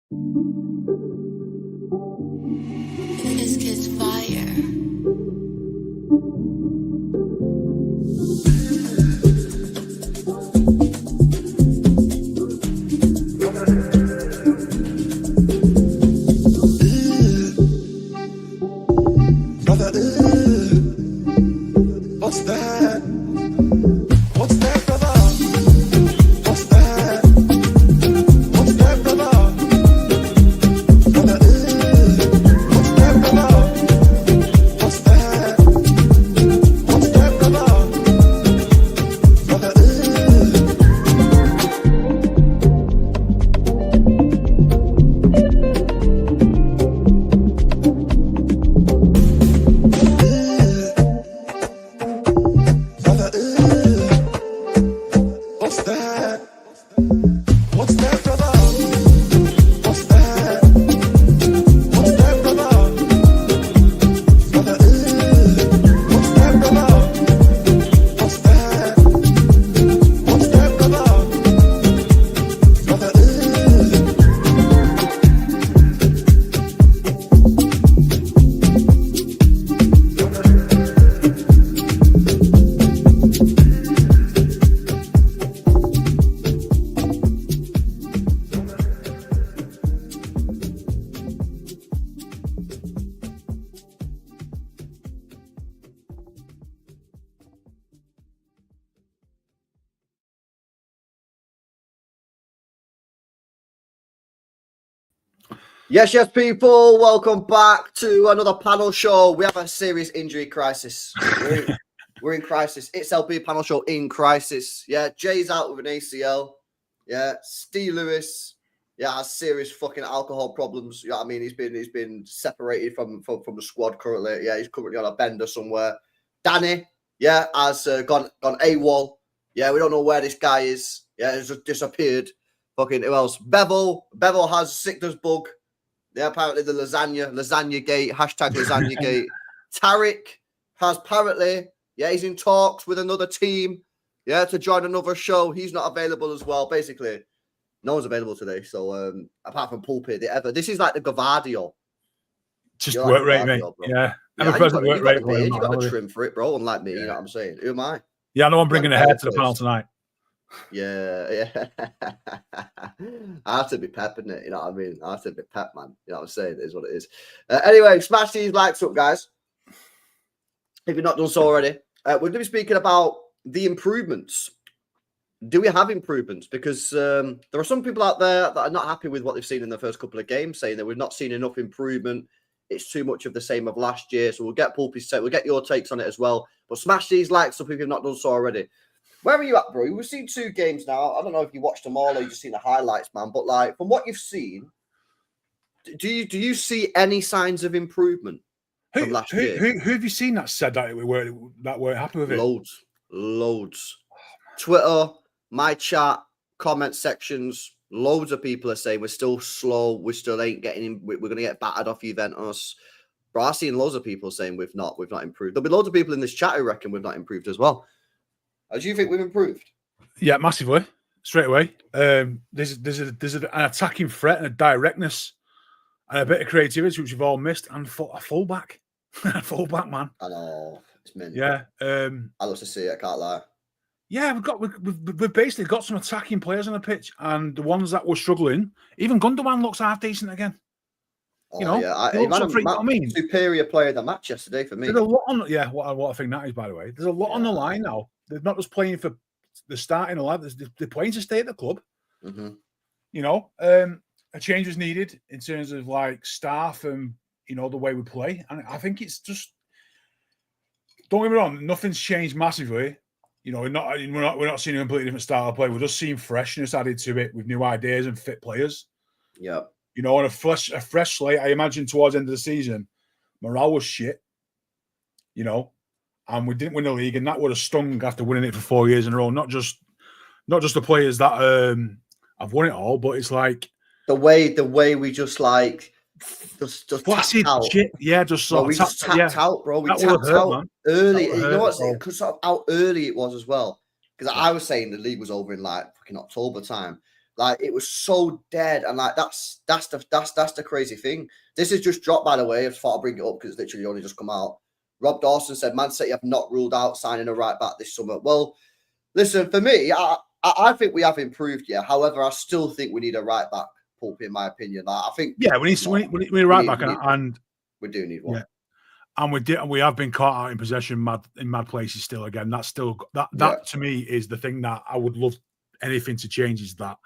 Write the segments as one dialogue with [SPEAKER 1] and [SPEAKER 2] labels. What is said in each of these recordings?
[SPEAKER 1] This kid's fire.
[SPEAKER 2] What's that? What's that, brother? What's that? What's that, brother? Brother, what's that, brother? What's that? What's that, brother? Brother, what's that? What's that, brother? What's that? What's that, brother? Brother, what's that, brother? What's that? What's that, brother? Brother,
[SPEAKER 3] Yes, people. Welcome back to another panel show. We have a serious injury crisis. We're in crisis. It's LB panel show in crisis. Yeah, Jay's out with an ACL. Yeah, Steve Lewis. Yeah, has serious fucking alcohol problems. You know what I mean? He's been separated from the squad currently. Yeah, he's currently on a bender somewhere. Danny, yeah, has gone AWOL. Yeah, we don't know where this guy is. Yeah, he's just disappeared. Fucking who else? Bevel has sickness bug. Yeah, apparently the lasagna gate, hashtag lasagna gate. Tariq has apparently, yeah, he's in talks with another team, yeah, to join another show. He's not available as well. Basically, no one's available today. So, apart from Pulpit, this is like the Gavadio.
[SPEAKER 4] Just work rate, mate. Yeah.
[SPEAKER 3] You've got the trim for it, bro, unlike me, you know what I'm saying? Who am I?
[SPEAKER 4] Yeah, I know I'm bringing a hair to the panel tonight.
[SPEAKER 3] Yeah. I have to be Pep, innit? You know what I mean? I have to be Pep, man. You know what I'm saying? It is what it is. Anyway, smash these likes up, guys. If you've not done so already. We're going to be speaking about the improvements. Do we have improvements? Because there are some people out there that are not happy with what they've seen in the first couple of games, saying that we've not seen enough improvement. It's too much of the same of last year. So we'll get Pulpy's take. We'll get your takes on it as well. But smash these likes up if you've not done so already. Where are you at, bro? We've seen 2 games now. I don't know if you watched them all or you just seen the highlights, man. But like from what you've seen, do you see any signs of improvement from last year?
[SPEAKER 4] Who have you seen that said that weren't happy with it?
[SPEAKER 3] Loads. Twitter, my chat, comment sections. Loads of people are saying we're still slow. We still ain't getting in. We're going to get battered off Juventus. Bro, I've seen loads of people saying we've not improved. There'll be loads of people in this chat who reckon we've not improved as well. Do you think we've improved?
[SPEAKER 4] Yeah, massively. Straight away. There's an attacking threat and a directness and a bit of creativity which we've all missed, and a fullback. A fullback, man.
[SPEAKER 3] I know. It's meant.
[SPEAKER 4] Yeah.
[SPEAKER 3] I love to see it, I can't lie.
[SPEAKER 4] Yeah, we've basically got some attacking players on the pitch, and the ones that were struggling, even Gundogan looks half decent again.
[SPEAKER 3] Oh, you know, yeah, he had a superior player of the match yesterday for me.
[SPEAKER 4] There's a lot on, what I think that is, by the way. There's a lot on the line now. They're not just playing for the starting 11. They're playing to stay at the club.
[SPEAKER 3] Mm-hmm.
[SPEAKER 4] You know, a change was needed in terms of like staff and the way we play. And I think it's just, don't get me wrong, nothing's changed massively. You know, we're not seeing a completely different style of play. We're just seeing freshness added to it with new ideas and fit players.
[SPEAKER 3] Yeah.
[SPEAKER 4] You know, and a fresh slate. I imagine towards the end of the season, morale was shit. You know, and we didn't win the league, and that would have stung after winning it for 4 years in a row. Not just the players that have won it all, but it's like
[SPEAKER 3] the way we just like just
[SPEAKER 4] flaccid shit. Yeah, just sort of
[SPEAKER 3] tapped out, bro. We tapped out early. You know what? Because sort of how early it was as well. Because I was saying the league was over in like fucking October time. Like it was so dead, and like that's the crazy thing. This is just dropped, by the way. I just thought I'd bring it up because it's literally only just come out. Rob Dawson said Man City have not ruled out signing a right back this summer. Well, listen, for me, I think we have improved. Yeah, however, I still think we need a right back. Pulp, in my opinion, like, I think
[SPEAKER 4] we need a right back, and
[SPEAKER 3] we do need one.
[SPEAKER 4] Yeah. And we have been caught out in possession in mad places still again. That's still that to me is the thing that I would love anything to change, is that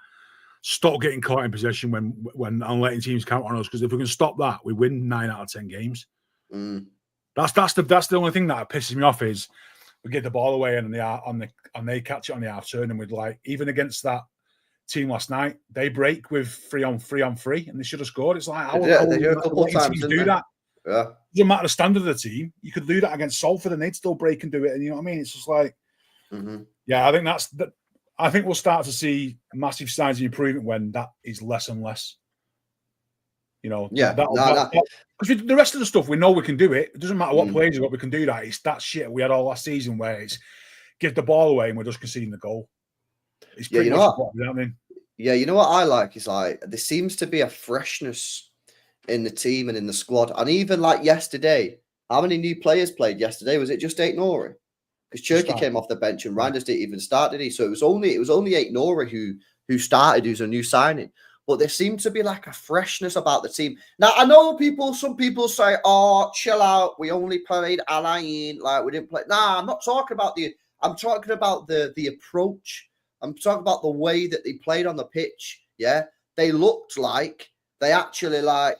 [SPEAKER 4] stop getting caught in possession when and letting teams count on us, because if we can stop that, we win 9 out of 10 games. That's the only thing that pisses me off, is we get the ball away and they catch it on the half turn, and we'd like, even against that team last night, they break with 3 on 3 and they should have scored. It's like,
[SPEAKER 3] they do a couple of times,
[SPEAKER 4] do that.
[SPEAKER 3] Yeah.
[SPEAKER 4] It doesn't matter the standard of the team. You could do that against Salford and they'd still break and do it. And you know what I mean? It's just like, yeah, I think I think we'll start to see massive signs of improvement when that is less and less. You know, because the rest of the stuff we know we can do it. It doesn't matter what players we can do that. It's that shit we had all last season where it's give the ball away and we're just conceding the goal. It's pretty much what I mean.
[SPEAKER 3] Yeah, you know what I like is like there seems to be a freshness in the team and in the squad, and even like yesterday, how many new players played yesterday? Was it just 8 Nori? Because Cherki came off the bench and Reinders didn't even start, did he? So it was only 8 Nori who started, who's a new signing. But there seemed to be like a freshness about the team. Now I know some people say, "Oh, chill out. We only played Alain, like we didn't play." Nah, I'm not talking about I'm talking about the approach. I'm talking about the way that they played on the pitch. Yeah, they looked like they actually like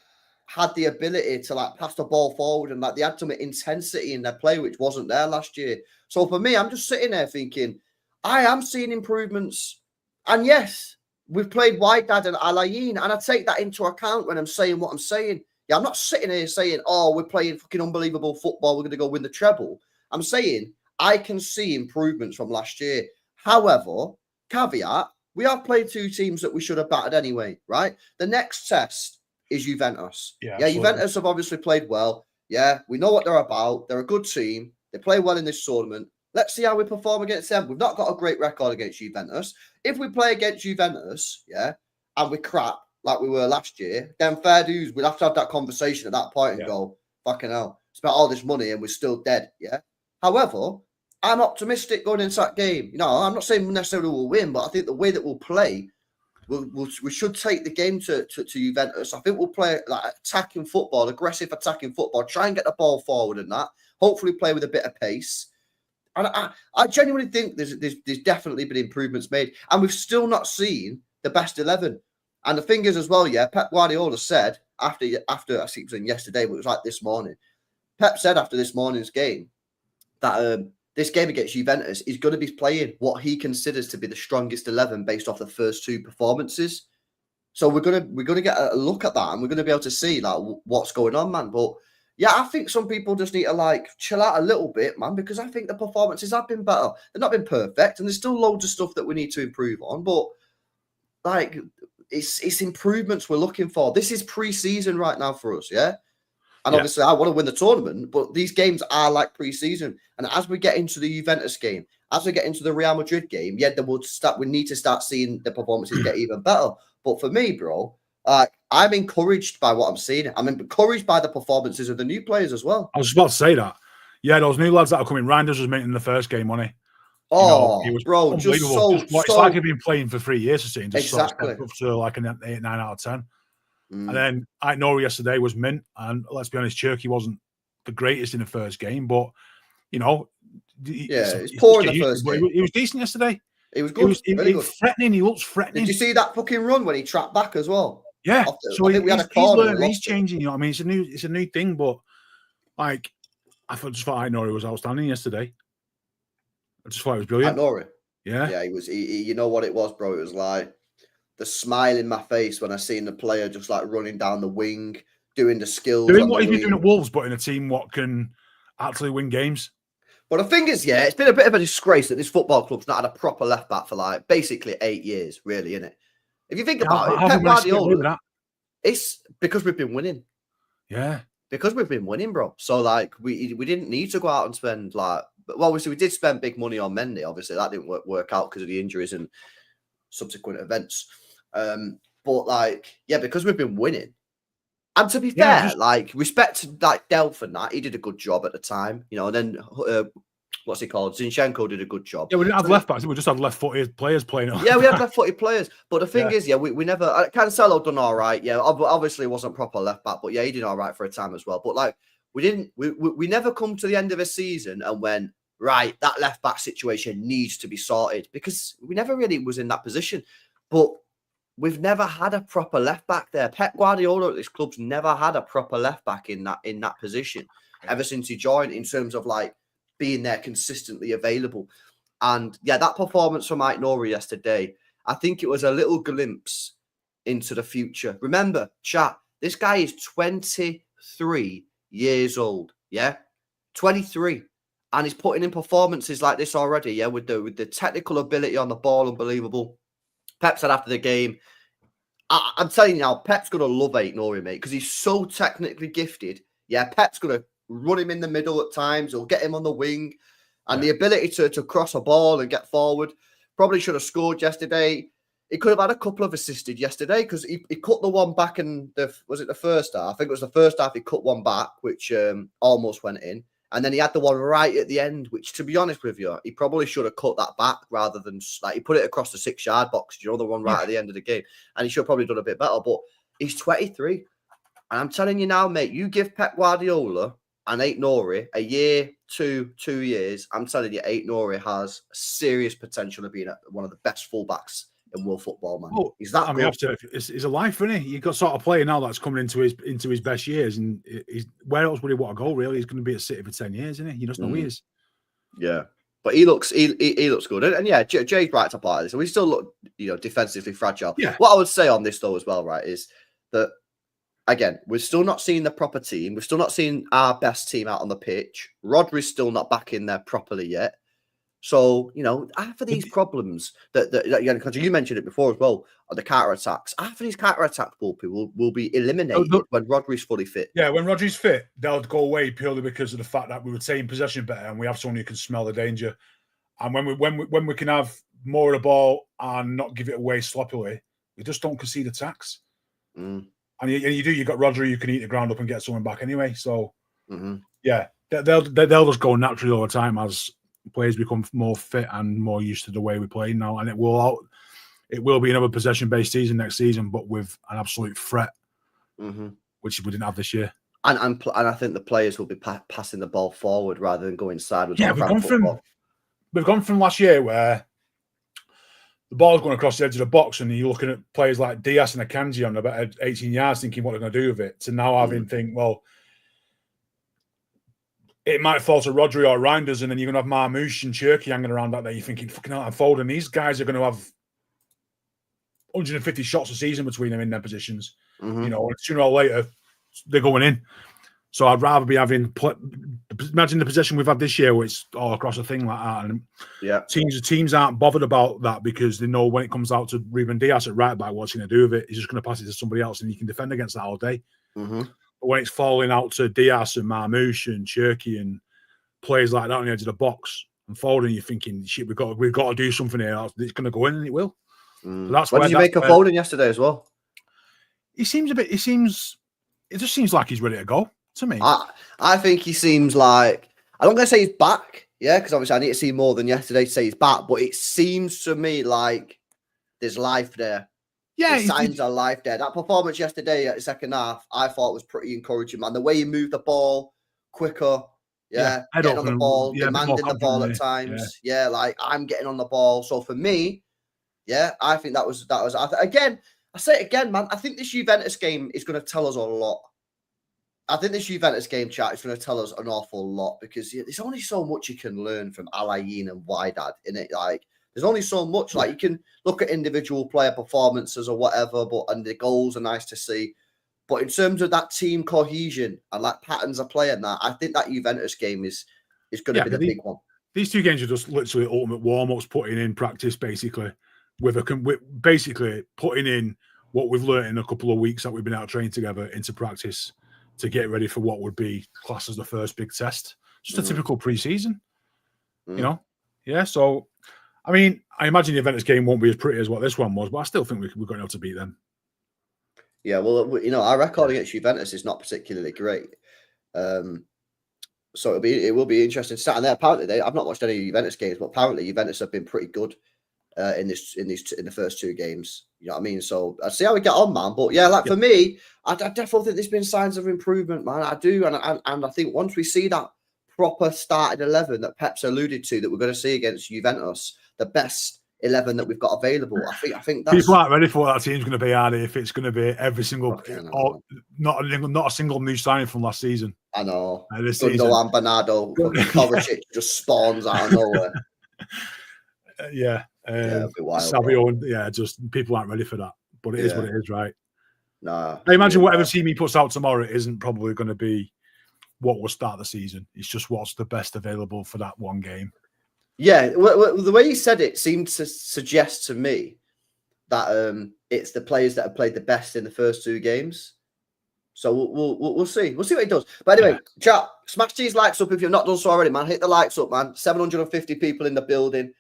[SPEAKER 3] had the ability to like pass the ball forward, and like they had some intensity in their play, which wasn't there last year. So for me, I'm just sitting there thinking, I am seeing improvements. And yes, we've played Wydad and Alain, and I take that into account when I'm saying what I'm saying. Yeah, I'm not sitting here saying, oh, we're playing fucking unbelievable football, we're going to go win the treble. I'm saying I can see improvements from last year. However, caveat, we have played 2 teams that we should have battered anyway, right? The next test is Juventus. Yeah, Juventus have obviously played well. Yeah, we know what they're about. They're a good team. They play well in this tournament. Let's see how we perform against them. We've not got a great record against Juventus. If we play against Juventus, yeah, and we crap like we were last year, then fair dues, we'll have to have that conversation at that point and go, fucking hell, spent all this money and we're still dead, yeah? However, I'm optimistic going into that game. You know, I'm not saying necessarily we'll win, but I think the way that we'll play, we should take the game to Juventus. I think we'll play like attacking football, aggressive attacking football, try and get the ball forward and that. Hopefully play with a bit of pace. And I genuinely think there's definitely been improvements made. And we've still not seen the best 11. And the thing is as well, yeah, Pep Guardiola said after I think it was yesterday, but it was like this morning. Pep said after this morning's game that this game against Juventus is going to be playing what he considers to be the strongest 11 based off the first 2 performances. So we're gonna get a look at that, and we're gonna be able to see like what's going on, man. But yeah, I think some people just need to like chill out a little bit, man, because I think the performances have been better. They've not been perfect, and there's still loads of stuff that we need to improve on. But like, it's improvements we're looking for. This is pre-season right now for us, yeah. And obviously, I want to win the tournament, but these games are like pre-season. And as we get into the Juventus game, as we get into the Real Madrid game, we need to start seeing the performances get even better. But for me, bro, I'm encouraged by what I'm seeing. I'm encouraged by the performances of the new players as well.
[SPEAKER 4] I was about to say that. Yeah, those new lads that are coming. Reinders was making the first game, wasn't he?
[SPEAKER 3] Oh,
[SPEAKER 4] he was
[SPEAKER 3] bro,
[SPEAKER 4] unbelievable. It's like he'd been playing for 3 years or something. Just
[SPEAKER 3] exactly.
[SPEAKER 4] Up to like an 8, 9 out of 10. And then I know yesterday was mint, and let's be honest, Cherki wasn't the greatest in the first game, but you know,
[SPEAKER 3] it's poor in the first game.
[SPEAKER 4] He was decent yesterday.
[SPEAKER 3] He was good.
[SPEAKER 4] He was threatening. He looks threatening.
[SPEAKER 3] Did you see that fucking run when he trapped back as well?
[SPEAKER 4] Yeah. So I think we had a corner. He's changing. You know what I mean? It's a new thing, but like I just thought Nori was outstanding yesterday. I just thought it was brilliant.
[SPEAKER 3] Nori.
[SPEAKER 4] Yeah.
[SPEAKER 3] Yeah, he was. You know what it was, bro? It was like the smile in my face when I seen the player just like running down the wing, doing the skills.
[SPEAKER 4] Doing what he's been doing at Wolves, but in a team what can actually win games.
[SPEAKER 3] But the thing is, yeah, it's been a bit of a disgrace that this football club's not had a proper left back for like basically 8 years, really, isn't it? If you think about it, Pep Guardiola, it's because we've been winning.
[SPEAKER 4] Yeah.
[SPEAKER 3] Because we've been winning, bro. So like we didn't need to go out and spend like, well, obviously we did spend big money on Mendy. Obviously that didn't work out because of the injuries and subsequent events. But like, yeah, because we've been winning. And to be
[SPEAKER 4] Yeah,
[SPEAKER 3] fair, like respect to like Delph and that, he did a good job at the time, you know. And then what's he called? Zinchenko did a good job.
[SPEAKER 4] Yeah, we didn't have left backs. We just had left-footed players playing.
[SPEAKER 3] Yeah, we had left-footed players. But the thing is, we never. Cancelo done all right. Yeah, obviously wasn't proper left back, but yeah, he did all right for a time as well. But like, we never come to the end of a season and went, right, that left back situation needs to be sorted, because we never really was in that position. But we've never had a proper left back there. Pep Guardiola at this club's never had a proper left back in that position ever since he joined, in terms of like being there consistently available. And yeah, that performance from Mike Nori yesterday, I think it was a little glimpse into the future. Remember, chat, this guy is 23 years old. Yeah, 23. And he's putting in performances like this already. Yeah, with the technical ability on the ball, unbelievable. Pep said after the game, I'm telling you now, Pep's going to love Nori, mate, because he's so technically gifted. Yeah, Pep's going to run him in the middle at times. He'll get him on the wing. And the ability to cross a ball and get forward. Probably should have scored yesterday. He could have had a couple of assisted yesterday, because he cut the one back in was it the first half? I think it was the first half. He cut one back, which almost went in. And then he had the one right at the end, which, to be honest with you, he probably should have cut that back rather than, like, he put it across the 6-yard box, you know, the one right at the end of the game. And he should have probably done a bit better. But he's 23. And I'm telling you now, mate, you give Pep Guardiola and Nori a year, 2 years, I'm telling you, Nori has serious potential of being one of the best fullbacks in world football, man.
[SPEAKER 4] Well,
[SPEAKER 3] He's that good.
[SPEAKER 4] It's a life, isn't he? You've got sort of player now that's coming into his best years, and where else would he want to go? Really, he's going to be at City for 10 years, isn't he? You just know he is.
[SPEAKER 3] Yeah, but he looks good, and yeah, Jay's right to part of this, and we still look, you know, defensively fragile.
[SPEAKER 4] Yeah.
[SPEAKER 3] What I would say on this though as well, right, is that again, we're still not seeing the proper team. We're still not seeing our best team out on the pitch. Rodri's still not back in there properly yet. So, you know, after these problems that because you mentioned it before as well, the counter-attacks, after these counter-attacks, will be eliminated when Rodri's fully fit.
[SPEAKER 4] Yeah, when Rodri's fit, they'll go away purely because of the fact that we retain possession better and we have someone who can smell the danger. And when we can have more of the ball and not give it away sloppily, we just don't concede attacks. And you've got Rodri, you can eat the ground up and get someone back anyway. So, yeah, they'll just go naturally all the time as players become more fit and more used to the way we play now, and it will be another possession-based season next season, but with an absolute threat, which we didn't have this year. And
[SPEAKER 3] I think the players will be passing the ball forward rather than going sideways.
[SPEAKER 4] Yeah, we've gone from last year where the ball's going across the edge of the box, and you're looking at players like Diaz and Akanji on about 18 yards, thinking what they're going to do with it, to now having think, well, it might fall to Rodri or Reinders, and then you're going to have Marmoush and Cherki hanging around out there. You're thinking, fucking hell, I'm folding. These guys are going to have 150 shots a season between them in their positions. You know, sooner or later, they're going in. So I'd rather be having... Imagine the possession we've had this year where it's all across a thing like that. And teams aren't bothered about that because they know when it comes out to Ruben Diaz at right back, what's he going to do with it? He's just going to pass it to somebody else, and you can defend against that all day. But when it's falling out to Diaz and Marmoush and Cherki and players like that on the edge of the box and Foden, you're thinking, shit, we've got to do something here. It's going to go in, and it will. So that's
[SPEAKER 3] what did you make of Foden yesterday as well?
[SPEAKER 4] It just seems like he's ready to go to me.
[SPEAKER 3] I think he seems like, I'm not going to say he's back, yeah, because obviously I need to see more than yesterday to say he's back, but it seems to me like there's life there. Yeah, the signs are life there. That performance yesterday at the second half, I thought was pretty encouraging, man. The way he moved the ball quicker, getting on the ball, demanding the ball at times. Yeah, like I'm getting on the ball. So for me, I think that was. Again, I say it again, man. I think this Juventus game is going to tell us a lot. I think this Juventus game, chat, is going to tell us an awful lot, because there's only so much you can learn from Alain and Wydad in it. Like, there's only so much. Like, you can look at individual player performances or whatever, and the goals are nice to see. But in terms of that team cohesion and like patterns of play and that, I think that Juventus game is going to be the big one.
[SPEAKER 4] These two games are just literally ultimate warm-ups, putting in practice, basically. With basically putting in what we've learned in a couple of weeks that we've been out training together into practice to get ready for what would be classed as the first big test. Just a typical pre-season, you know? Yeah, so I mean, I imagine the Juventus game won't be as pretty as what this one was, but I still think we're going to have to beat them.
[SPEAKER 3] Yeah, well, our record against Juventus is not particularly great. So it will be interesting to start. And apparently, I've not watched any Juventus games, but apparently Juventus have been pretty good in the first 2 games. You know what I mean? So I'll see how we get on, man. But yeah, for me, I definitely think there's been signs of improvement, man. I do, and I think once we see that proper starting 11 that Pep's alluded to, that we're going to see against Juventus, the best 11 that we've got available. I think that's...
[SPEAKER 4] People aren't ready for what that team's going to be, are they? If it's going to be every single, not a single new signing from last season.
[SPEAKER 3] I know. Gundogan, Bernardo, Mika Richards just spawns out of nowhere.
[SPEAKER 4] Savio, just people aren't ready for that. But it is what it is, right?
[SPEAKER 3] Nah.
[SPEAKER 4] I imagine whatever team he puts out tomorrow isn't probably going to be what will start the season. It's just what's the best available for that one game.
[SPEAKER 3] Yeah, the way you said it seemed to suggest to me that it's the players that have played the best in the first 2 games. So we'll see. We'll see what he does. But anyway, chat, smash these likes up if you've not done so already, man. Hit the likes up, man. 750 people in the building.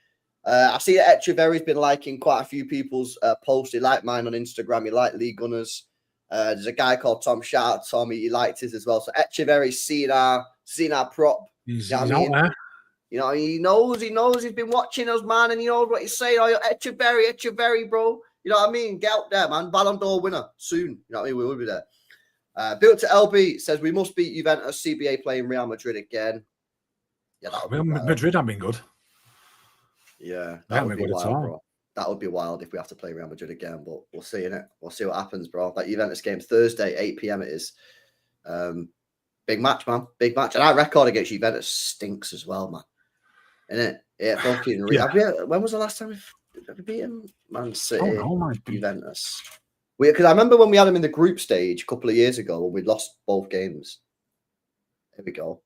[SPEAKER 3] I see that Echeverri's been liking quite a few people's posts. He liked mine on Instagram. He liked Lee Gunners. There's a guy called Tom. Shout out Tom. He liked his as well. So Echeverri's seen our prop.
[SPEAKER 4] He's
[SPEAKER 3] out
[SPEAKER 4] there.
[SPEAKER 3] You know, he knows he's been watching us, man, and he knows what he's saying. Oh, Echeverri, bro. You know what I mean? Get out there, man. Ballon d'Or winner soon. You know what I mean? We will be there. Built to LB says we must beat Juventus. CBA playing Real Madrid again. Yeah,
[SPEAKER 4] Madrid have been good.
[SPEAKER 3] Yeah, that would be wild, bro. That would be wild if we have to play Real Madrid again, but we'll see, innit? We'll see what happens, bro. That Juventus game's Thursday, 8 p.m. it is. Big match, man. Big match. And our record against Juventus stinks as well, man. Innit? Yeah, fucking when was the last time we beat him? Man City, Juventus. Because I remember when we had him in the group stage a couple of years ago when we'd lost both games. Here we go.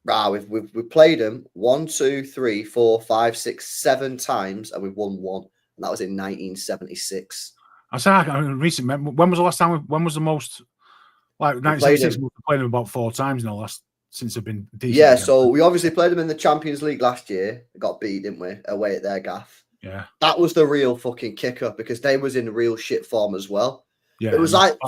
[SPEAKER 3] Right, we've played him 1, 2, 3, 4, 5, 6, 7 times, and we've won 1, and that was in 1976.
[SPEAKER 4] When was the last time? When was the most? Like 1976, we've played him about 4 times in the last since they've been decent.
[SPEAKER 3] Yeah, so we obviously played them in the Champions League last year. Got beat, didn't we? Away at their gaff.
[SPEAKER 4] Yeah,
[SPEAKER 3] that was the real fucking kicker because they was in real shit form as well.
[SPEAKER 4] Yeah,
[SPEAKER 3] it was like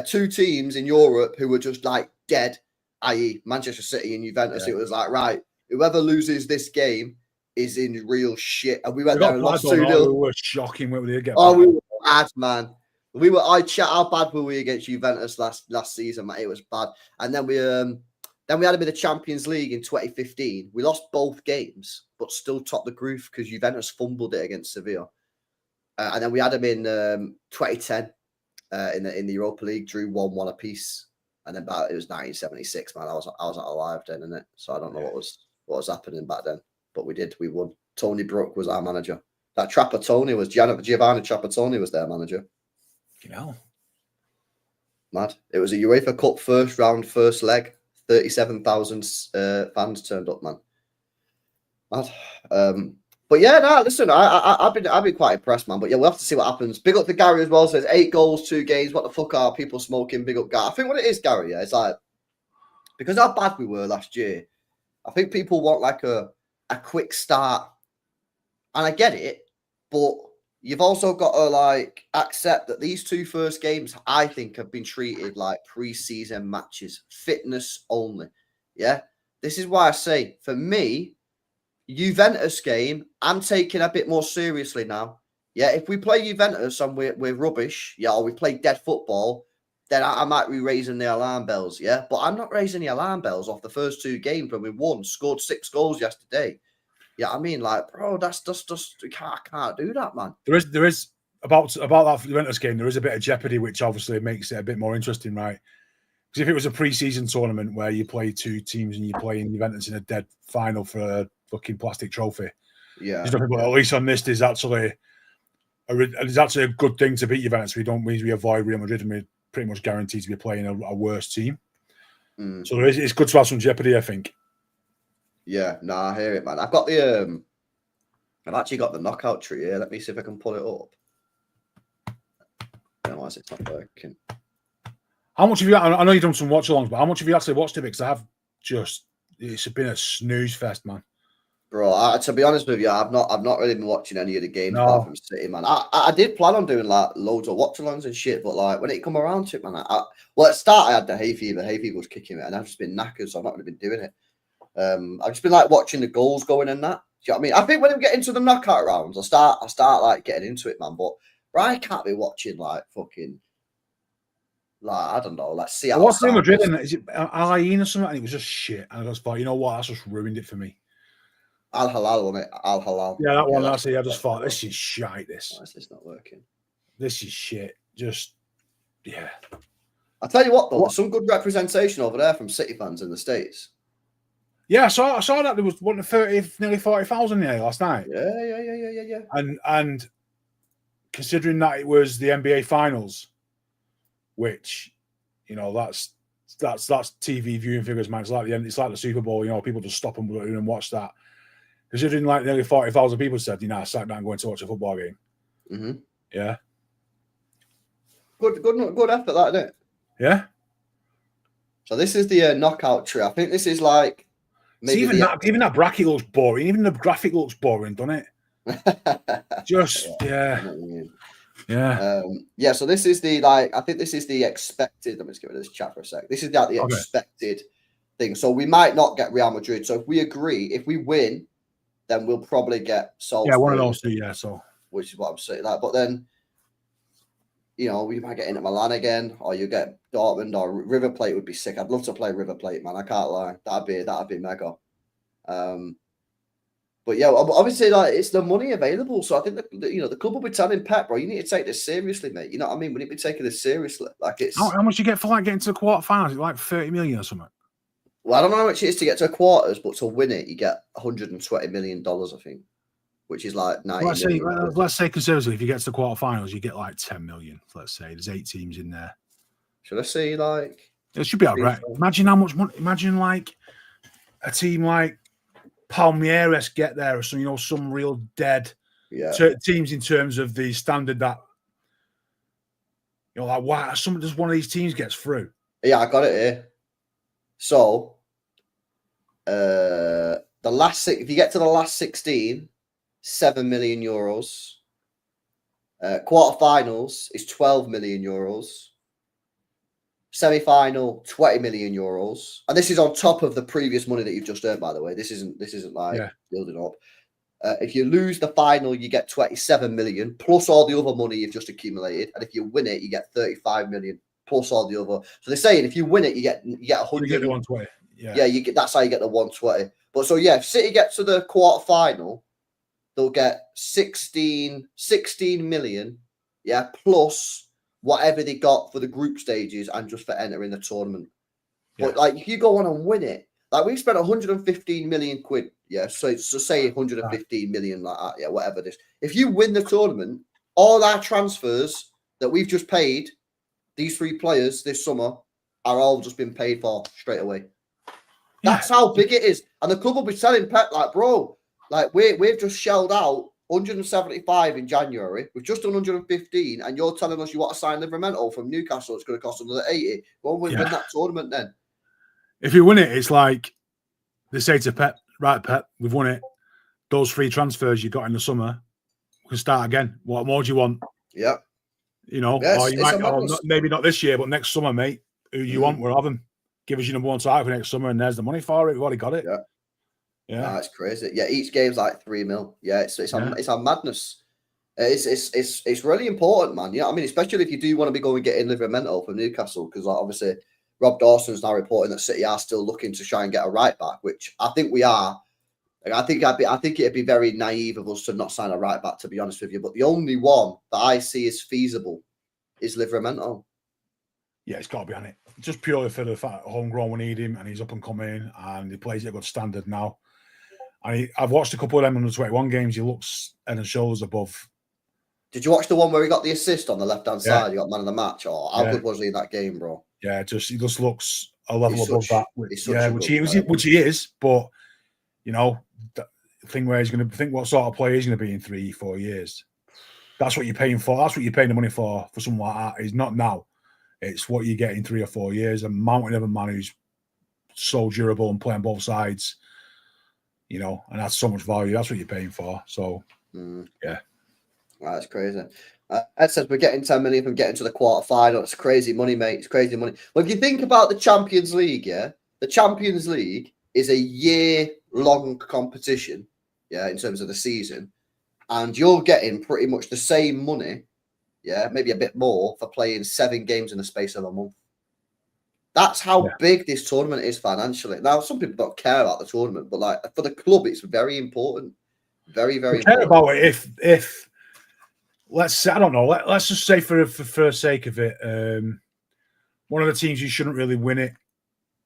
[SPEAKER 3] two teams in Europe who were just like dead, i.e. Manchester City and Juventus. Yeah. It was like, right, whoever loses this game is in real shit. And we went there and lost 2-0.
[SPEAKER 4] We were shocking when we did get
[SPEAKER 3] we were bad, man. How bad were we against Juventus last season, man? It was bad. And then we had him in the Champions League in 2015. We lost both games, but still topped the group because Juventus fumbled it against Sevilla. And then we had him in 2010 in the Europa League, drew 1-1 apiece. And then it was 1976, man. I was not alive then, innit? So I don't know what was happening back then. But we won. Tony Brook was our manager. That Trapattoni was Giovanni Trapattoni was their manager.
[SPEAKER 4] You know,
[SPEAKER 3] mad. It was a UEFA Cup first round, first leg. 37,000 fans turned up, man. Mad. But yeah, no, listen, I've been quite impressed, man. But yeah, we'll have to see what happens. Big up to Gary as well. Says 8 goals, 2 games. What the fuck are people smoking? Big up, Gary. I think what it is, Gary, yeah, it's like because how bad we were last year. I think people want like a quick start, and I get it, but you've also got to like accept that these 2 first games, I think, have been treated like preseason matches, fitness only. Yeah, this is why I say for me, Juventus game, I'm taking a bit more seriously now. Yeah, if we play Juventus and we're rubbish, yeah, or we play dead football, then I might be raising the alarm bells. Yeah, but I'm not raising the alarm bells off the first 2 games when we won, scored 6 goals yesterday. Yeah, I mean, like, bro, that's just I can't do that, man.
[SPEAKER 4] There is about that Juventus game. There is a bit of jeopardy, which obviously makes it a bit more interesting, right? Because if it was a pre-season tournament where you play 2 teams and you play in Juventus in a dead final for a fucking plastic trophy,
[SPEAKER 3] yeah.
[SPEAKER 4] But at least on this, there's actually a good thing to beat Juventus. We avoid Real Madrid, and we're pretty much guaranteed to be playing a worse team.
[SPEAKER 3] Mm.
[SPEAKER 4] So it's good to have some jeopardy, I think.
[SPEAKER 3] Yeah, no, I hear it, man. I've actually got the knockout tree here. Let me see if I can pull it up. No, it's not working.
[SPEAKER 4] How much have you? I know you've done some watch-alongs, but how much have you actually watched it? Because it's been a snooze fest, man.
[SPEAKER 3] Bro, to be honest with you, I've not really been watching any of the games
[SPEAKER 4] No.
[SPEAKER 3] apart from City, man. I did plan on doing like loads of watch-alongs and shit, but like when it come around to it, man, well, at the start I had the hay fever. Hay fever was kicking me, and I've just been knackered, so I've not really been doing it. I've just been like watching the goals going and that. Do you know what I mean? I think when we get into the knockout rounds, I start like getting into it, man. But I can't be watching like fucking like I don't know, like Seattle.
[SPEAKER 4] What's Real Madrid? Is it Al Ain or something? And it was just shit. And I just thought, you know what? That's just ruined it for me.
[SPEAKER 3] Al Hilal, wasn't it? Al Hilal.
[SPEAKER 4] Yeah, that one. That's it. I just thought this is shite. This
[SPEAKER 3] is not working.
[SPEAKER 4] This is shit. Just yeah.
[SPEAKER 3] I tell you what, though, there's some good representation over there from City fans in the States.
[SPEAKER 4] Yeah, I saw that there was nearly 40,000 there last night.
[SPEAKER 3] Yeah.
[SPEAKER 4] And considering that it was the NBA Finals, which that's TV viewing figures, man. It's like the Super Bowl. People just stop and watch that. Considering like nearly 40,000 people said, I sat down going to watch a football game.
[SPEAKER 3] Mm-hmm.
[SPEAKER 4] Yeah.
[SPEAKER 3] Good effort, that, isn't it?
[SPEAKER 4] Yeah.
[SPEAKER 3] So this is the knockout tree. I think this is like maybe
[SPEAKER 4] even that bracket looks boring. Even the graphic looks boring, doesn't it? Just yeah.
[SPEAKER 3] So this is the I think this is the expected. Let me just get rid of this chat for a sec. This is the expected thing. So we might not get Real Madrid. So if we agree, if we win, then we'll probably get Salzburg.
[SPEAKER 4] Yeah, one of those two. Yeah, so
[SPEAKER 3] which is what I'm saying. But then, we might get into Milan again, or you get Dortmund or River Plate would be sick. I'd love to play River Plate, man. I can't lie. That'd be mega. But yeah, obviously, like it's the money available. So I think the club will be telling Pep, bro, you need to take this seriously, mate. You know what I mean? We need to be taking this seriously. Like it's
[SPEAKER 4] how much you get for like getting to the quarterfinals? Like 30 million or something.
[SPEAKER 3] Well, I don't know how much it is to get to quarters, but to win it, you get $120 million, I think, which is like 90 million.
[SPEAKER 4] Let's say conservatively, if you get to the quarterfinals, you get like 10 million. Let's say there's 8 teams in there.
[SPEAKER 3] Should I say like?
[SPEAKER 4] It should be all right. Imagine how much money. Imagine like a team like Palmeiras get there, or some real dead teams in terms of the standard that like wow, does one of these teams gets through.
[SPEAKER 3] Yeah, I got it here. So, the last if you get to the last 16, 7 million euros. Quarterfinals is 12 million euros. Semi-final, 20 million euros. And this is on top of the previous money that you've just earned, by the way. This isn't like building up. If you lose the final, you get 27 million plus all the other money you've just accumulated. And if you win it, you get 35 million plus all the other. So they're saying if you win it, you get 100.
[SPEAKER 4] You get the 120.
[SPEAKER 3] Yeah, that's how you get the 120. But so if City get to the quarterfinal, they'll get 16 million, plus whatever they got for the group stages and just for entering the tournament. But like if you go on and win it, like we've spent 115 million quid, so say 115 million like that, whatever it is. If you win the tournament, all our transfers that we've just paid, these 3 players this summer, are all just been paid for straight away. That's how big it is. And the club will be telling Pep, like, bro, like we've just shelled out 175 in January. We've just done 115, and you're telling us you want to sign Livramento from Newcastle. It's going to cost another 80. Go and win that tournament then.
[SPEAKER 4] If you win it, it's like they say to Pep, right, Pep, we've won it. Those 3 transfers you got in the summer, we can start again. What more do you want?
[SPEAKER 3] Yeah.
[SPEAKER 4] Or you might, maybe not this year, but next summer, mate. Who you want, we'll have them. Give us your number 1 title for next summer, and there's the money for it. We've already got it. Yeah,
[SPEAKER 3] that's crazy. Yeah, each game's like 3 mil. Yeah, it's a madness. It's really important, man. You know what I mean? Especially if you do want to be going getting Livramento from Newcastle, because obviously Rob Dawson's now reporting that City are still looking to try and get a right back, which I think we are. I think it'd be very naive of us to not sign a right back, to be honest with you. But the only one that I see is feasible is Livramento.
[SPEAKER 4] Yeah, it's got to be on it. Just purely for the fact homegrown, we need him, and he's up and coming, and he plays at a good standard now. And I've watched a couple of them under 21 games. He looks head and shoulders above. Did
[SPEAKER 3] you watch the one where he got the assist on the left-hand side? He got man of the match. Or how good was he in that game, bro?
[SPEAKER 4] Yeah, he just looks a level above that. Which he is, but the thing where he's going to think what sort of player he's going to be in 3-4 years. That's what you're paying for. That's what you're paying the money for someone like that. He's not now. It's what you get in 3 or 4 years. A mountain of a man who's so durable and playing both sides. you know, and that's so much value. That's what you're paying for. So, yeah.
[SPEAKER 3] That's crazy. Ed says we're getting 10 million from getting to the quarterfinal. It's crazy money, mate. It's crazy money. Well, if you think about the Champions League, yeah, the Champions League is a year-long competition, yeah, in terms of the season, and you're getting pretty much the same money, yeah, maybe a bit more for playing 7 games in the space of a month. That's how big this tournament is financially. Now, some people don't care about the tournament, but like for the club, it's very important. Very, very important.
[SPEAKER 4] Care about it if let's say, I don't know. Let's just say for sake of it, one of the teams you shouldn't really win it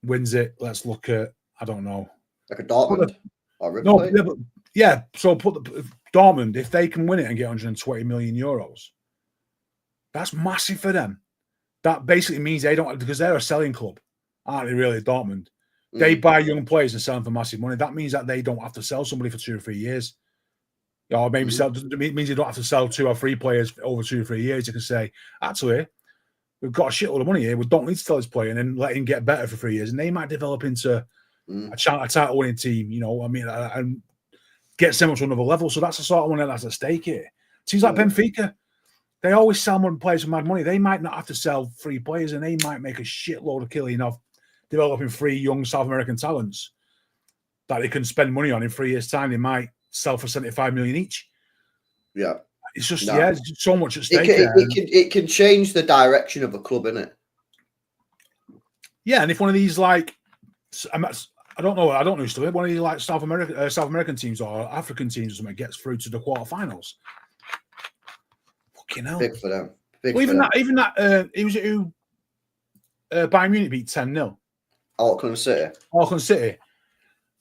[SPEAKER 4] wins it. Let's look at, I don't know,
[SPEAKER 3] like a Dortmund or River Plate.
[SPEAKER 4] Yeah. So put the Dortmund, if they can win it and get 120 million euros, that's massive for them. That basically means they don't, because they're a selling club, aren't they? Really, Dortmund. They buy young players and sell them for massive money. That means that they don't have to sell somebody for 2 or 3 years. Or maybe it means you don't have to sell 2 or 3 players over 2 or 3 years. You can say, actually, we've got a shitload of money here. We don't need to sell this player and then let him get better for 3 years. And they might develop into a title winning team, you know, I mean, and get so much to another level. So that's the sort of one that's at stake here. Teams like Benfica, they always sell more players for mad money. They might not have to sell 3 players and they might make a shitload of killing of developing 3 young South American talents that they can spend money on in 3 years' time. They might sell for 75 million each.
[SPEAKER 3] Yeah.
[SPEAKER 4] It's just, it's just so much at stake.
[SPEAKER 3] It can change the direction of a club, innit?
[SPEAKER 4] Yeah, and if one of these, like, I don't know still, one of these, like, South American teams or African teams or something gets through to the quarterfinals, fucking hell.
[SPEAKER 3] Big for them.
[SPEAKER 4] Even that, it was who Bayern Munich beat 10-0.
[SPEAKER 3] Auckland City.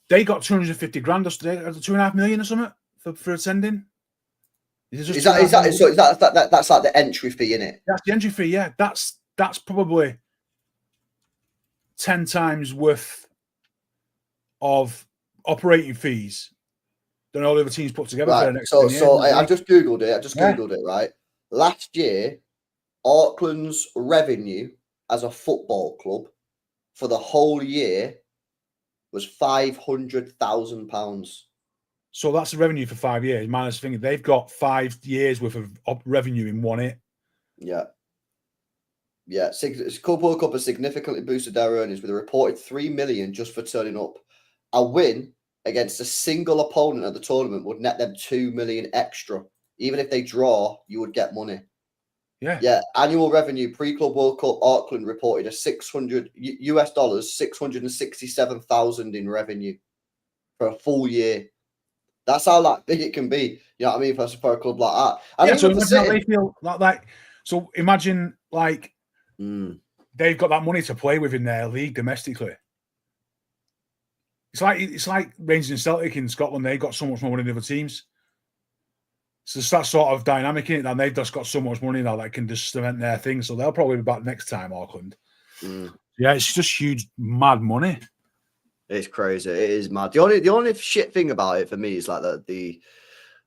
[SPEAKER 3] They got 250 grand or 2.5 million or something for attending. That's like the entry fee, innit?
[SPEAKER 4] That's the entry fee, yeah. That's probably 10 times worth of operating fees than all the other teams put together for the next 10 years.
[SPEAKER 3] I just Googled it, right? Last year, Auckland's revenue as a football club for the whole year was £500,000.
[SPEAKER 4] So that's the revenue for 5 years. Minus thing, they've got 5 years worth of revenue in one hit.
[SPEAKER 3] Yeah. Club World Cup has significantly boosted their earnings with a reported 3 million just for turning up. A win against a single opponent at the tournament would net them 2 million extra. Even if they draw, you would get money. Yeah. Annual revenue pre-Club World Cup Auckland reported a $667,000 in revenue for a full year. That's how like big it can be. You know what I mean? For a club like that.
[SPEAKER 4] So imagine how they feel like. So imagine like they've got that money to play with in their league domestically. It's like Rangers and Celtic in Scotland. They got so much more money than other teams. So it's that sort of dynamic in it, and they've just got so much money now that can just cement their thing. So they'll probably be back next time, Auckland. Yeah, it's just huge, mad money.
[SPEAKER 3] It's crazy. It is mad. The only shit thing about it for me is like the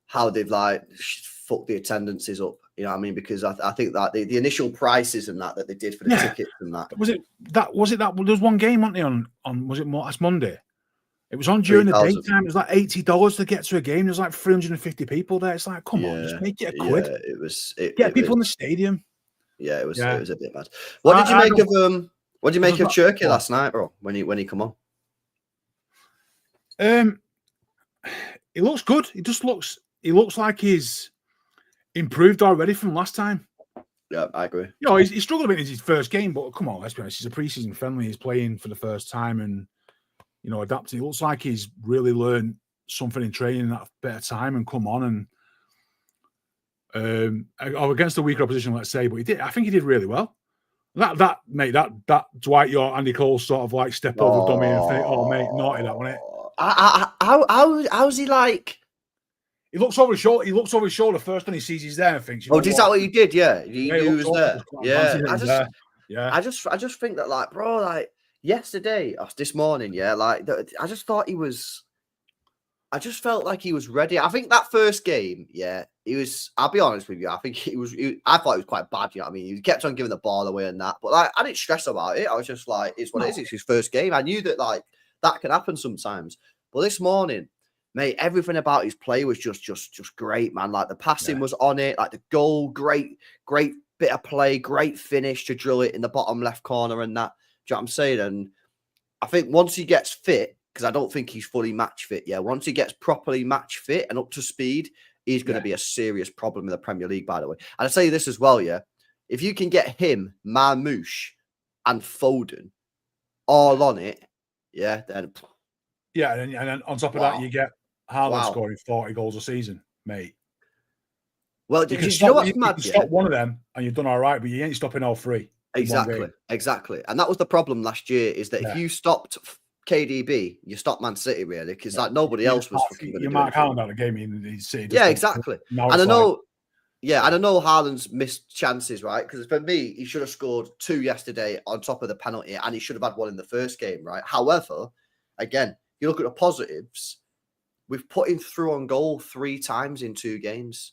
[SPEAKER 3] how they've like fucked the attendances up. You know what I mean? Because I think that the initial prices and that they did for the tickets and that
[SPEAKER 4] was it that there was one game, wasn't there, on was it last Monday? It was on during the daytime. It was like $80 to get to a game. There's like 350 people there. It's like, come on, just make it a quid.
[SPEAKER 3] Yeah,
[SPEAKER 4] get people in the stadium.
[SPEAKER 3] Yeah, it was a bit bad. What did you make of Cherki last night, bro? When he come on?
[SPEAKER 4] He looks good. He looks like he's improved already from last time.
[SPEAKER 3] Yeah, I agree.
[SPEAKER 4] You know, he struggled a bit in his first game, but come on, let's be honest. He's a preseason friendly. He's playing for the first time and, you know, adapting. It looks like he's really learned something in training at a better time and come on and against a weaker opposition, let's say. But he did. I think he did really well. That Dwight York, Andy Cole sort of like step over dummy and think, oh mate, naughty that, wasn't it?
[SPEAKER 3] How's he like?
[SPEAKER 4] He looks over his shoulder. He looks over his shoulder first when he sees he's there and thinks,
[SPEAKER 3] is that what you did? Yeah, he knew he was there.
[SPEAKER 4] Yeah,
[SPEAKER 3] I just think that, like, bro, like yesterday, this morning, like I just thought he was. I just felt like he was ready. I think that first game, he was. I'll be honest with you. I think I thought he was quite bad. You know what I mean? He kept on giving the ball away and that, but like I didn't stress about it. I was just like, it's what it is. It's his first game. I knew that like that can happen sometimes. But this morning, Mate, everything about his play was just great, man. Like the passing was on it, like the goal, great bit of play, great finish to drill it in the bottom left corner and that. Do you know what I'm saying? And I think once he gets fit, because I don't think he's fully match fit, once he gets properly match fit and up to speed, he's going to be a serious problem in the Premier League, by the way. And I'll tell you this as well, if you can get him, Marmoush, and Foden all on it, then...
[SPEAKER 4] Yeah, and then on top of that, you get Haaland scoring 40 goals a season, mate.
[SPEAKER 3] Well,
[SPEAKER 4] you can stop one of them and you've done all right, but you ain't stopping all three.
[SPEAKER 3] Exactly. And that was the problem last year, is that if you stopped KDB, you stopped Man City, really, because like nobody else was fucking going to do it.
[SPEAKER 4] You mark Haaland out of the game in City.
[SPEAKER 3] Exactly. And I know Haaland's missed chances, right? Because for me, he should have scored 2 yesterday on top of the penalty, and he should have had 1 in the first game, right? However, again, you look at the positives, we've put him through on goal 3 times in 2 games.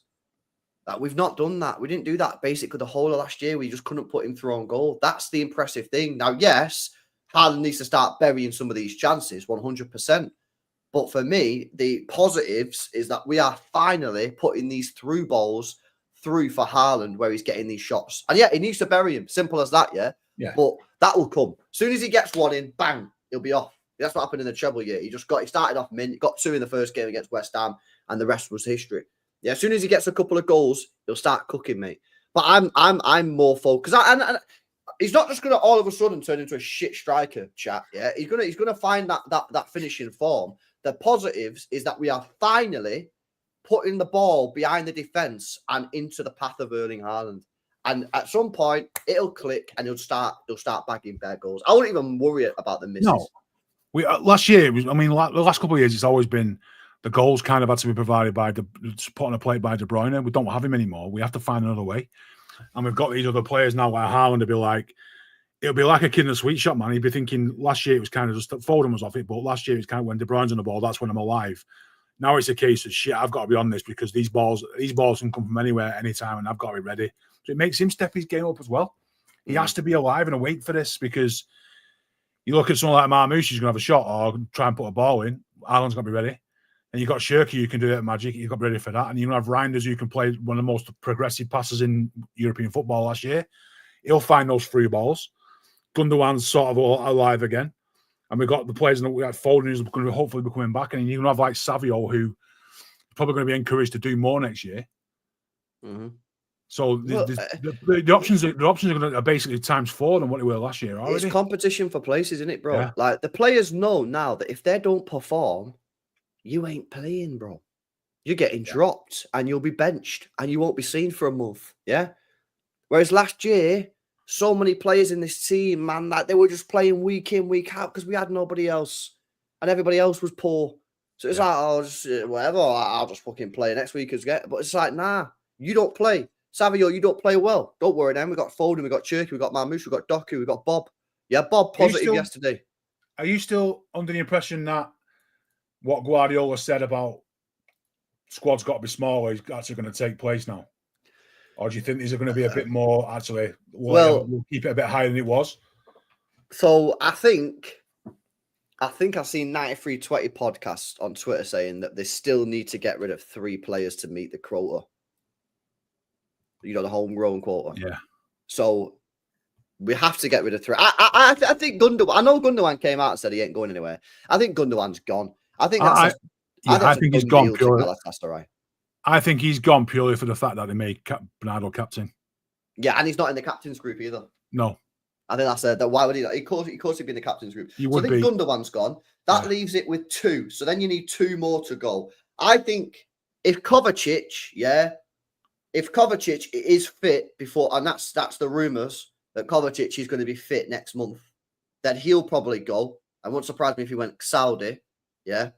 [SPEAKER 3] We've not done that. We didn't do that basically the whole of last year. We just couldn't put him through on goal. That's the impressive thing. Now, yes, Haaland needs to start burying some of these chances, 100%. But for me, the positives is that we are finally putting these through balls through for Haaland where he's getting these shots. And he needs to bury him. Simple as that, yeah? But that will come. As soon as he gets 1 in, bang, he'll be off. That's what happened in the treble year. He started off mint, got 2 in the first game against West Ham, and the rest was history. As soon as he gets a couple of goals, he'll start cooking, mate. But I'm more focused. And he's not just going to all of a sudden turn into a shit striker, chat. Yeah, he's gonna find that finishing form. The positives is that we are finally putting the ball behind the defense and into the path of Erling Haaland. And at some point, it'll click and he'll start bagging bare goals. I won't even worry about the misses.
[SPEAKER 4] No, last year. The last couple of years, it's always been. The goals kind of had to be provided by put on a plate by De Bruyne. We don't have him anymore. We have to find another way. And we've got these other players now like Haaland it'll be like a kid in a sweet shop, man. He'd be thinking last year it was kind of just Foden was off it, but last year it's kind of when De Bruyne's on the ball, that's when I'm alive. Now it's a case of shit, I've got to be on this because these balls can come from anywhere, anytime, and I've got to be ready. So it makes him step his game up as well. He has to be alive and awake for this because you look at someone like Marmoush, who's going to have a shot or try and put a ball in. Haaland's got to be ready. And you've got Cherki who can do it magic. You've got to be ready for that. And you have Reinders who can play one of the most progressive passes in European football last year. He'll find those through balls. Gundogan's sort of alive again. And we've got the players that we got Foden who's going to hopefully be coming back. And you're going to have like Savio who's probably going to be encouraged to do more next year.
[SPEAKER 3] Mm-hmm.
[SPEAKER 4] So the options are going to basically times 4 than what they were last year already.
[SPEAKER 3] It's competition for places, isn't it, bro?
[SPEAKER 4] Yeah.
[SPEAKER 3] Like the players know now that if they don't perform, you ain't playing, bro. You're getting dropped and you'll be benched and you won't be seen for a month. Yeah. Whereas last year, so many players in this team, man, like they were just playing week in, week out because we had nobody else and everybody else was poor. So it's like, oh, just, whatever, I'll just fucking play next week. But it's like, nah, you don't play. Savio, you don't play well. Don't worry, then. We got Foden, we got Cherki, we got Marmoush, we got Doku, we got Bob. Yeah, Bob positive yesterday.
[SPEAKER 4] Are you still under the impression that what Guardiola said about squad's got to be smaller is actually going to take place now? Or do you think these are going to be a bit more actually, we'll keep it a bit higher than it was?
[SPEAKER 3] So I think I've seen 9320 podcasts on Twitter saying that they still need to get rid of 3 players to meet the quota. You know, the homegrown quota.
[SPEAKER 4] Yeah.
[SPEAKER 3] So we have to get rid of 3. I think Gundogan. I know Gundogan came out and said he ain't going anywhere. I think Gundogan's gone. I think that's.
[SPEAKER 4] I think he's gone purely.
[SPEAKER 3] Right.
[SPEAKER 4] I think he's gone purely for the fact that they made Bernardo captain.
[SPEAKER 3] Yeah, and he's not in the captain's group either.
[SPEAKER 4] No. I
[SPEAKER 3] think that's that. Why would he? Of course, he'd be in the captain's group.
[SPEAKER 4] I think
[SPEAKER 3] Gundogan's gone. That leaves it with 2. So then you need 2 more to go. I think if Kovacic is fit before, and that's the rumours that Kovacic is going to be fit next month, then he'll probably go. It wouldn't surprise me if he went Saudi. Yeah.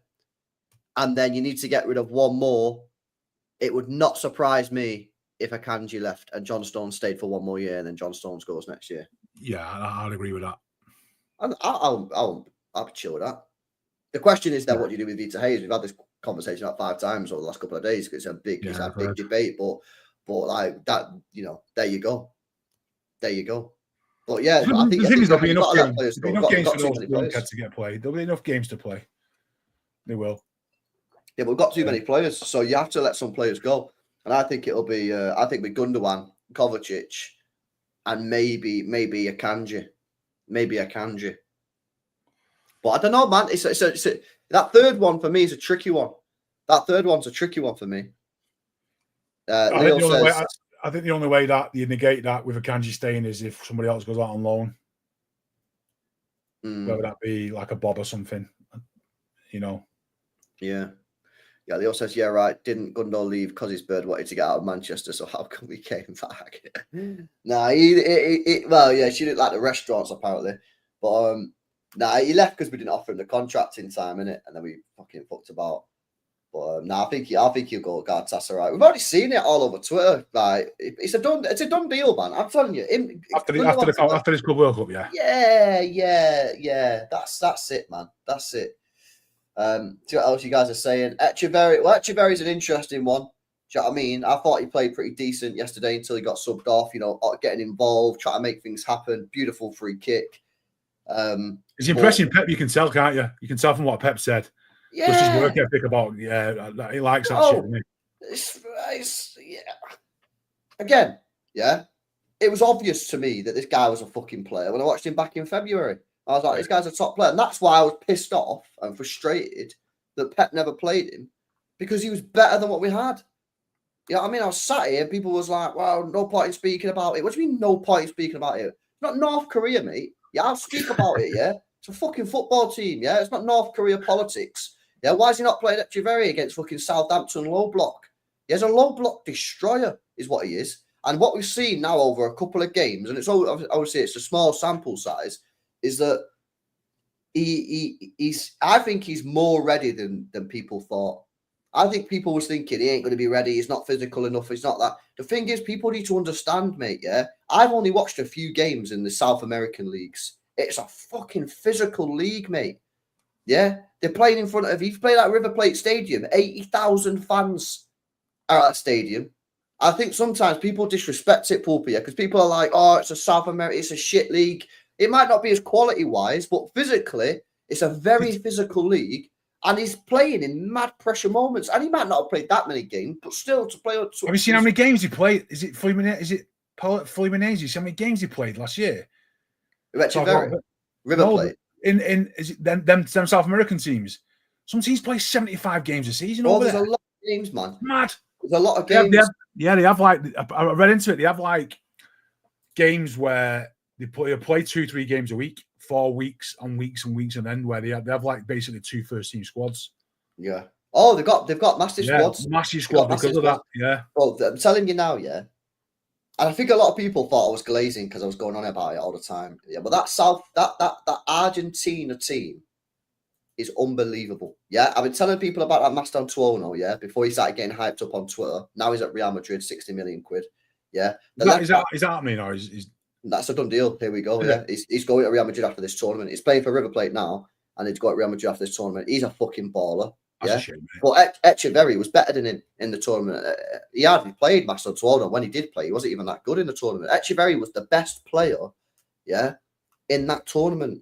[SPEAKER 3] And then you need to get rid of 1 more. It would not surprise me if Akanji left and John Stones stayed for 1 more year and then John Stones goes next year.
[SPEAKER 4] Yeah, I'd agree with that.
[SPEAKER 3] I'll be chill with that. The question is then, what do you do with Vita Hayes? We've had this conversation about 5 times over the last couple of days because it's a big debate. But like that, you know, there you go. But yeah, I think
[SPEAKER 4] the thing is there'll be enough games
[SPEAKER 3] to
[SPEAKER 4] for those to get played. There'll be enough games to play. They will.
[SPEAKER 3] Yeah, but we've got too many players, so you have to let some players go. And I think it'll be, with Gundogan, Kovacic, and maybe Akanji. But I don't know, man. It's that third one for me is a tricky one. That third one's a tricky one for me. Leo says,
[SPEAKER 4] I think the only way that you negate that with Akanji staying is if somebody else goes out on loan. Whether that be like a Bob or something, you know.
[SPEAKER 3] Yeah. Yeah, Leo says, yeah, right. Didn't Gundo leave because his bird wanted to get out of Manchester, so how come we came back? Nah, well, yeah, she didn't like the restaurants, apparently. But, he left because we didn't offer him the contract in time, innit? And then we fucking fucked about. But, I think he'll go Galatasaray. We've already seen it all over Twitter. Like, it's a done deal, man. I'm telling you.
[SPEAKER 4] After this Club World Cup, yeah.
[SPEAKER 3] Yeah. That's it, man. That's it. See what else you guys are saying. Echeverri's an interesting one. Do you know what I mean? I thought he played pretty decent yesterday until he got subbed off, getting involved, trying to make things happen. Beautiful free kick.
[SPEAKER 4] It's impressive, Pep, you can tell, can't you? You can tell from what Pep said.
[SPEAKER 3] Yeah.
[SPEAKER 4] Just his work ethic about, he likes that shit, doesn't he?
[SPEAKER 3] Again, it was obvious to me that this guy was a fucking player when I watched him back in February. I was like, this guy's a top player. And that's why I was pissed off and frustrated that Pep never played him, because he was better than what we had. You know what I mean? I was sat here and people was like, well, no point in speaking about it. What do you mean no point in speaking about it? It's not North Korea, mate. Yeah, I'll speak about it, yeah? It's a fucking football team, yeah? It's not North Korea politics. Yeah, why is he not playing Echeverri against fucking Southampton low block? He's a low block destroyer, is what he is. And what we've seen now over a couple of games, and it's obviously it's a small sample size, is that I think he's more ready than people thought. I think people was thinking he ain't going to be ready. He's not physical enough. He's not that. The thing is, people need to understand, mate, yeah? I've only watched a few games in the South American leagues. It's a fucking physical league, mate. Yeah? They're playing in front of, if you play at River Plate Stadium, 80,000 fans are at that stadium. I think sometimes people disrespect it, Pulpia, because people are like, oh, it's a South America, it's a shit league. It might not be as quality-wise, but physically, it's a very physical league. And he's playing in mad pressure moments. And he might not have played that many games, but still to play. Have
[SPEAKER 4] you seen how many games he played? Is it Fluminense? Is it Fluminense? See how many games he played last year?
[SPEAKER 3] River Plate.
[SPEAKER 4] Is it them South American teams? Some teams play 75 games a season.
[SPEAKER 3] Oh, there's a lot of games, man.
[SPEAKER 4] Mad.
[SPEAKER 3] There's a lot of games.
[SPEAKER 4] They have like, I read into it. They have like games where they play 2-3 games a week, 4 weeks and weeks and weeks, and then where they have like basically 2 first-team squads.
[SPEAKER 3] Yeah. Oh, they've got massive squads.
[SPEAKER 4] Massive squad because of that. Yeah.
[SPEAKER 3] Well, I'm telling you now, yeah. And I think a lot of people thought I was glazing because I was going on about it all the time. Yeah, but that Argentina team is unbelievable. Yeah, I've been telling people about that Mastantuono, yeah, before he started getting hyped up on Twitter. Now he's at Real Madrid, 60 million quid. Yeah.
[SPEAKER 4] Is that happening, or is
[SPEAKER 3] that's a done deal? Here we go. Yeah, he's going to Real Madrid after this tournament. He's playing for River Plate now, and he's going to Real Madrid after this tournament. He's a fucking baller.
[SPEAKER 4] That's a shame,
[SPEAKER 3] but Echeverri was better than him in the tournament. He hardly played Mastantuono. When he did play, he wasn't even that good in the tournament. Echeverri was the best player, yeah, in that tournament.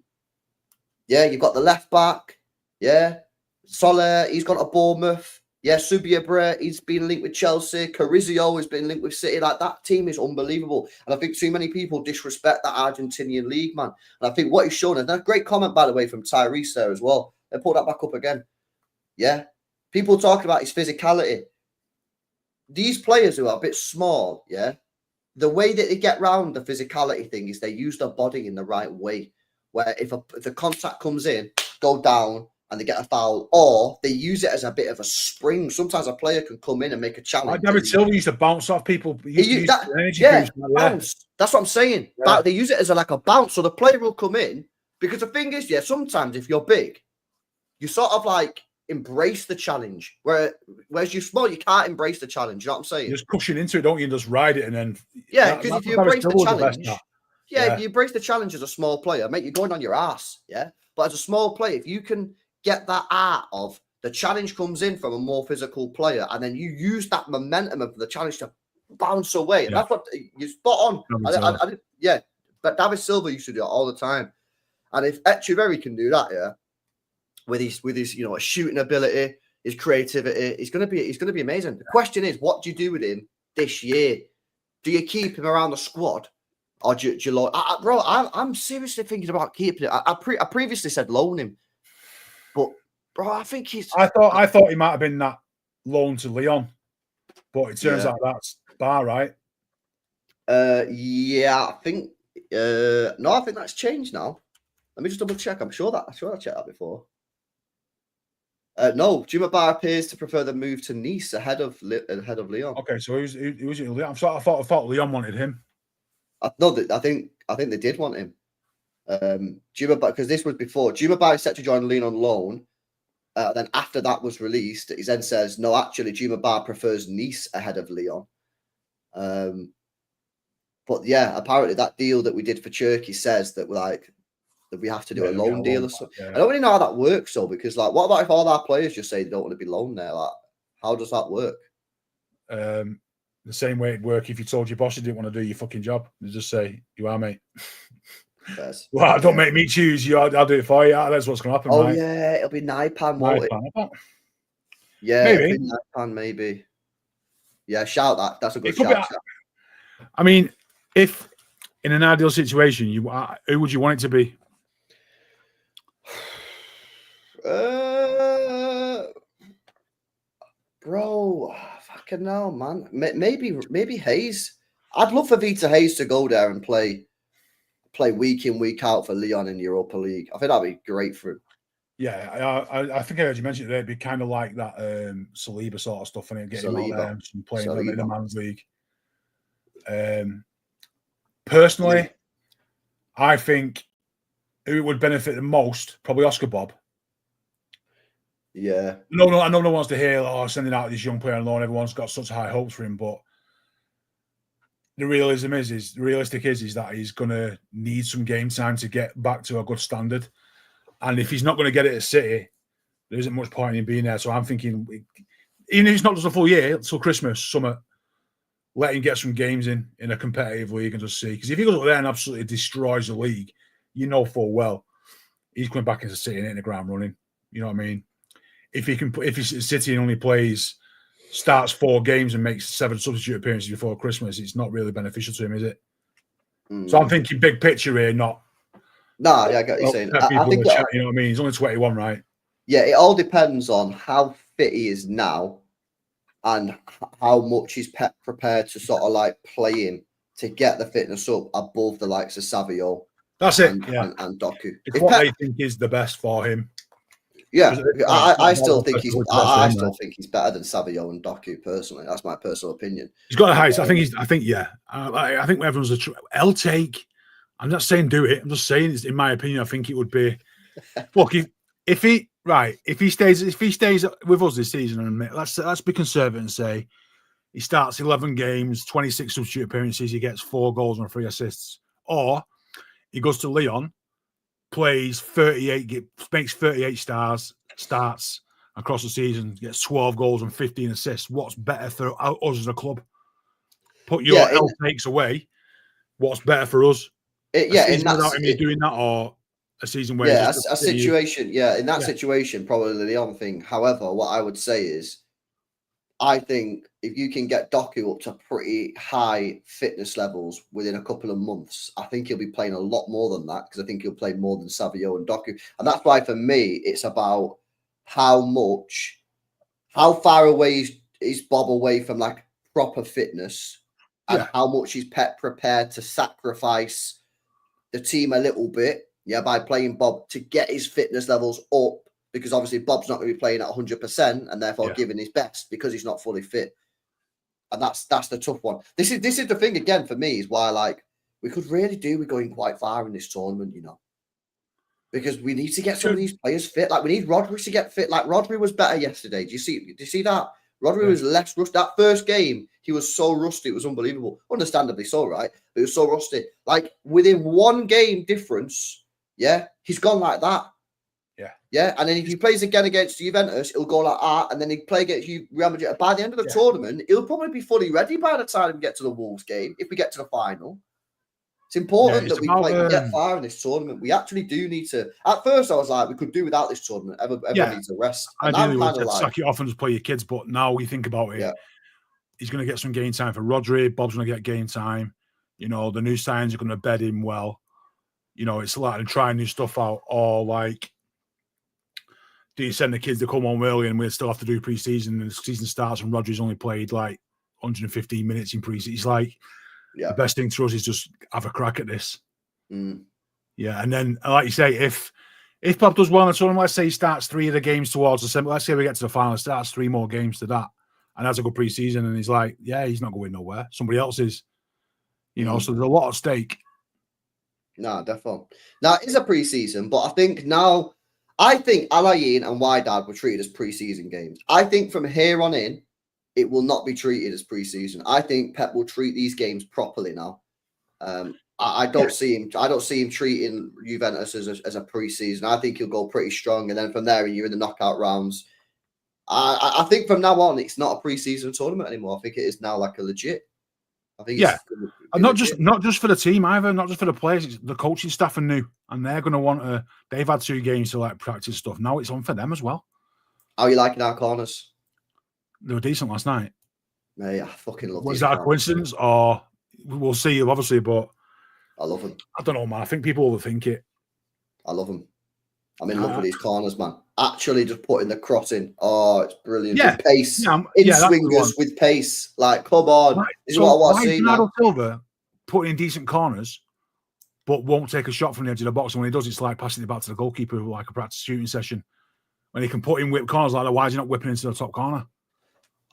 [SPEAKER 3] Yeah, you've got the left back. Yeah, Soler, he's gone to Bournemouth. Yeah, Subiabre, he's been linked with Chelsea. Carrizio has been linked with City. Like, that team is unbelievable. And I think too many people disrespect that Argentinian league, man. And I think what he's shown, and a great comment, by the way, from Tyrese there as well. They put that back up again. Yeah. People talking about his physicality. These players who are a bit small, yeah, the way that they get round the physicality thing is they use their body in the right way. Where if the contact comes in, go down, and they get a foul, or they use it as a bit of a spring. Sometimes a player can come in and make a challenge.
[SPEAKER 4] Like David Silva used to bounce off people.
[SPEAKER 3] Bounce. That's what I'm saying. Yeah. They use it as a bounce, so the player will come in. Because the thing is, yeah, sometimes if you're big, you sort of like embrace the challenge. Whereas you're small, you can't embrace the challenge. You know what I'm saying?
[SPEAKER 4] You just cushion into it, don't you? And just ride it, and then
[SPEAKER 3] because if you embrace the challenge, if you embrace the challenge as a small player, mate, you're going on your ass. Yeah, but as a small player, if you can get that art of the challenge comes in from a more physical player, and then you use that momentum of the challenge to bounce away. And that's what you're spot on. But David Silva used to do it all the time. And if Echeverri can do that, yeah, with his shooting ability, his creativity. He's going to be amazing. The question is, what do you do with him this year? Do you keep him around the squad, or do you loan? Bro, I'm seriously thinking about keeping it. I previously said loan him, but bro, I think he's.
[SPEAKER 4] I thought he might have been that loan to Lyon, but it turns out that's Bar, right?
[SPEAKER 3] Yeah, I think. No, I think that's changed now. Let me just double check. I'm sure I checked that before. No, Jumabara appears to prefer the move to Nice ahead of Lyon.
[SPEAKER 4] Okay, so who's it? Lyon? I thought Lyon wanted him.
[SPEAKER 3] No, I think they did want him. Jumabara, because this was before Jumabara is set to join Lyon on loan. Then after that was released, he then says, no, actually, Jumabara prefers Nice ahead of Lyon. But yeah, apparently that deal that we did for Cherki says that we have to do a loan deal or something. Yeah. I don't really know how that works though, because what about if all our players just say they don't want to be loaned there? How does that work?
[SPEAKER 4] The same way it'd work if you told your boss you didn't want to do your fucking job. You just say, you are, mate.
[SPEAKER 3] Yes.
[SPEAKER 4] Well, don't make me choose you. I'll do it for you. That's what's going to happen.
[SPEAKER 3] Oh,
[SPEAKER 4] right?
[SPEAKER 3] Yeah, it'll be £9, won't it? Yeah,
[SPEAKER 4] maybe.
[SPEAKER 3] £9, maybe. Yeah, shout that. That's a good shout.
[SPEAKER 4] I mean, if in an ideal situation, who would you want it to be?
[SPEAKER 3] Bro, fucking hell, man. Maybe Hayes. I'd love for Vita Hayes to go there and play week in, week out for Lyon in the Europa League. I think that'd be great for him.
[SPEAKER 4] Yeah, I think I heard you mention it. It'd be kind of like that Saliba sort of stuff, and get him out there and playing in the Man's League. Personally, I think who would benefit the most, probably Oscar Bob.
[SPEAKER 3] Yeah.
[SPEAKER 4] No one wants to hear, sending out this young player on loan. Everyone's got such high hopes for him, but the realistic is that he's going to need some game time to get back to a good standard. And if he's not going to get it at City, there isn't much point in him being there. So I'm thinking, even if it's not just a full year, till Christmas, summer, let him get some games in a competitive league and just see. Because if he goes up there and absolutely destroys the league, you know full well he's coming back into City and hitting the ground running. You know what I mean? If he's at City and only starts 4 games and makes 7 substitute appearances before Christmas, it's not really beneficial to him, is it? So I'm thinking big picture here, not.
[SPEAKER 3] No, yeah, I get what you're saying. I think
[SPEAKER 4] you know what I mean. He's only 21, right?
[SPEAKER 3] Yeah, it all depends on how fit he is now and how much he's prepared to sort of play in to get the fitness up above the likes of Savio.
[SPEAKER 4] That's it.
[SPEAKER 3] And Doku.
[SPEAKER 4] It's what they think is the best for him.
[SPEAKER 3] Yeah, I still think he's better than Savio and Doku personally. That's my personal opinion.
[SPEAKER 4] He's got a height. I think everyone's I'll take. I'm not saying do it. I'm just saying, in my opinion, I think it would be. Look, if he stays with us this season, and let's be conservative and say he starts 11 games, 26 substitute appearances, he gets 4 goals and 3 assists, or he goes to Lyon, plays 38, makes 38 starts across the season, gets 12 goals and 15 assists. What's better for us as a club? Put your takes away. What's better for us?
[SPEAKER 3] Without
[SPEAKER 4] him doing that, or a season where
[SPEAKER 3] in that situation, probably the Lyon thing. However, what I would say is, I think if you can get Doku up to pretty high fitness levels within a couple of months, I think he'll be playing a lot more than that, because I think he'll play more than Savio and Doku. And that's why, for me, it's about how far away is Bob away from proper fitness, and how much he's prepared to sacrifice the team a little bit, by playing Bob to get his fitness levels up, because obviously Bob's not going to be playing at 100% and therefore giving his best because he's not fully fit. And that's the tough one. This is the thing again for me, is why we could really do with going quite far in this tournament, because we need to get some of these players fit. We need Rodri to get fit. Rodri was better yesterday. Do you see that? Rodri was less rusty. That first game, he was so rusty. It was unbelievable. Understandably so, right? But he was so rusty. Within 1 game difference, he's gone like that. Yeah. And then if he plays again against Juventus, he'll go like that. And then he'll play against Real Madrid. By the end of the tournament, he'll probably be fully ready by the time we get to the Wolves game, if we get to the final. It's important
[SPEAKER 4] it's
[SPEAKER 3] that we
[SPEAKER 4] about,
[SPEAKER 3] get far in this tournament. We actually do need to. At first, I was like, we could do without this tournament. Everyone needs to rest. And
[SPEAKER 4] Ideally,
[SPEAKER 3] I'm
[SPEAKER 4] we'll
[SPEAKER 3] kind of like,
[SPEAKER 4] suck it off and just play your kids. But now we think about it, he's going to get some game time for Rodri. Bob's going to get game time. You know, the new signs are going to bed him well. You know, it's like trying new stuff out. Or like, do you send the kids to come on early and we'll still have to do pre-season and the season starts and Rodri's only played like 115 minutes in pre-season? It's like, the best thing to us is just have a crack at this. Yeah, and then, like you say, if Pep does well in the tournament, let's say he starts 3 of the games towards the semi, let's say we get to the final, starts 3 more games to that, and has a good pre-season, and he's like, he's not going nowhere. Somebody else is, you know, so there's a lot at stake.
[SPEAKER 3] No, definitely. Now, it is a pre-season, but I think Al Ain and Wydad were treated as pre-season games. I think from here on in, it will not be treated as pre-season. I think Pep will treat these games properly now. I don't see him treating Juventus as a pre-season. I think he'll go pretty strong, and then from there, you're in the knockout rounds. I think from now on, it's not a pre-season tournament anymore. I think it is now like a legit. I think
[SPEAKER 4] and not just for the team either, not just for the players. It's the coaching staff are new, and they're going to want to. They've had 2 games to like practice stuff. Now it's on for them as well.
[SPEAKER 3] How are you liking our corners?
[SPEAKER 4] They were decent last night.
[SPEAKER 3] Mate, I fucking love.
[SPEAKER 4] Was that a coincidence, or we'll see, obviously? But
[SPEAKER 3] I love them.
[SPEAKER 4] I don't know, man. I think people overthink it.
[SPEAKER 3] I love them. I'm in love with these corners, man. Actually, just putting the cross in. Oh, it's brilliant.
[SPEAKER 4] Yeah,
[SPEAKER 3] with pace. In swingers with pace. Like, come on.
[SPEAKER 4] Right.
[SPEAKER 3] This is what I want to see.
[SPEAKER 4] Bernardo Silva putting in decent corners, but won't take a shot from the edge of the box. And when he does, it's like passing it back to the goalkeeper like a practice shooting session. When he can put in whip corners like that, why is he not whipping into the top corner?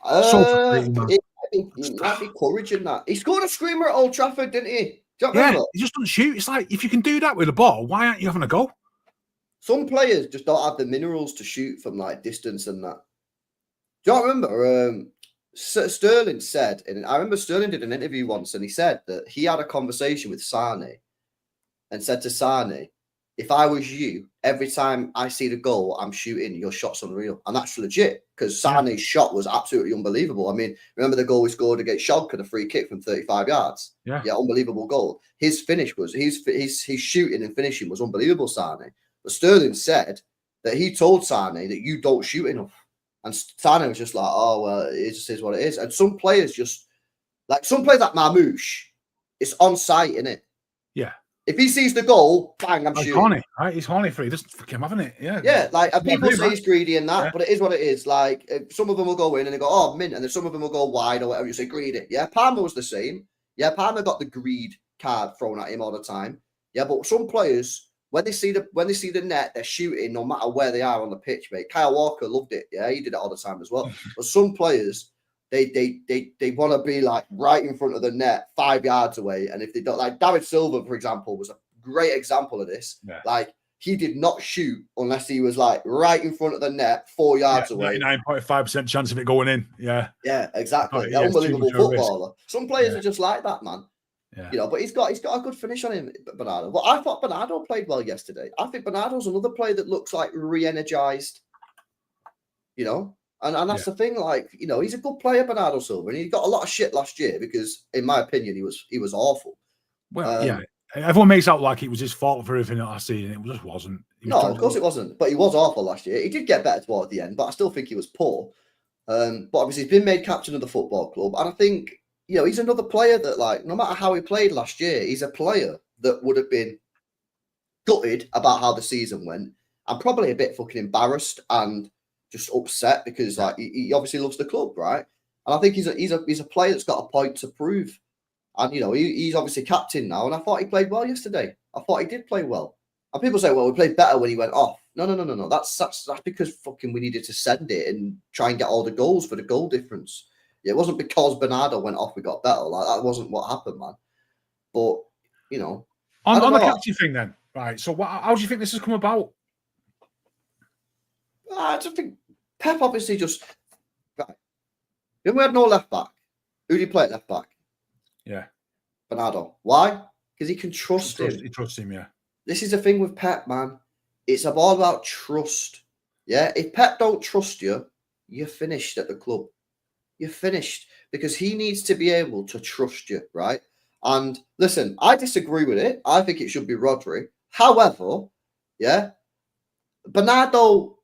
[SPEAKER 3] It might be courage in that. He scored a screamer at Old Trafford, didn't he?
[SPEAKER 4] He just doesn't shoot. It's like, if you can do that with a ball, why aren't you having a go?
[SPEAKER 3] Some players just don't have the minerals to shoot from like distance and that. Do you remember? Sterling said, and I remember Sterling did an interview once, and he said that he had a conversation with Sane, and said to Sane, "If I was you, every time I see the goal, I'm shooting. Your shot's unreal," and that's legit because Sane's shot was absolutely unbelievable. I mean, remember the goal we scored against Schalke, the free kick from 35 yards? Yeah, unbelievable goal. His finish was his shooting and finishing was unbelievable, Sane. But Sterling said that he told Sane that you don't shoot enough. And Sane was just like, oh, well, it just is what it is. And some players like Marmoush, it's on sight, innit?
[SPEAKER 4] Yeah.
[SPEAKER 3] If he sees the goal, bang, I'm shooting.
[SPEAKER 4] Horny, right? He's horny for it. He doesn't fuck him, haven't it? Yeah.
[SPEAKER 3] Yeah, like, and people say he's greedy and that, but it is what it is. Like, some of them will go in and they go, oh, mint, and then some of them will go wide or whatever. You say greedy. Yeah, Palmer was the same. Yeah, Palmer got the greed card thrown at him all the time. Yeah, but some players, when they see the net, they're shooting no matter where they are on the pitch, mate. Kyle Walker loved it. Yeah, he did it all the time as well. But some players, they want to be like right in front of the net, 5 yards away. And if they don't, like David Silva, for example, was a great example of this. Yeah. Like, he did not shoot unless he was like right in front of the net, 4 yards away.
[SPEAKER 4] 99.5% chance of it going in. Yeah.
[SPEAKER 3] Yeah, exactly. Unbelievable footballer. Some players are just like that, man. Yeah. You know, but he's got a good finish on him, Bernardo. Well, I thought Bernardo played well yesterday. I think Bernardo's another player that looks like re-energized. You know, and that's the thing. Like, you know, he's a good player, Bernardo Silva, and he got a lot of shit last year because, in my opinion, he was awful.
[SPEAKER 4] Well, yeah, everyone makes out like it was his fault for everything last season. It just wasn't.
[SPEAKER 3] No, of course it wasn't. But he was awful last year. He did get better toward the end, but I still think he was poor. But obviously, he's been made captain of the football club, and I think, you know, he's another player that, like, no matter how he played last year, he's a player that would have been gutted about how the season went and probably a bit fucking embarrassed and just upset because, like, he obviously loves the club, right? And I think he's a player that's got a point to prove. And, you know, he's obviously captain now, and I thought he played well yesterday. I thought he did play well. And people say, well, we played better when he went off. No. That's because fucking we needed to send it and try and get all the goals for the goal difference. It wasn't because Bernardo went off we got better. Like, that wasn't what happened, man. But, you know.
[SPEAKER 4] On the captain thing then, right, so how do you think this has come about?
[SPEAKER 3] I just think Pep obviously just... Right. When we had no left back, who did he play at left back?
[SPEAKER 4] Yeah.
[SPEAKER 3] Bernardo. Why? Because he can trust him.
[SPEAKER 4] He trusts him, yeah.
[SPEAKER 3] This is the thing with Pep, man. It's all about trust. Yeah? If Pep don't trust you, you're finished at the club. You're finished because he needs to be able to trust you, right? And listen, I disagree with it. I think it should be Rodri. However, yeah, Bernardo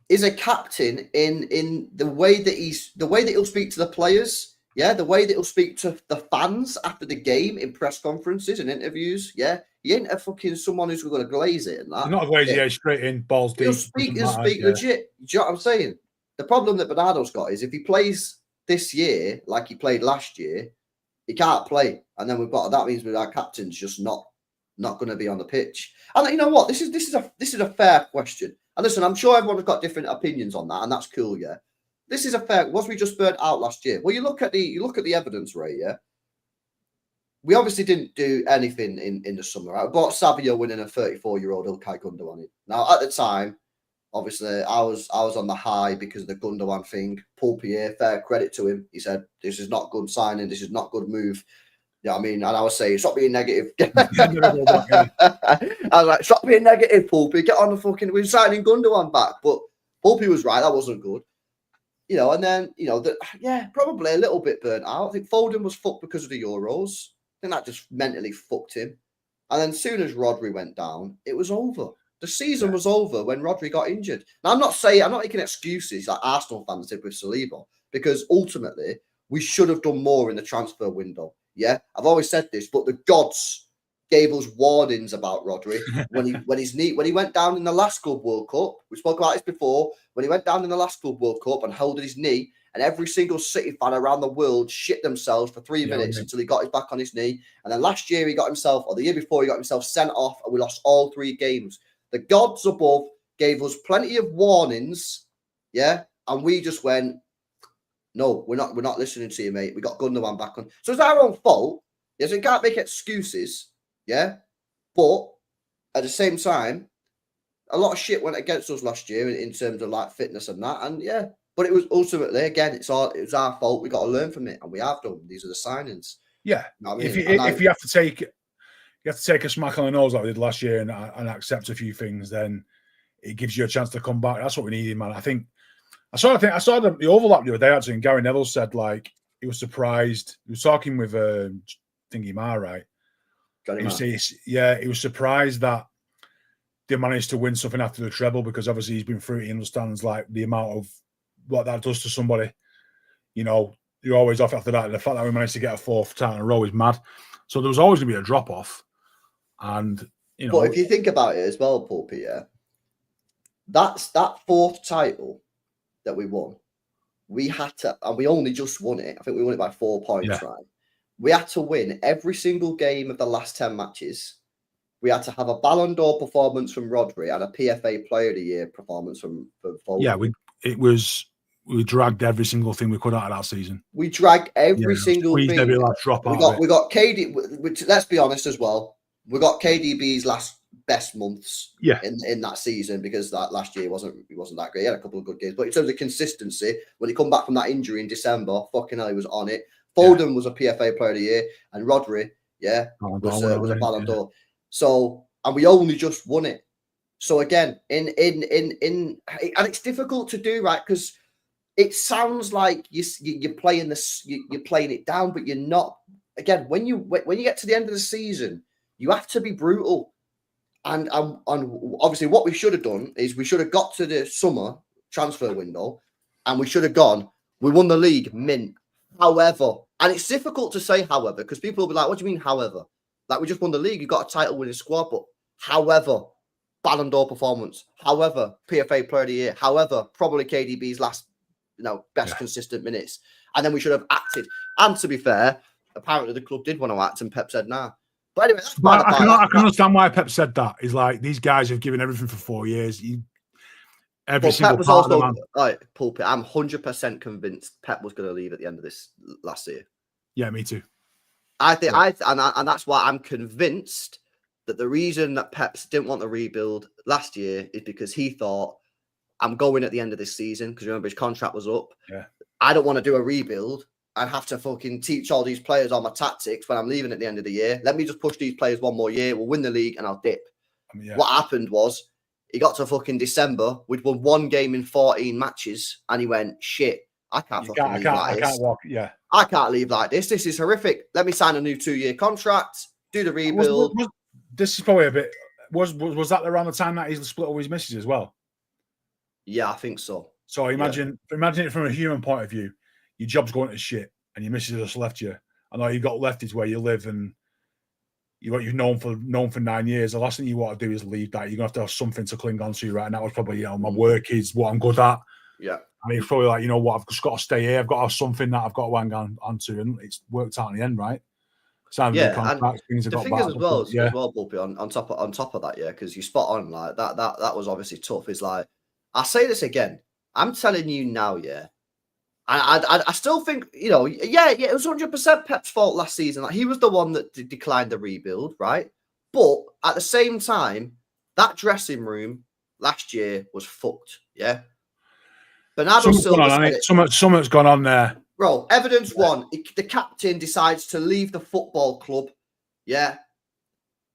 [SPEAKER 3] is a captain in the way that he'll speak to the players. Yeah, the way that he'll speak to the fans after the game in press conferences and interviews. Yeah, he ain't a fucking someone who's going to glaze it and that.
[SPEAKER 4] He's not a glazy, yeah, straight in, balls deep.
[SPEAKER 3] He'll speak legit. Do you know what I'm saying? The problem that Bernardo's got is if he plays this year like he played last year, he can't play, and then that means our captain's just not going to be on the pitch. And you know what? This is a fair question. And listen, I'm sure everyone's got different opinions on that, and that's cool. Yeah, this is a fair. Was we just burnt out last year? Well, you look at the evidence, Ray. Yeah, we obviously didn't do anything in the summer. I bought Savio winning a 34-year-old Ilkay Gundogan. Now at the time, obviously, I was on the high because of the Gundogan thing. Poulpier, fair credit to him. He said, "This is not good signing. This is not good move." You know what I mean? And I was saying, "Stop being negative." I was like, "Stop being negative, Poulpier. Get on the fucking. We're signing Gundogan back." But Poulpier was right. That wasn't good. You know, and then probably a little bit burnt out. I think Foden was fucked because of the Euros. I think that just mentally fucked him. And then as soon as Rodri went down, it was over. The season was over when Rodri got injured. Now, I'm not making excuses like Arsenal fans did with Saliba, because ultimately we should have done more in the transfer window. Yeah, I've always said this, but the gods gave us warnings about Rodri when he went down in the last Club World Cup. We spoke about this before. When he went down in the last Club World Cup and held his knee, and every single City fan around the world shit themselves for 3 minutes until he got his back on his knee. And then last year or the year before, he got himself sent off, and we lost all 3 games. The gods above gave us plenty of warnings, yeah, and we just went, no, we're not listening to you, mate. We got Gundogan back on. So it's our own fault. Yes, we can't make excuses, yeah. But at the same time, a lot of shit went against us last year in terms of like fitness and that, and yeah. But it was ultimately, again, it was our fault. We got to learn from it, and we have done. These are the signings.
[SPEAKER 4] Yeah, you know what I mean? If you have to take a smack on the nose like we did last year and accept a few things, then it gives you a chance to come back. That's what we needed, man. I saw the overlap the other day actually, and Gary Neville said like he was surprised. He was talking with Thingy Ma, right? He was surprised that they managed to win something after the treble, because obviously he's been through it. He understands like the amount of what that does to somebody. You know, you're always off after that. And the fact that we managed to get a 4th title in a row is mad. So there was always going to be a drop off. And you know,
[SPEAKER 3] but if you think about it as well, Paul Pierre, that's that 4th title that we won. We had to, and we only just won it. I think we won it by 4 points, right? We had to win every single game of the last 10 matches. We had to have a Ballon d'Or performance from Rodri and a PFA Player of the Year performance from Foden.
[SPEAKER 4] Yeah, we dragged every single thing we could out of that season.
[SPEAKER 3] We dragged every single thing.
[SPEAKER 4] Every last drop
[SPEAKER 3] we got KD. Let's be honest as well. We got KDB's last best months in that season, because that last year wasn't that great. He had a couple of good games, but in terms of consistency, when he come back from that injury in December, fucking hell, he was on it. Foden was a PFA Player of the Year, and Rodri, was a Ballon d'Or. So, and we only just won it. So again, and it's difficult to do, right? Because it sounds like you're playing this, you're playing it down, but you're not. Again, when you get to the end of the season, you have to be brutal. And obviously, what we should have done is we should have got to the summer transfer window, and we should have gone. We won the league, mint. However, and it's difficult to say however, because people will be like, "What do you mean, however?" Like, we just won the league. You got a title-winning squad, but however, Ballon d'Or performance. However, PFA Player of the Year. However, probably KDB's last, best consistent minutes. And then we should have acted. And to be fair, apparently the club did want to act, and Pep said nah. But anyway, that's
[SPEAKER 4] I can understand why Pep said that. He's like, these guys have given everything for 4 years. Every single
[SPEAKER 3] Pep was
[SPEAKER 4] part
[SPEAKER 3] also,
[SPEAKER 4] of the
[SPEAKER 3] Pulpit, I'm 100% convinced Pep was going to leave at the end of this last year.
[SPEAKER 4] Yeah, me too.
[SPEAKER 3] I think, and that's why I'm convinced that the reason that Pep didn't want to rebuild last year is because he thought, I'm going at the end of this season, because remember his contract was up.
[SPEAKER 4] Yeah.
[SPEAKER 3] I don't want to do a rebuild and have to fucking teach all these players all my tactics when I'm leaving at the end of the year. Let me just push these players one more year. We'll win the league and I'll dip. What happened was he got to fucking December. We'd won 1 game in 14 matches, and he went, shit, I can't fucking leave like this.
[SPEAKER 4] I can't walk. Yeah,
[SPEAKER 3] I can't leave like this. This is horrific. Let me sign a new 2-year contract. Do the rebuild.
[SPEAKER 4] This is probably a bit. Was that around the time that he split up with his missus as well?
[SPEAKER 3] Yeah, I think so.
[SPEAKER 4] So imagine it from a human point of view. Your job's going to shit, and your missus just left you. I know you got left is where you live, and you've known for 9 years. The last thing you want to do is leave that. You're gonna have to have something to cling on to, right? And that was probably, my work is what I'm good at.
[SPEAKER 3] Yeah.
[SPEAKER 4] I mean, it's probably like, you know what, I've just got to stay here. I've got to have something that I've got to hang on to, and it's worked out in the end, right?
[SPEAKER 3] Contracts,
[SPEAKER 4] things
[SPEAKER 3] the
[SPEAKER 4] got
[SPEAKER 3] thing
[SPEAKER 4] back,
[SPEAKER 3] as well, Bulpy, on top of that, because you spot on, like that was obviously tough. Is like, I say this again. I'm telling you now, yeah. I still think, it was 100% Pep's fault last season. Like, he was the one that declined the rebuild, right? But at the same time, that dressing room last year was fucked, yeah? Bernardo Silva
[SPEAKER 4] something's gone on there.
[SPEAKER 3] Bro, evidence one, the captain decides to leave the football club, yeah,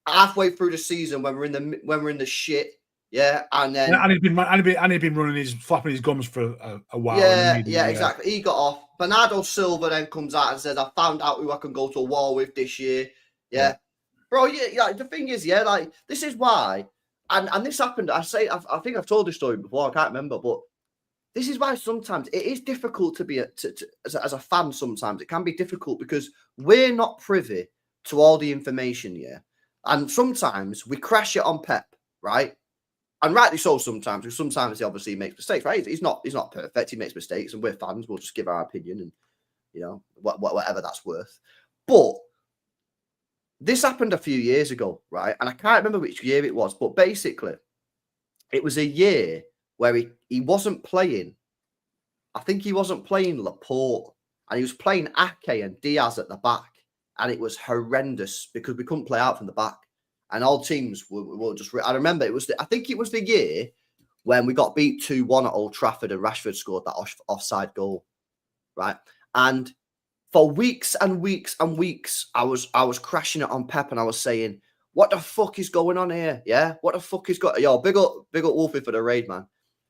[SPEAKER 3] halfway through the season when we're in the shit. Yeah, and then
[SPEAKER 4] he'd been running flapping his gums for a while.
[SPEAKER 3] Yeah, exactly. He got off. Bernardo Silva then comes out and says, "I found out who I can go to war with this year." Yeah, bro. Yeah, the thing is, like, this is why, and this happened. I think I've told this story before. I can't remember, but this is why sometimes it is difficult to be as a fan. Sometimes it can be difficult because we're not privy to all the information. Yeah, and sometimes we crash it on Pep, right? And rightly so sometimes, because sometimes he obviously makes mistakes, right? He's not perfect. He makes mistakes, and we're fans. We'll just give our opinion and, whatever that's worth. But this happened a few years ago, right? And I can't remember which year it was, but basically, it was a year where he wasn't playing. I think he wasn't playing Laporte, and he was playing Ake and Diaz at the back. And it was horrendous because we couldn't play out from the back. And all teams were just. I remember I think it was the year when we got beat 2-1 at Old Trafford and Rashford scored that offside goal, right? And for weeks and weeks and weeks, I was crashing it on Pep and I was saying, "What the fuck is going on here? Yeah, what the fuck is going? Yo, big up Wolfie for the raid, man.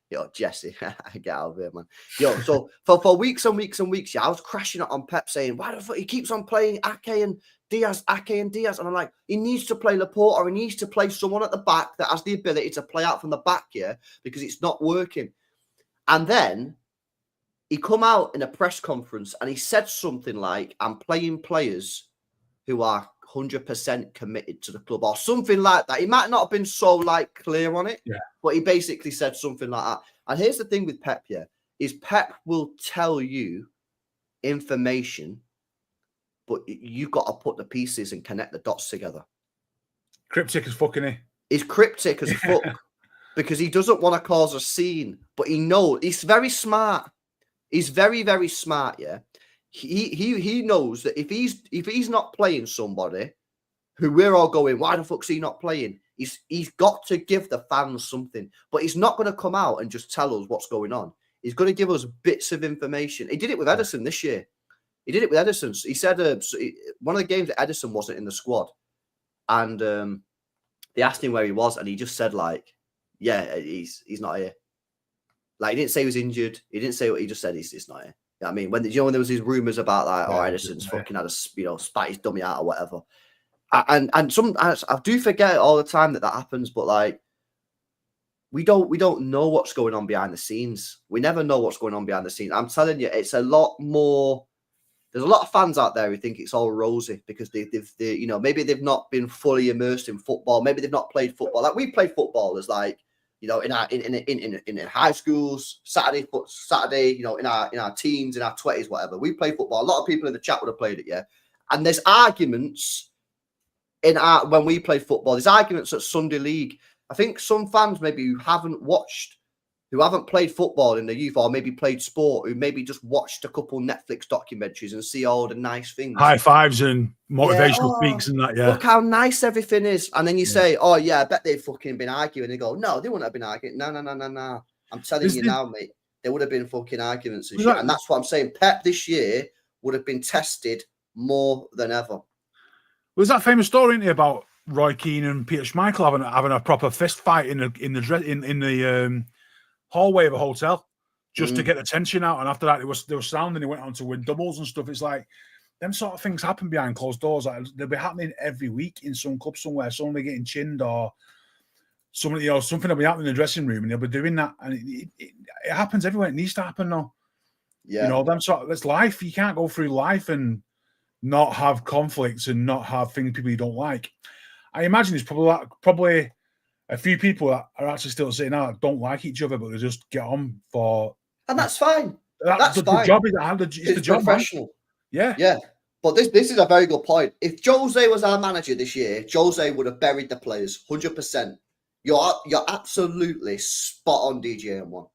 [SPEAKER 3] Yo, Jesse, get out of here, man. Yo, so for weeks and weeks and weeks, I was crashing it on Pep saying, why the fuck he keeps on playing Ake and Diaz. And I'm like, he needs to play Laporte or he needs to play someone at the back that has the ability to play out from the back here because it's not working. And then he come out in a press conference and he said something like, I'm playing players who are 100% committed to the club or something like that. He might not have been so clear on it, but he basically said something like that. And here's the thing with Pep, is Pep will tell you information, but you've got to put the pieces and connect the dots together.
[SPEAKER 4] Cryptic as fuck, isn't he?
[SPEAKER 3] He's cryptic as fuck because he doesn't want to cause a scene, but he knows he's very smart. He's very, very smart, He knows that if he's not playing somebody who we're all going, why the fuck's he not playing? He's got to give the fans something, but he's not going to come out and just tell us what's going on. He's going to give us bits of information. He did it with Ederson this year. He did it with Ederson. He said one of the games that Ederson wasn't in the squad, and they asked him where he was, and he just said he's not here. He didn't say he was injured. He didn't say what he just said. He's not here. You know what I mean, when there was these rumors about Ederson's fucking had a spat his dummy out or whatever, and I do forget all the time that happens, but we don't know what's going on behind the scenes. We never know what's going on behind the scenes. I'm telling you, it's a lot more. There's a lot of fans out there who think it's all rosy because maybe they've not been fully immersed in football. Maybe they've not played football. We played football as in our high schools, Saturday, in our teens, in our 20s, whatever. We play football. A lot of people in the chat would have played it, And there's arguments when we play football. There's arguments at Sunday League. I think some fans maybe who haven't played football in the youth or maybe played sport, who maybe just watched a couple Netflix documentaries and see all the nice things.
[SPEAKER 4] High fives and motivational speaks and that,
[SPEAKER 3] Look how nice everything is. And then you say, I bet they've fucking been arguing. They go, no, they wouldn't have been arguing. No. I'm telling you now, mate, there would have been fucking arguments and shit. And that's what I'm saying. Pep this year would have been tested more than ever.
[SPEAKER 4] Was that famous story about Roy Keane and Peter Schmeichel having a proper fist fight in the hallway of a hotel just to get the tension out. And after that, they were sounding. He went on to win doubles and stuff. It's like them sort of things happen behind closed doors. Like, they'll be happening every week in some club somewhere. Someone getting chinned or something, something will be happening in the dressing room, and they'll be doing that. And it happens everywhere. It needs to happen though.
[SPEAKER 3] Yeah,
[SPEAKER 4] that's life. You can't go through life and not have conflicts and not have things people you don't like. I imagine there's probably a few people that are actually still sitting out that don't like each other, but they just get on for.
[SPEAKER 3] And that's fine.
[SPEAKER 4] That's
[SPEAKER 3] fine.
[SPEAKER 4] The job it's the job,
[SPEAKER 3] professional.
[SPEAKER 4] Man.
[SPEAKER 3] Yeah. But this is a very good point. If Jose was our manager this year, Jose would have buried the players 100%. You're absolutely spot on, DJ M1.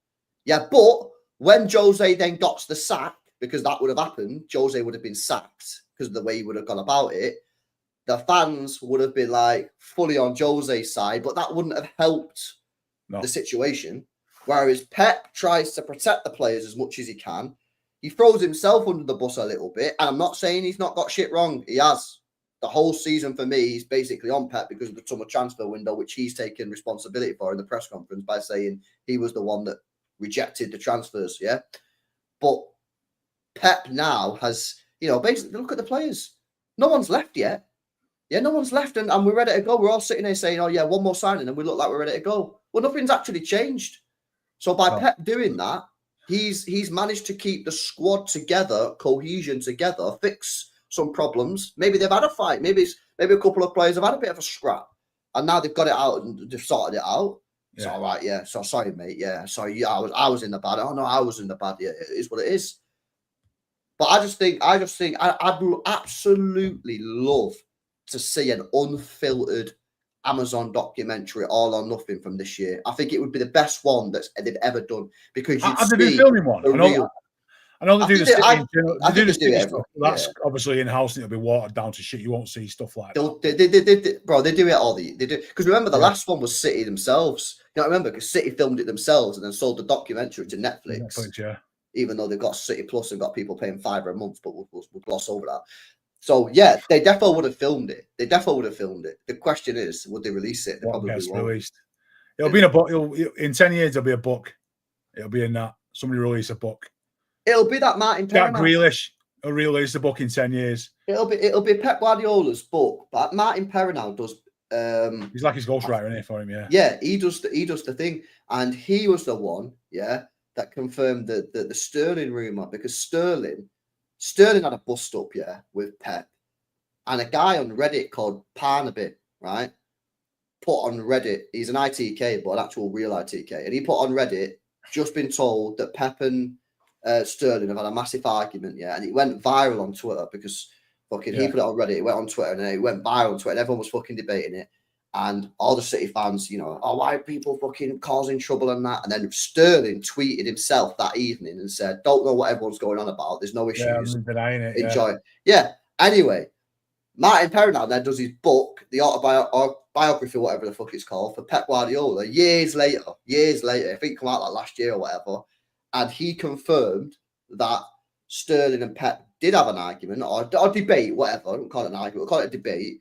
[SPEAKER 3] Yeah, but when Jose then got the sack, because that would have happened, Jose would have been sacked because of the way he would have gone about it. The fans would have been like fully on Jose's side, but that wouldn't have helped the situation. Whereas Pep tries to protect the players as much as he can. He throws himself under the bus a little bit. And I'm not saying he's not got shit wrong. He has. The whole season for me, he's basically on Pep because of the summer transfer window, which he's taken responsibility for in the press conference by saying he was the one that rejected the transfers. Yeah. But Pep now has, basically look at the players. No one's left yet. Yeah, no one's left, and we're ready to go. We're all sitting there saying, oh, yeah, one more signing, and we look like we're ready to go. Well, nothing's actually changed. So by Pep doing that, he's managed to keep the squad together, cohesion together, fix some problems. Maybe they've had a fight. Maybe a couple of players have had a bit of a scrap, and now they've got it out and they've sorted it out. Yeah. So, all right, yeah. So, sorry, mate. Yeah, sorry. Yeah, I was in the bad. Oh, no, I was in the bad. Yeah, it is what it is. But I just think I'd absolutely love to see an unfiltered Amazon documentary, All or Nothing, from this year. I think it would be the best one they've ever done, because
[SPEAKER 4] have they been filming one? I know they do the city stuff. That's obviously in house, and it'll be watered down to shit. You won't see stuff like that. Bro,
[SPEAKER 3] they do it all. They do, because remember the last one was City themselves. You know, remember, because City filmed it themselves and then sold the documentary to Netflix.
[SPEAKER 4] Yeah.
[SPEAKER 3] Even though they've got City Plus and got people paying $5 a month, but we'll gloss over that. So, yeah, they definitely would have filmed it. The question is, would they release it? They probably won't.
[SPEAKER 4] Released. It'll be in a book. In 10 years, there'll be a book. It'll be in that. Somebody release a book.
[SPEAKER 3] It'll be that Martin Perrin.
[SPEAKER 4] Jack Grealish will release the book in 10 years.
[SPEAKER 3] It'll be Pep Guardiola's book, but Martin Perrin does.
[SPEAKER 4] He's like his ghostwriter, isn't he, for him? Yeah.
[SPEAKER 3] Yeah, he does the thing, and he was the one, that confirmed the Sterling rumor, because Sterling had a bust up, with Pep, and a guy on Reddit called Parnaby, right, put on Reddit, he's an ITK, but an actual real ITK, and he put on Reddit, just been told that Pep and Sterling have had a massive argument, and it went viral on Twitter because he put it on Reddit, it went on Twitter, and then it went viral on Twitter, and everyone was fucking debating it, and all the City fans, why are people fucking causing trouble and that, and then Sterling tweeted himself that evening and said, don't know what everyone's going on about, there's no issues,
[SPEAKER 4] denying it,
[SPEAKER 3] enjoy it. Anyway, Martin Perrin then does his book, the autobiography, whatever the fuck it's called, for Pep Guardiola, years later, I think it came out like last year or whatever, and he confirmed that Sterling and Pep did have an argument or debate, whatever, I don't call it an argument, we'll call it a debate,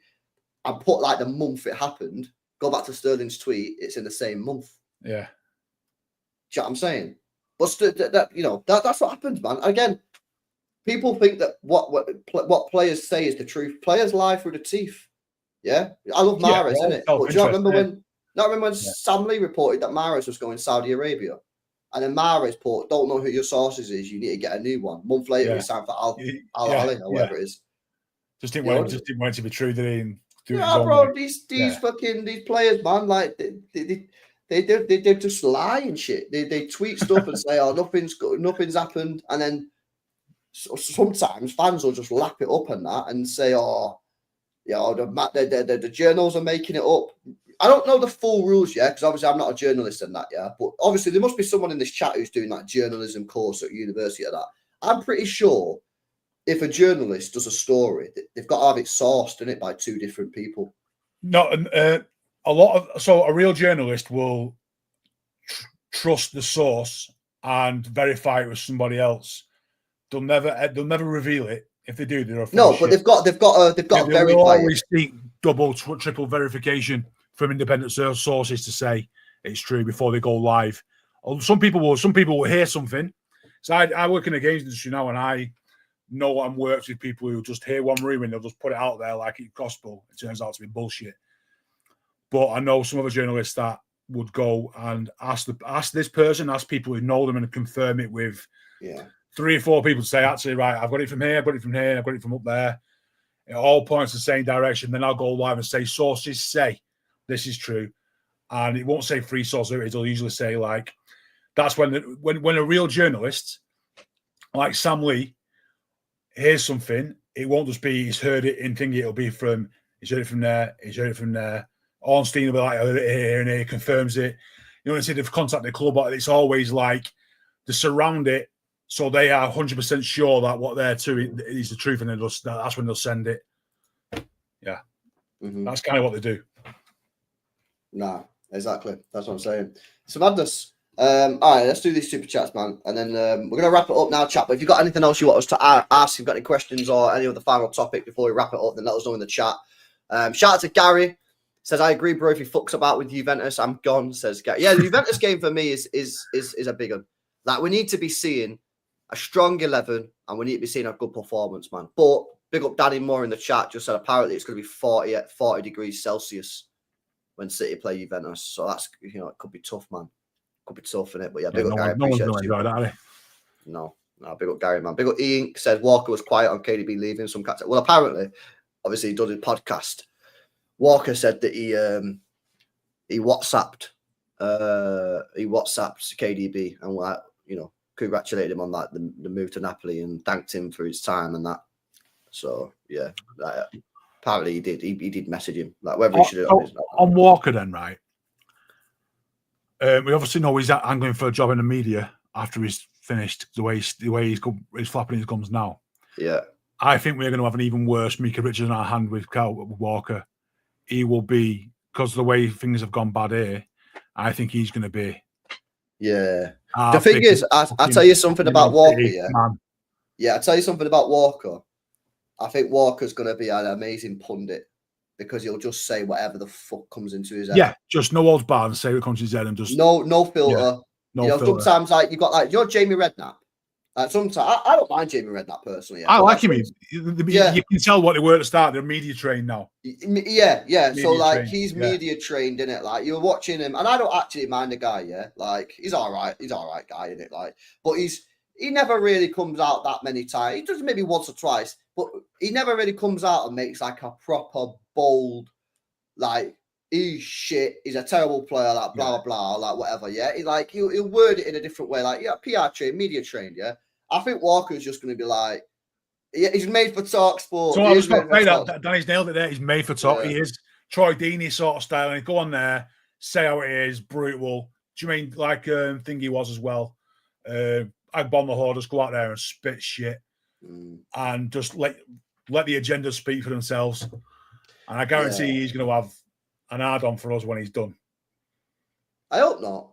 [SPEAKER 3] and put like the month it happened, go back to Sterling's tweet, it's in the same month.
[SPEAKER 4] Yeah.
[SPEAKER 3] Do you know what I'm saying? But that's what happens, man. Again, people think that what players say is the truth. Players lie through the teeth. Yeah, I love Mahrez, innit? But do you remember when Sam Lee reported that Mahrez was going to Saudi Arabia, and then Mahrez put, "Don't know who your sources is. You need to get a new one." A month later, he signed for Al Ahly or whatever it is.
[SPEAKER 4] Just didn't want it to be true, did he?
[SPEAKER 3] Bro, these players, man, like they just lie and shit. They tweet stuff and say, "Oh, nothing's happened," and then sometimes fans will just lap it up and that and say, "Oh, the journals are making it up." I don't know the full rules yet, because obviously I'm not a journalist in that, but obviously there must be someone in this chat who's doing that journalism course at university or that. I'm pretty sure if a journalist does a story, they've got to have it sourced in it by two different people.
[SPEAKER 4] No, a real journalist will trust the source and verify it with somebody else. They'll never reveal it. If they do, they're
[SPEAKER 3] no. But they've got to verify.
[SPEAKER 4] They'll always seek double, triple verification from independent sources to say it's true before they go live Some people will hear something. So I work in the games industry now, and I know I'm worked with people who just hear one rumor and they'll just put it out there like it's gospel. It turns out to be bullshit. But I know some other journalists that would go and ask this person, ask people who know them, and confirm it with 3 or 4 people to say, actually, right, I've got it from here, I've got it from here, I've got it from up there. It all points in the same direction. Then I'll go live and say, sources say this is true. And it won't say free source. It'll usually say, like, that's when a real journalist like Sam Lee hears something, it won't just be he's heard it in thingy, it'll be from he's heard it from there, he's heard it from there. Ornstein will be like, I heard it here and here, confirms it. You know, instead of contacting the club, it's always like they surround it so they are 100% sure that what they're to is the truth, and then that's when they'll send it. Yeah. That's kind of what they do.
[SPEAKER 3] Nah, exactly. That's what I'm saying. So madness. All right, let's do these super chats, man, and then we're gonna wrap it up now, chat. But if you've got anything else you want us to ask, if you've got any questions or any other final topic before we wrap it up, then let us know in the chat. Shout out to Gary. Says, I agree, bro. If he fucks about with Juventus, I'm gone. Says Gary. Yeah, the Juventus game for me is a big one. Like, we need to be seeing a strong 11, and we need to be seeing a good performance, man. But big up Danny Moore in the chat. Just said apparently it's going to be 40 degrees Celsius when City play Juventus. So that's, you know, it could be tough, man. Could be tough, innit? But yeah, big up Gary.
[SPEAKER 4] No one's going to enjoy that, are they?
[SPEAKER 3] No, big up Gary, man. Big up Ian said Walker was quiet on KDB leaving. Some cats. Well, apparently, obviously, he does his podcast. Walker said that he WhatsApped KDB and, like, you know, congratulated him on that the move to Napoli and thanked him for his time and that. So yeah, apparently he did. He did message him, like, whether he should have
[SPEAKER 4] on Walker. Then, right? We obviously know he's angling for a job in the media after he's finished. The way he's flapping his gums now.
[SPEAKER 3] Yeah,
[SPEAKER 4] I think we're going to have an even worse Mika Richards in our hand with Karl Walker. He will be, because of the way things have gone bad here, I think he's going to be.
[SPEAKER 3] Yeah. The thing is, I'll tell you something about Walker, yeah? Man. Yeah, I'll tell you something about Walker. I think Walker's going to be an amazing pundit because he'll just say whatever the fuck comes into his head.
[SPEAKER 4] Yeah, just no holds barred and say what comes into his head and just...
[SPEAKER 3] No filter.
[SPEAKER 4] Yeah, no filter.
[SPEAKER 3] Sometimes, like, you've got, like, you're Jamie Redknapp. Sometimes I don't mind Jamie Redknapp personally. Yeah,
[SPEAKER 4] I like him. You can tell what they were at the start. They're media trained now.
[SPEAKER 3] Yeah.
[SPEAKER 4] Media
[SPEAKER 3] so like
[SPEAKER 4] trained,
[SPEAKER 3] he's media trained, in it. Like, you're watching him, and I don't actually mind the guy. Yeah, like he's all right. He's all right guy, in it. Like, but he never really comes out that many times. He does maybe once or twice, but he never really comes out and makes like a proper bold, like, he's shit, he's a terrible player, like blah blah, like whatever. Yeah, he'll word it in a different way, like, yeah, PR trained, media trained. Yeah. I think Walker's just going to be like, he's made for talk sport.
[SPEAKER 4] So I was going to say that Danny's nailed it there. He's made for talk. Yeah. He is Troy Deeney sort of style. And he'd go on there, say how it is, brutal. Do you mean like Thingy was as well? I'd bomb the hoarders, go out there and spit shit and just let the agenda speak for themselves. And I guarantee he's going to have an add-on for us when he's done.
[SPEAKER 3] I hope not.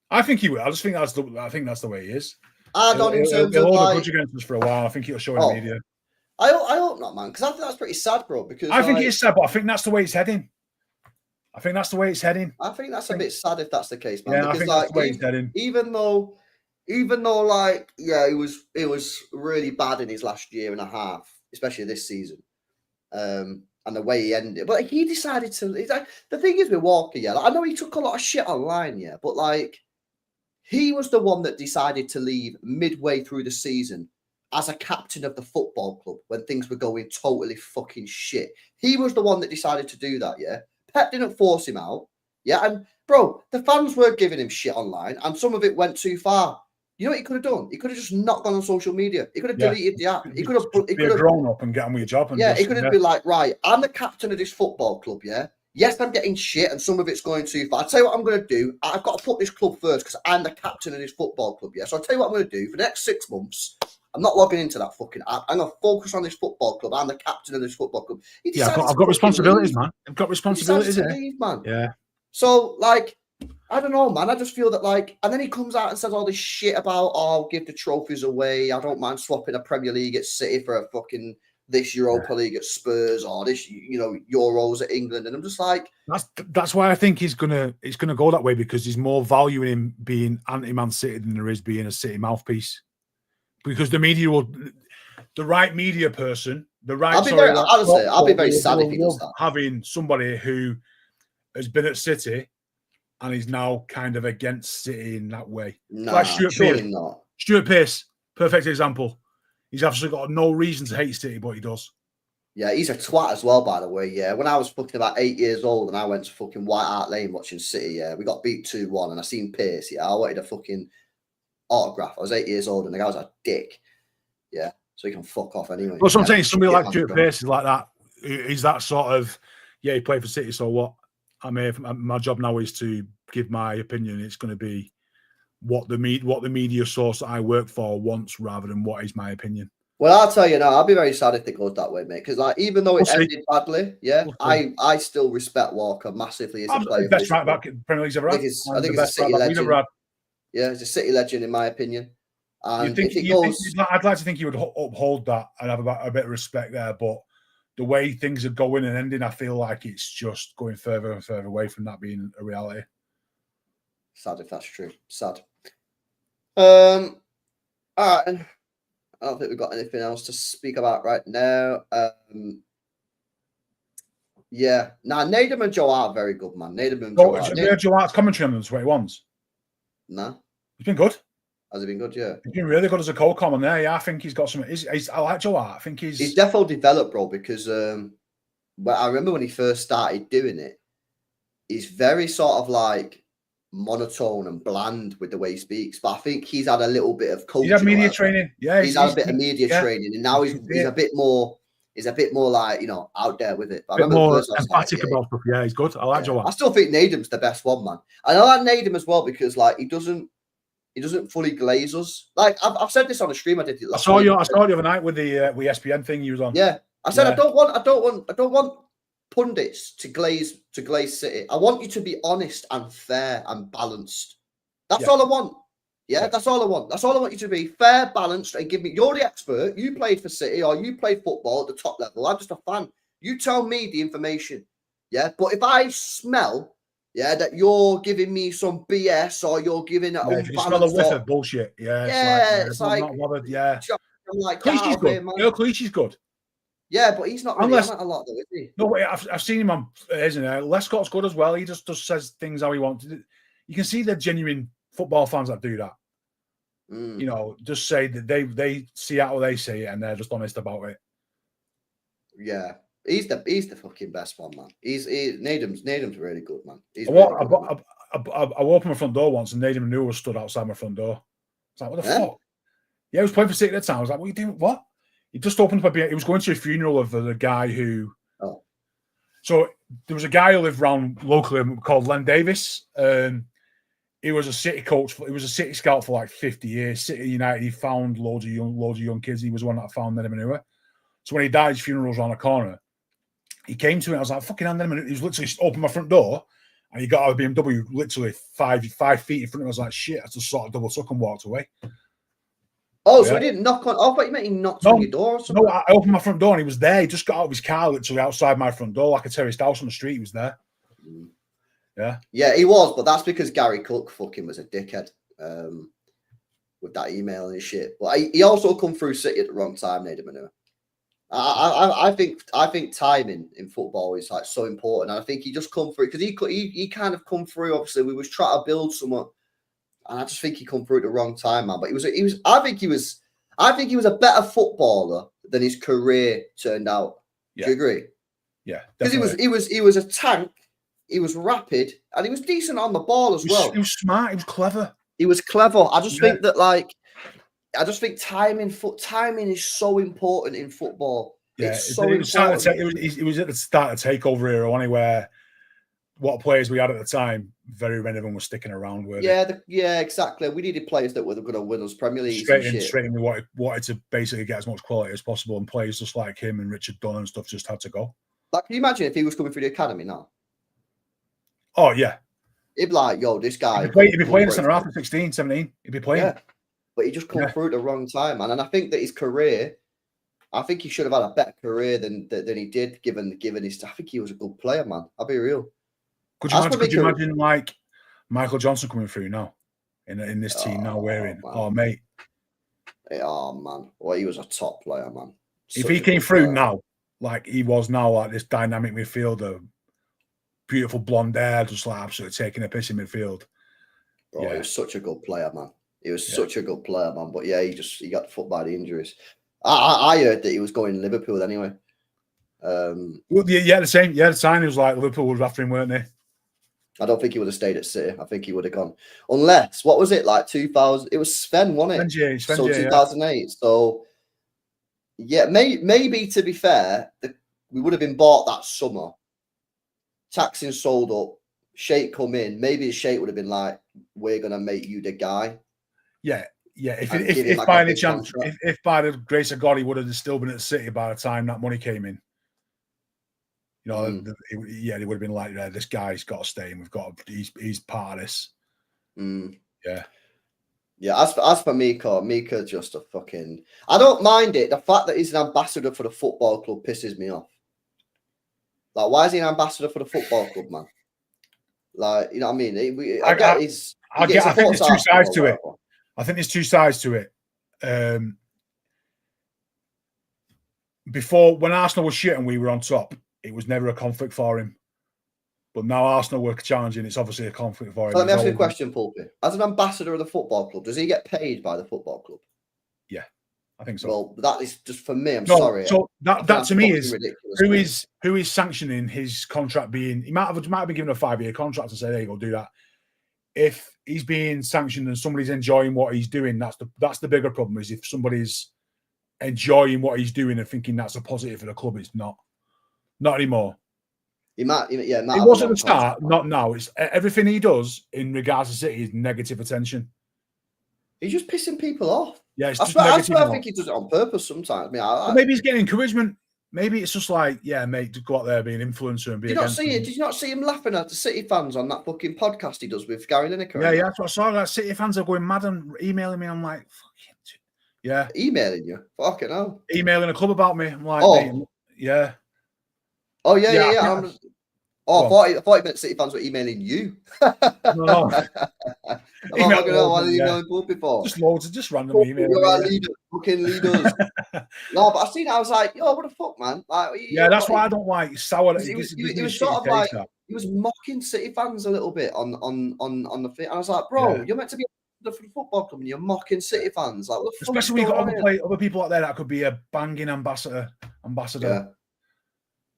[SPEAKER 4] I think he will. I think that's the way he is.
[SPEAKER 3] Add-on in terms of,
[SPEAKER 4] hold
[SPEAKER 3] like,
[SPEAKER 4] a grudge against us for a while. I think he'll show in the media.
[SPEAKER 3] I hope not, man, because I think that's pretty sad, bro. Because
[SPEAKER 4] I think it is sad, but I think that's the way it's heading. I think that's a bit sad if that's the case, man. Yeah,
[SPEAKER 3] because,
[SPEAKER 4] I think
[SPEAKER 3] like,
[SPEAKER 4] that's the way it's heading.
[SPEAKER 3] Even though, like, yeah, it was really bad in his last year and a half, especially this season, and the way he ended. But he decided to. Like, the thing is with Walker, yeah, like, I know he took a lot of shit online, yeah, but like, he was the one that decided to leave midway through the season as a captain of the football club when things were going totally fucking shit. He was the one that decided to do that, yeah? Pep didn't force him out, yeah? And, bro, the fans were giving him shit online, and some of it went too far. You know what he could have done? He could have just not gone on social media. He could have deleted the app. He could have
[SPEAKER 4] grown up and get on with your job. And
[SPEAKER 3] he could have been like, right, I'm the captain of this football club, yeah? Yes, I'm getting shit and some of it's going too far. I'll tell you what I'm going to do. I've got to put this club first because I'm the captain of this football club, yeah? So I'll tell you what I'm going to do. For the next 6 months, I'm not logging into that fucking app. I'm going to focus on this football club. I'm the captain of this football club.
[SPEAKER 4] Yeah, I've got responsibilities, man. I've got responsibilities.
[SPEAKER 3] Man.
[SPEAKER 4] Yeah.
[SPEAKER 3] So, like, I don't know, man. I just feel that, like, and then he comes out and says all this shit about, oh, I'll give the trophies away. I don't mind swapping a Premier League at City for a fucking this Europa League at Spurs or this, Euros at England. And I'm just like,
[SPEAKER 4] that's why I think it's gonna go that way, because there's more value in him being anti-Man City than there is being a City mouthpiece. Because the media will, the right media person,
[SPEAKER 3] I'll be very sad if he does that.
[SPEAKER 4] Having somebody who has been at City and is now kind of against City in that way.
[SPEAKER 3] No,
[SPEAKER 4] like
[SPEAKER 3] surely not.
[SPEAKER 4] Stuart Pearce, perfect example. He's absolutely got no reason to hate City, but he does.
[SPEAKER 3] Yeah, he's a twat as well, by the way. Yeah, when I was fucking about 8 years old and I went to fucking White Hart Lane watching City, yeah, we got beat 2-1 and I seen Pearce. Yeah, I wanted a fucking autograph. I was 8 years old and the guy was a dick. Yeah, so he can fuck off anyway.
[SPEAKER 4] Well, so I'm saying somebody like Stuart Pearce is like that. He's that sort of, yeah, he played for City, so what? My job now is to give my opinion. It's going to be what the media source that I work for wants rather than what is my opinion.
[SPEAKER 3] Well, I'll tell you now, I'll be very sad if it goes that way, mate. Because like, even though it ended badly, yeah, I still respect Walker massively as a player.
[SPEAKER 4] Best right back Premier League's ever had.
[SPEAKER 3] I think it's a City legend. Yeah, it's a City legend in my opinion. And
[SPEAKER 4] I'd like to think you would uphold that and have a bit of respect there, but the way things are going and ending, I feel like it's just going further and further away from that being a reality.
[SPEAKER 3] Sad if that's true. Sad. All right. I don't think we've got anything else to speak about right now. Yeah. Now, Nedum and Joe are very good, man. Nedum and Joe
[SPEAKER 4] Have you heard Joe Hart's commentary on them, what he wants?
[SPEAKER 3] No.
[SPEAKER 4] He's been good.
[SPEAKER 3] Has he been good? Yeah.
[SPEAKER 4] He's been really good as a co-comment there. Yeah, I think he's got some. I like Joe Hart. I think he's
[SPEAKER 3] definitely developed, bro, because I remember when he first started doing it, he's very sort of like monotone and bland with the way he speaks. But I think he's had a little bit of coaching.
[SPEAKER 4] He's had media training. Yeah,
[SPEAKER 3] he's had a bit of media training, and now he's a bit more. He's a bit more like, out there with it.
[SPEAKER 4] A bit more emphatic about stuff. Yeah, he's good. I like Joe Hart.
[SPEAKER 3] I still think Nedum's the best one, man. And I like Nedum as well because like he doesn't fully glaze us. Like I've said this on a stream I did.
[SPEAKER 4] I saw you the other night with the ESPN thing you was on.
[SPEAKER 3] Yeah, I said I don't want pundits to glaze City. I want you to be honest and fair and balanced. That's all I want. Yeah, that's all I want. That's all I want you to be fair, balanced, and give me. You're the expert. You played for City or you played football at the top level. I'm just a fan. You tell me the information. Yeah, but if I smell. Yeah, that you're giving me some BS or you're giving it.
[SPEAKER 4] If you smell a whiff of bullshit,
[SPEAKER 3] it's like
[SPEAKER 4] not bothered. Yeah,
[SPEAKER 3] I'm like,
[SPEAKER 4] Clichy's good. Clichy's good.
[SPEAKER 3] Yeah, but he's not really on it a lot, though, is he?
[SPEAKER 4] No, I've seen him on, isn't it? Lescott's good as well. He just says things how he wants. You can see the genuine football fans that do that. Just say that they see it how they see it and they're just honest about it.
[SPEAKER 3] Yeah. He's the fucking best one, man. Nedum's really good, man.
[SPEAKER 4] I opened my front door once and Nedum knew was stood outside my front door. I was like, what the fuck? Yeah, he was playing for City at the time. I was like, what are you doing? What? He just opened up he was going to a funeral of the guy who.
[SPEAKER 3] Oh.
[SPEAKER 4] So there was a guy who lived around locally called Len Davis. He was a City coach. He was a City scout for like 50 years. City United. He found loads of young kids. He was the one that found Nedum Manua. So when he died, his funeral was around the corner. He came to me. I was like, "Fucking hand him!" He was literally opened my front door, and he got out of BMW literally 5 feet in front of me. I was like, "Shit!" I just sort of double took and walked away.
[SPEAKER 3] Oh, so he didn't knock on. I thought you meant he knocked on your door or something.
[SPEAKER 4] No, I opened my front door and he was there. He just got out of his car literally outside my front door, like a terraced house on the street. He was there.
[SPEAKER 3] Yeah, he was, but that's because Gary Cook fucking was a dickhead with that email and shit. But he also come through City at the wrong time, Nedum Manua. I think timing in football is like so important. And I think he just come through because he kind of come through. Obviously, we was trying to build someone, and I just think he come through at the wrong time, man. But I think he was a better footballer than his career turned out.
[SPEAKER 4] Yeah.
[SPEAKER 3] Do you agree?
[SPEAKER 4] Yeah,
[SPEAKER 3] because he was a tank. He was rapid, and he was decent on the ball as well.
[SPEAKER 4] He was smart. He was clever.
[SPEAKER 3] He was clever. I just think that I just think timing is so important in football.
[SPEAKER 4] Yeah,
[SPEAKER 3] it's so important.
[SPEAKER 4] It was at the start of takeover era, only where what players we had at the time, very many of them were sticking around.
[SPEAKER 3] Yeah, exactly. We needed players that were going to win us Premier League.
[SPEAKER 4] Straight in, we wanted to basically get as much quality as possible, and players just like him and Richard Dunn and stuff just had to go.
[SPEAKER 3] Like, can you imagine if he was coming through the academy now?
[SPEAKER 4] Oh yeah,
[SPEAKER 3] he'd be like, "Yo, this guy."
[SPEAKER 4] He'd be playing centre half at 16, 17. He'd be playing.
[SPEAKER 3] Yeah. But he just come through at the wrong time, man. And I think that his career, I think he should have had a better career than he did, given his. I think he was a good player, man. I'll be real.
[SPEAKER 4] Could you imagine like Michael Johnson coming through now in this team now wearing?
[SPEAKER 3] Man.
[SPEAKER 4] Oh, mate.
[SPEAKER 3] Oh, man. Well, he was a top player, man.
[SPEAKER 4] If he came through now, like he was now, like this dynamic midfielder, beautiful blonde hair, just like absolutely taking a piss in midfield.
[SPEAKER 3] Bro, he was such a good player, man. He was such a good player, man. But yeah, he got fucked by the injuries. I heard that he was going to Liverpool anyway.
[SPEAKER 4] Well, the same. Yeah, the sign was like Liverpool was after him, weren't they?
[SPEAKER 3] I don't think he would have stayed at City. I think he would have gone. Unless, what was it, like 2000? It was Sven, wasn't it?
[SPEAKER 4] Sven,
[SPEAKER 3] so 2008. Yeah. So, yeah, maybe to be fair, we would have been bought that summer. Taxing sold up. Sheikh come in. Maybe the Sheikh would have been like, we're going to make you the guy.
[SPEAKER 4] Yeah. If by any chance, if by the grace of God, he would have still been at City by the time that money came in. You know, they would have been like, this guy's got to stay, and he's part of this. Yeah.
[SPEAKER 3] Yeah, as for Mika just a fucking. I don't mind it. The fact that he's an ambassador for the football club pisses me off. Like, why is he an ambassador for the football club, man? Like, you know what I mean? I think there's two sides to it.
[SPEAKER 4] I think there's two sides to it. Before, when Arsenal was shit and we were on top, it was never a conflict for him. But now Arsenal were challenging, it's obviously a conflict for him.
[SPEAKER 3] So let me ask you a question, Pulpy. As an ambassador of the football club, does he get paid by the football club?
[SPEAKER 4] Yeah, I think so.
[SPEAKER 3] Well, that is just for me. I'm sorry.
[SPEAKER 4] So that to me is who is sanctioning his contract being. He might have been given a 5-year contract and say, "There you go, do that." If he's being sanctioned and somebody's enjoying what he's doing, that's the bigger problem. Is if somebody's enjoying what he's doing and thinking that's a positive for the club, it's not anymore.
[SPEAKER 3] It
[SPEAKER 4] was at the start, not now. It's everything he does in regards to City is negative attention.
[SPEAKER 3] He's just pissing people off.
[SPEAKER 4] Yeah, it's
[SPEAKER 3] I think he does it on purpose sometimes. I mean,
[SPEAKER 4] maybe he's getting encouragement. Maybe it's just like, yeah, mate, to go out there, be an influencer and be.
[SPEAKER 3] Did you not see him laughing at the City fans on that fucking podcast he does with Gary Lineker?
[SPEAKER 4] Yeah, that's what I saw. Like, City fans are going mad and emailing me. I'm like, fucking, yeah,
[SPEAKER 3] emailing you, fucking hell,
[SPEAKER 4] emailing a club about me. I'm like, mate, yeah.
[SPEAKER 3] Oh yeah. I thought you meant City fans were emailing you.
[SPEAKER 4] No.
[SPEAKER 3] I'm not going to email people before.
[SPEAKER 4] Just loads, just random emails.
[SPEAKER 3] You're our leader, fucking leaders. No, but I seen it. I was like, yo, what the fuck, man? Like,
[SPEAKER 4] that's why I don't like sour.
[SPEAKER 3] He was sort of like he was mocking City fans a little bit on the thing. I was like, bro, you're meant to be for the football club and you're mocking City fans. Like,
[SPEAKER 4] especially when you've got other people out there that could be a banging ambassador.
[SPEAKER 3] Yeah.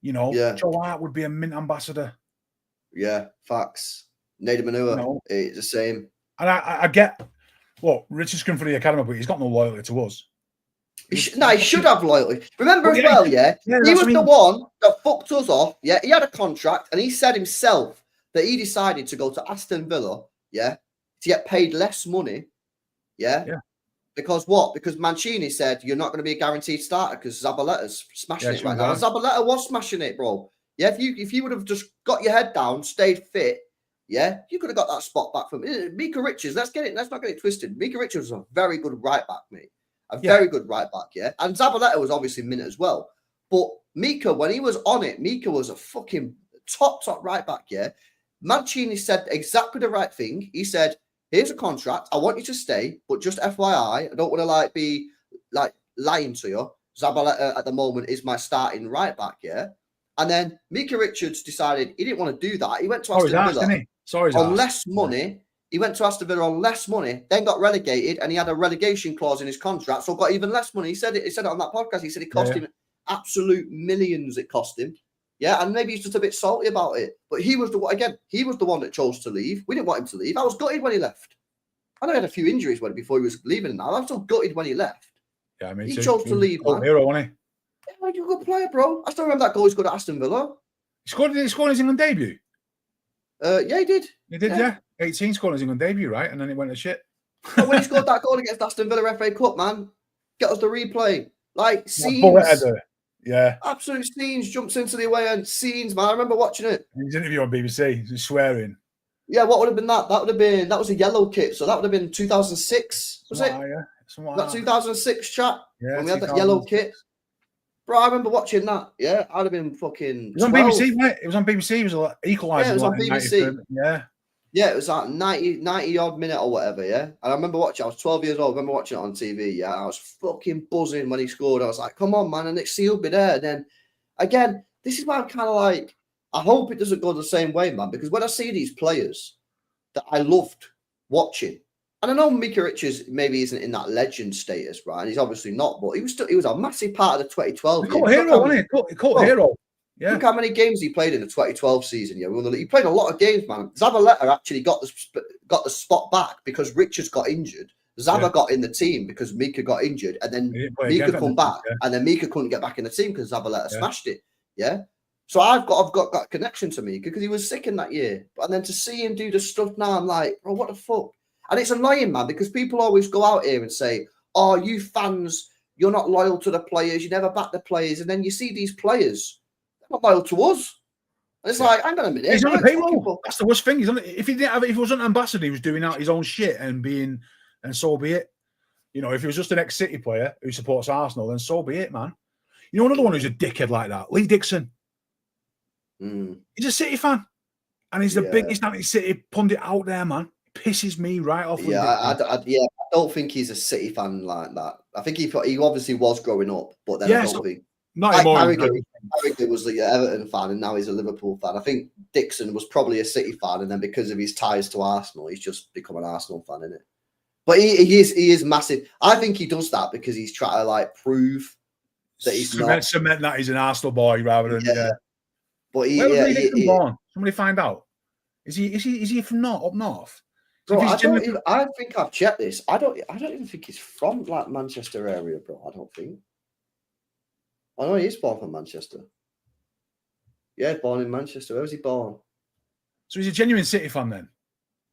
[SPEAKER 4] You know, Joe Hart would be a mint ambassador.
[SPEAKER 3] Yeah, facts. Nader Manua, it's the same.
[SPEAKER 4] And I get, Richards come for the academy, but he's got no loyalty to us.
[SPEAKER 3] He should have loyalty. Remember he was the one that fucked us off. Yeah, he had a contract, and he said himself that he decided to go to Aston Villa. Yeah, to get paid less money. Yeah. Because what? Because Mancini said you're not going to be a guaranteed starter because Zabaletta's smashing it right now. Zabaleta was smashing it, bro. Yeah, if you would have just got your head down, stayed fit, yeah, you could have got that spot back from Mika Richards. Let's not get it twisted. Mika Richards was a very good right back, mate. Very good right back, yeah. And Zabaleta was obviously minute as well. But Mika, when he was on it, Mika was a fucking top right back, yeah. Mancini said exactly the right thing. He said, here's a contract. I want you to stay, but just FYI, I don't want to be lying to you. Zabaleta at the moment is my starting right back, yeah. And then Mika Richards decided he didn't want to do that. He went to Aston Villa on less money. He went to Aston Villa on less money, then got relegated, and he had a relegation clause in his contract, so got even less money. He said it on that podcast. He said it cost him absolute millions. It cost him. Yeah, and maybe he's just a bit salty about it. But he was the one that chose to leave. We didn't want him to leave. I was gutted when he left. I know he had a few injuries before he was leaving. Now I was still gutted when he left.
[SPEAKER 4] Yeah, I mean,
[SPEAKER 3] he chose to leave.
[SPEAKER 4] Hero, wasn't he?
[SPEAKER 3] Yeah, you're a good player, bro. I still remember that goal he scored at Aston Villa.
[SPEAKER 4] He scored his England debut.
[SPEAKER 3] Yeah, he did.
[SPEAKER 4] He did, yeah. 18 scored his England debut, right? And then it went to shit.
[SPEAKER 3] But when he scored that goal against Aston Villa FA Cup, man, get us the replay. Like scenes.
[SPEAKER 4] Yeah.
[SPEAKER 3] Absolute scenes, jumps into the away end. Scenes, man. I remember watching it.
[SPEAKER 4] His interview on BBC, he's swearing.
[SPEAKER 3] Yeah, what would have been that? That was a yellow kit. So that would have been 2006, was it?
[SPEAKER 4] Yeah.
[SPEAKER 3] That 2006 chat?
[SPEAKER 4] Yeah.
[SPEAKER 3] When we had that yellow kit. Bro, I remember watching that. Yeah, I'd have been fucking.
[SPEAKER 4] It was on
[SPEAKER 3] 12.
[SPEAKER 4] BBC, wasn't it? It was on BBC. It was like Equaliser.
[SPEAKER 3] Yeah, it was on
[SPEAKER 4] like
[SPEAKER 3] BBC.
[SPEAKER 4] Yeah.
[SPEAKER 3] Yeah, it was like 90 odd minute or whatever, yeah. And I remember watching, I was 12 years old, I remember watching it on TV, yeah. I was fucking buzzing when he scored. I was like, come on, man, and next he'll be there. And then again, this is why I'm kind of like, I hope it doesn't go the same way, man, because when I see these players that I loved watching, and I know Mika Richards maybe isn't in that legend status, right? And he's obviously not, but he was a massive part of the 2012.
[SPEAKER 4] He caught hero, wasn't he? He caught hero. Yeah.
[SPEAKER 3] Look how many games he played in the 2012 season. Yeah, he played a lot of games, man. Zabaleta actually got the spot back because Richards got injured. Zaba got in the team because Mika got injured, and then Mika come back, and then Mika couldn't get back in the team because Zabaleta smashed it. Yeah, so I've got a connection to Mika because he was sick in that year, and then to see him do the stuff now, I'm like, bro, what the fuck? And it's annoying, man, because people always go out here and say, "Oh, you fans, you're not loyal to the players. You never back the players," and then you see these players. Not loyal to us. And it's like, hang on a minute.
[SPEAKER 4] He's on the payroll. That's the worst thing. If he wasn't an ambassador, he was doing out his own shit and so be it. You know, if he was just an ex-City player who supports Arsenal, then so be it, man. You know, another one who's a dickhead like that, Lee Dixon. He's a City fan, and he's the biggest anti-City pundit out there, man. Pisses me right off.
[SPEAKER 3] Yeah, I don't think he's a City fan like that. I think he obviously was growing up, but then I don't think.
[SPEAKER 4] Not
[SPEAKER 3] like Carragher was the Everton fan, and now he's a Liverpool fan. I think Dixon was probably a City fan, and then because of his ties to Arsenal, he's just become an Arsenal fan, isn't it? But he is massive. I think he does that because he's trying to like prove that he's
[SPEAKER 4] cement that he's an Arsenal boy rather than.
[SPEAKER 3] But
[SPEAKER 4] where was he born? Somebody find out. Is he from up north?
[SPEAKER 3] Bro, I think I've checked this. I don't even think he's from like Manchester area, bro. I don't think. I know he is born from Manchester. Yeah, born in Manchester. Where was he born?
[SPEAKER 4] So he's a genuine City fan then?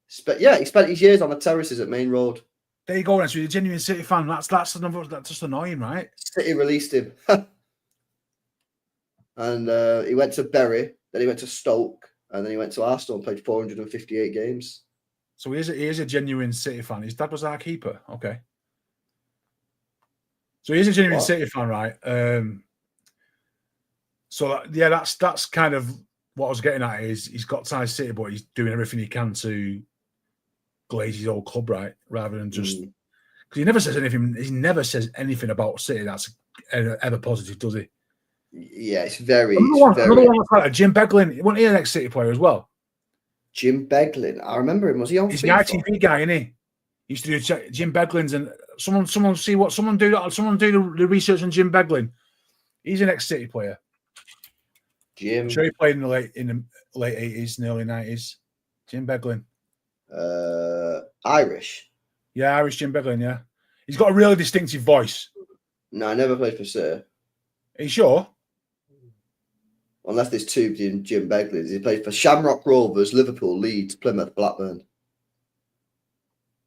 [SPEAKER 3] He spent his years on the terraces at Main Road.
[SPEAKER 4] There you go, then. So he's a genuine City fan. That's just annoying, right?
[SPEAKER 3] City released him. And he went to Bury, then he went to Stoke, and then he went to Arsenal and played 458 games.
[SPEAKER 4] So he is a genuine City fan. His dad was our keeper. Okay. So he is a genuine City fan, right? So yeah, that's kind of what I was getting at. Is he's got ties City, but he's doing everything he can to glaze his old club, right? Rather than just because he never says anything. He never says anything about City that's ever positive, does he?
[SPEAKER 3] Yeah, it's very.
[SPEAKER 4] Another one like Jim Beglin. Wasn't he an ex-City player as well?
[SPEAKER 3] Jim Beglin. I remember him. Was he on?
[SPEAKER 4] He's
[SPEAKER 3] FIFA?
[SPEAKER 4] the ITV guy, isn't he? He used to do Jim Beglin's, and someone do the research on Jim Beglin. He's an ex-City player.
[SPEAKER 3] Jim.
[SPEAKER 4] I'm sure he played in the late 80s and early 90s. Jim Beglin.
[SPEAKER 3] Irish.
[SPEAKER 4] Yeah, Irish Jim Beglin, yeah. He's got a really distinctive voice.
[SPEAKER 3] No, I never played for City.
[SPEAKER 4] Are you sure?
[SPEAKER 3] Unless there's two Jim Beglins. He played for Shamrock Rovers, Liverpool, Leeds, Plymouth, Blackburn.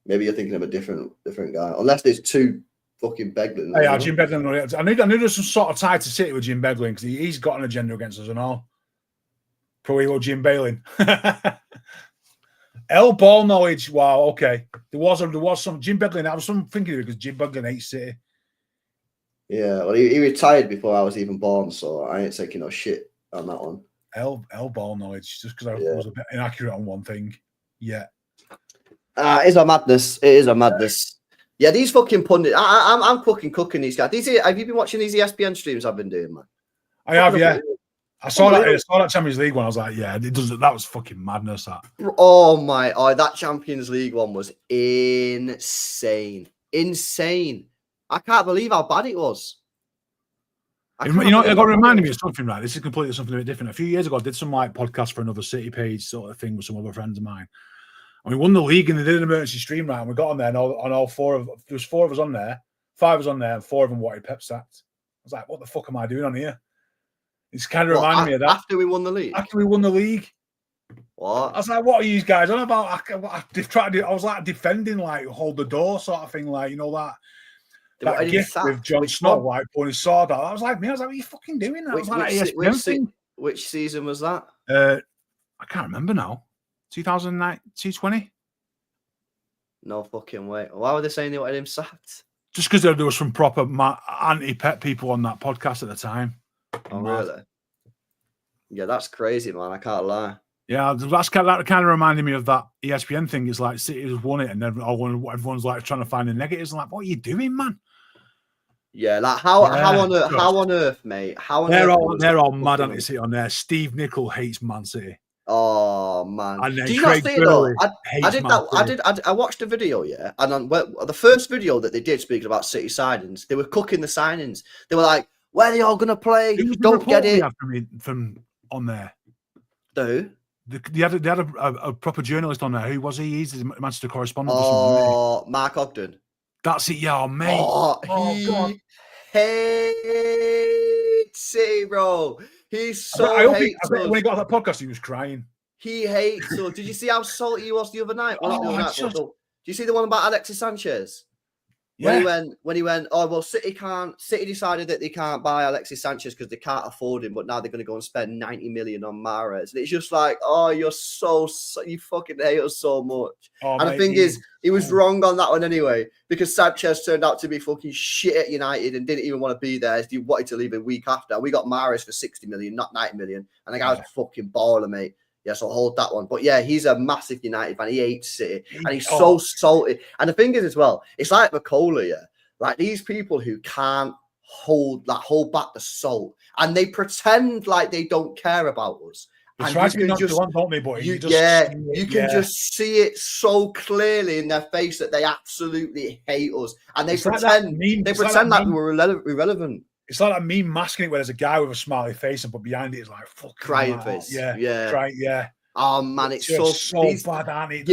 [SPEAKER 3] Maybe you're thinking of a different guy. Unless there's two fucking Beglin.
[SPEAKER 4] Yeah, Jim Beglin. I knew there's some sort of tie to City with Jim Beglin because he's got an agenda against us and all. Pro Elo Jim Bailin. L ball knowledge. Wow. Okay. There was some Jim Beglin. I was thinking of it because Jim Beglin hates City.
[SPEAKER 3] Yeah. Well, he retired before I was even born, so I ain't taking no shit on that one.
[SPEAKER 4] L ball knowledge just because I was a bit inaccurate on one thing. Yeah.
[SPEAKER 3] It is a madness. It is a madness. Yeah, these fucking pundits. I'm cooking these guys. Have you been watching these ESPN streams I've been doing, man?
[SPEAKER 4] I have, yeah. I saw that Champions League one. I was like, yeah, that was fucking madness. That.
[SPEAKER 3] That Champions League one was insane. I can't believe how bad it was.
[SPEAKER 4] You know, it got reminded me of something, right? This is completely something a bit different. A few years ago, I did some like podcast for another City page sort of thing with some other friends of mine. And we won the league and they did an emergency stream, right? And we got on there and all there was 4 of us on there, 5 of us on there, and 4 of them wanted Pep sacked. I was like, what the fuck am I doing on here? It's kind of reminding me of that.
[SPEAKER 3] After we won the league?
[SPEAKER 4] After we won the league.
[SPEAKER 3] What?
[SPEAKER 4] I was like, what are you guys on about? I was like defending, like, hold the door sort of thing, like, you know, that gift with Jon Snow, like, pulling his sword out. I was like, what are you fucking doing?
[SPEAKER 3] Which season was that?
[SPEAKER 4] I can't remember now. 2009, 2020?
[SPEAKER 3] No fucking way. Why were they saying they wanted him sacked?
[SPEAKER 4] Just because there was some proper anti-Pep people on that podcast at the time.
[SPEAKER 3] Oh, really? Yeah, that's crazy, man. I can't lie.
[SPEAKER 4] Yeah, that kind of reminded me of that ESPN thing. It's like City has won it, and everyone's like trying to find the negatives. I'm like, what are you doing, man?
[SPEAKER 3] Yeah, like how on earth, mate?
[SPEAKER 4] They're all mad on City on there. Steve Nicol hates Man City.
[SPEAKER 3] Oh man!
[SPEAKER 4] And then
[SPEAKER 3] Did you
[SPEAKER 4] Craig
[SPEAKER 3] not see it though?
[SPEAKER 4] Burley
[SPEAKER 3] I watched a video, yeah, and on the first video that they did speaking about City signings, they were cooking the signings. They were like, "Where are they all gonna play? Don't get it."
[SPEAKER 4] From on there.
[SPEAKER 3] Who?
[SPEAKER 4] They had a proper journalist on there. Who was he? He's the Manchester correspondent.
[SPEAKER 3] Oh, Mark Ogden.
[SPEAKER 4] That's it, yeah, mate.
[SPEAKER 3] Oh,
[SPEAKER 4] God.
[SPEAKER 3] Hates City, bro. He's so
[SPEAKER 4] when he got on that podcast, he was crying.
[SPEAKER 3] He hates us. Did you see how salty he was the other night? Do you see the one about Alexis Sanchez?
[SPEAKER 4] Yeah.
[SPEAKER 3] When he went, oh well, City decided that they can't buy Alexis Sanchez because they can't afford him, but now they're going to go and spend 90 million on Mahrez. And it's just like, oh, you fucking hate us so much.
[SPEAKER 4] Oh,
[SPEAKER 3] and the thing is, he was wrong on that one anyway, because Sanchez turned out to be fucking shit at United and didn't even want to be there. He wanted to leave a week after. We got Mahrez for 60 million, not 90 million. And the guy was a fucking baller, mate. Yeah, so hold that one. But yeah, he's a massive United fan. He hates City. And he's so salty. And the thing is as well, it's like McCullough, yeah. Like these people who can't hold back the salt. And they pretend like they don't care about us.
[SPEAKER 4] They try to be nonchalant, don't they? But you
[SPEAKER 3] can just see it so clearly in their face that they absolutely hate us. And they pretend like we're irrelevant.
[SPEAKER 4] It's like that meme masking it where there's a guy with a smiley face, but behind it is like fucking
[SPEAKER 3] crying face.
[SPEAKER 4] Yeah. Right, yeah.
[SPEAKER 3] Oh man, it's so
[SPEAKER 4] bad, aren't it?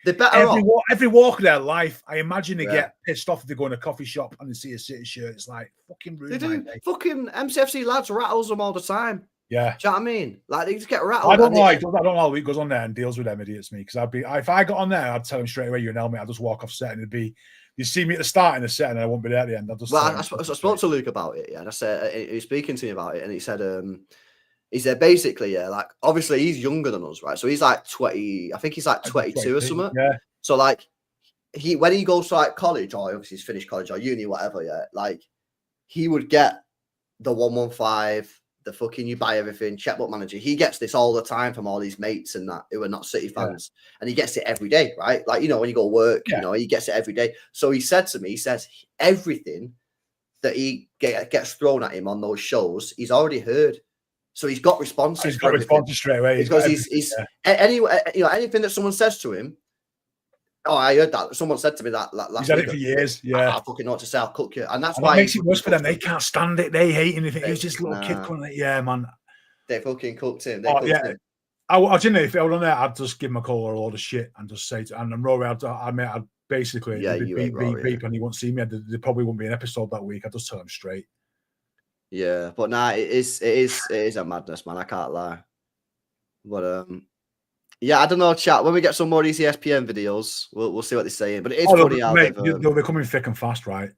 [SPEAKER 3] They're better
[SPEAKER 4] every walk of their life. I imagine they get pissed off if they go in a coffee shop and they see a City shirt. It's like fucking rude.
[SPEAKER 3] They do. Fucking MCFC lads rattles them all the time.
[SPEAKER 4] Yeah.
[SPEAKER 3] Do you know what I mean? Like they just get rattled.
[SPEAKER 4] I don't know how he goes on there and deals with them idiots, me. Because if I got on there, I'd tell him straight away, you're an helmet. I'd just walk off set and it'd be. You see me at the start in the set, and I won't be there at the end.
[SPEAKER 3] I spoke to Luke about it, yeah, and I said he was speaking to me about it, and he said basically, yeah, like obviously he's younger than us, right? So he's like 20, I think he's like 22 or something.
[SPEAKER 4] Yeah.
[SPEAKER 3] So like when he goes to like college, or obviously he's finished college or uni, whatever, yeah, like he would get the 115. The fucking you buy everything, checkbook manager. He gets this all the time from all these mates and that who are not City fans. Yeah. And he gets it every day, right? Like, when you go to work, he gets it every day. So he said to me, he says everything that he gets thrown at him on those shows, he's already heard. So he's got responses.
[SPEAKER 4] He's got responses straight away.
[SPEAKER 3] Because anything that someone says to him, oh, I heard that. Someone said to me that last
[SPEAKER 4] He's had it for years. Yeah.
[SPEAKER 3] I fucking know what to say. I'll cook you. And
[SPEAKER 4] why it makes it worse for them. They can't stand it. They hate anything. He was just a little kid coming like, yeah, man.
[SPEAKER 3] They fucking cooked him.
[SPEAKER 4] Him. I didn't know if I was on there, I'd just give him a call or a load of shit and just say to and Rory, I'd basically beep and he won't see me. There probably won't be an episode that week. I just tell him straight.
[SPEAKER 3] Yeah, but nah, it is a madness, man. I can't lie. But yeah, I don't know, chat. When we get some more of these ESPN videos, we'll see what they're saying. But it is funny how
[SPEAKER 4] they'll be coming thick and fast, right?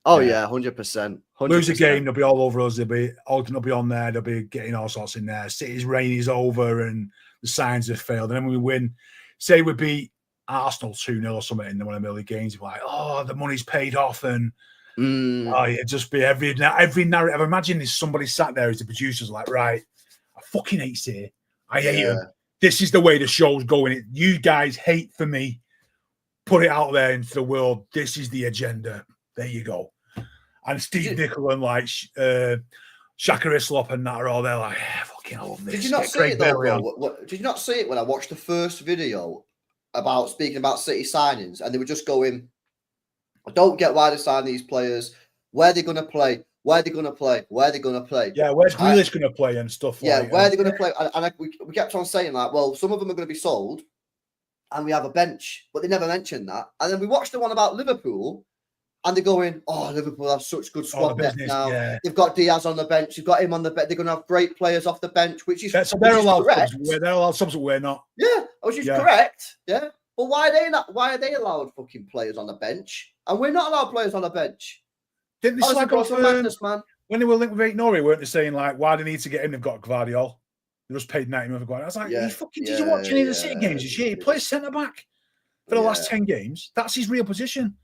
[SPEAKER 3] Oh yeah, 100%.
[SPEAKER 4] Lose a game, they'll be all over us. Ogden will be on there. They'll be getting all sorts in there. City's reign is over and the signs have failed. And then when we win, say we beat Arsenal 2-0 or something in one of the early games, we're like, oh, the money's paid off and it'd just be every narrative. Imagine there's somebody sat there as the producers like, right, I fucking hate City. I hate them. This is the way the show's going. You guys hate for me. Put it out there into the world. This is the agenda. There you go. And Steve Nicol and like Shaka Islop and that are all there like, fucking love this.
[SPEAKER 3] Did you not see it though, bro? Did you not see it when I watched the first video about speaking about City signings and they were just going, I don't get why they sign these players. Where they're going to play. Where they're going to play. Where they're going to play.
[SPEAKER 4] Yeah, where's Grealish going to play and stuff
[SPEAKER 3] like that. Yeah, where they're going to play. And we kept on saying like, well, some of them are going to be sold and we have a bench, but they never mentioned that. And then we watched the one about Liverpool and they're going, oh, Liverpool have such good squad depth now. Yeah. They've got Diaz on the bench. They've got him on the bench. They're going to have great players off the bench, which is
[SPEAKER 4] so they're allowed correct. They're allowed subs, we're not.
[SPEAKER 3] Yeah, which is correct. Yeah. But why are they not? Why are they allowed fucking players on the bench? And we're not allowed players on the bench.
[SPEAKER 4] Didn't this like madness, man? When they were linked with Nori, weren't they saying like, why do they need to get him? They've got Guardiola. They just paid 90 million for Guardiola. I was like, did you watch any of the City games this year? He plays centre back for the last 10 games. That's his real position.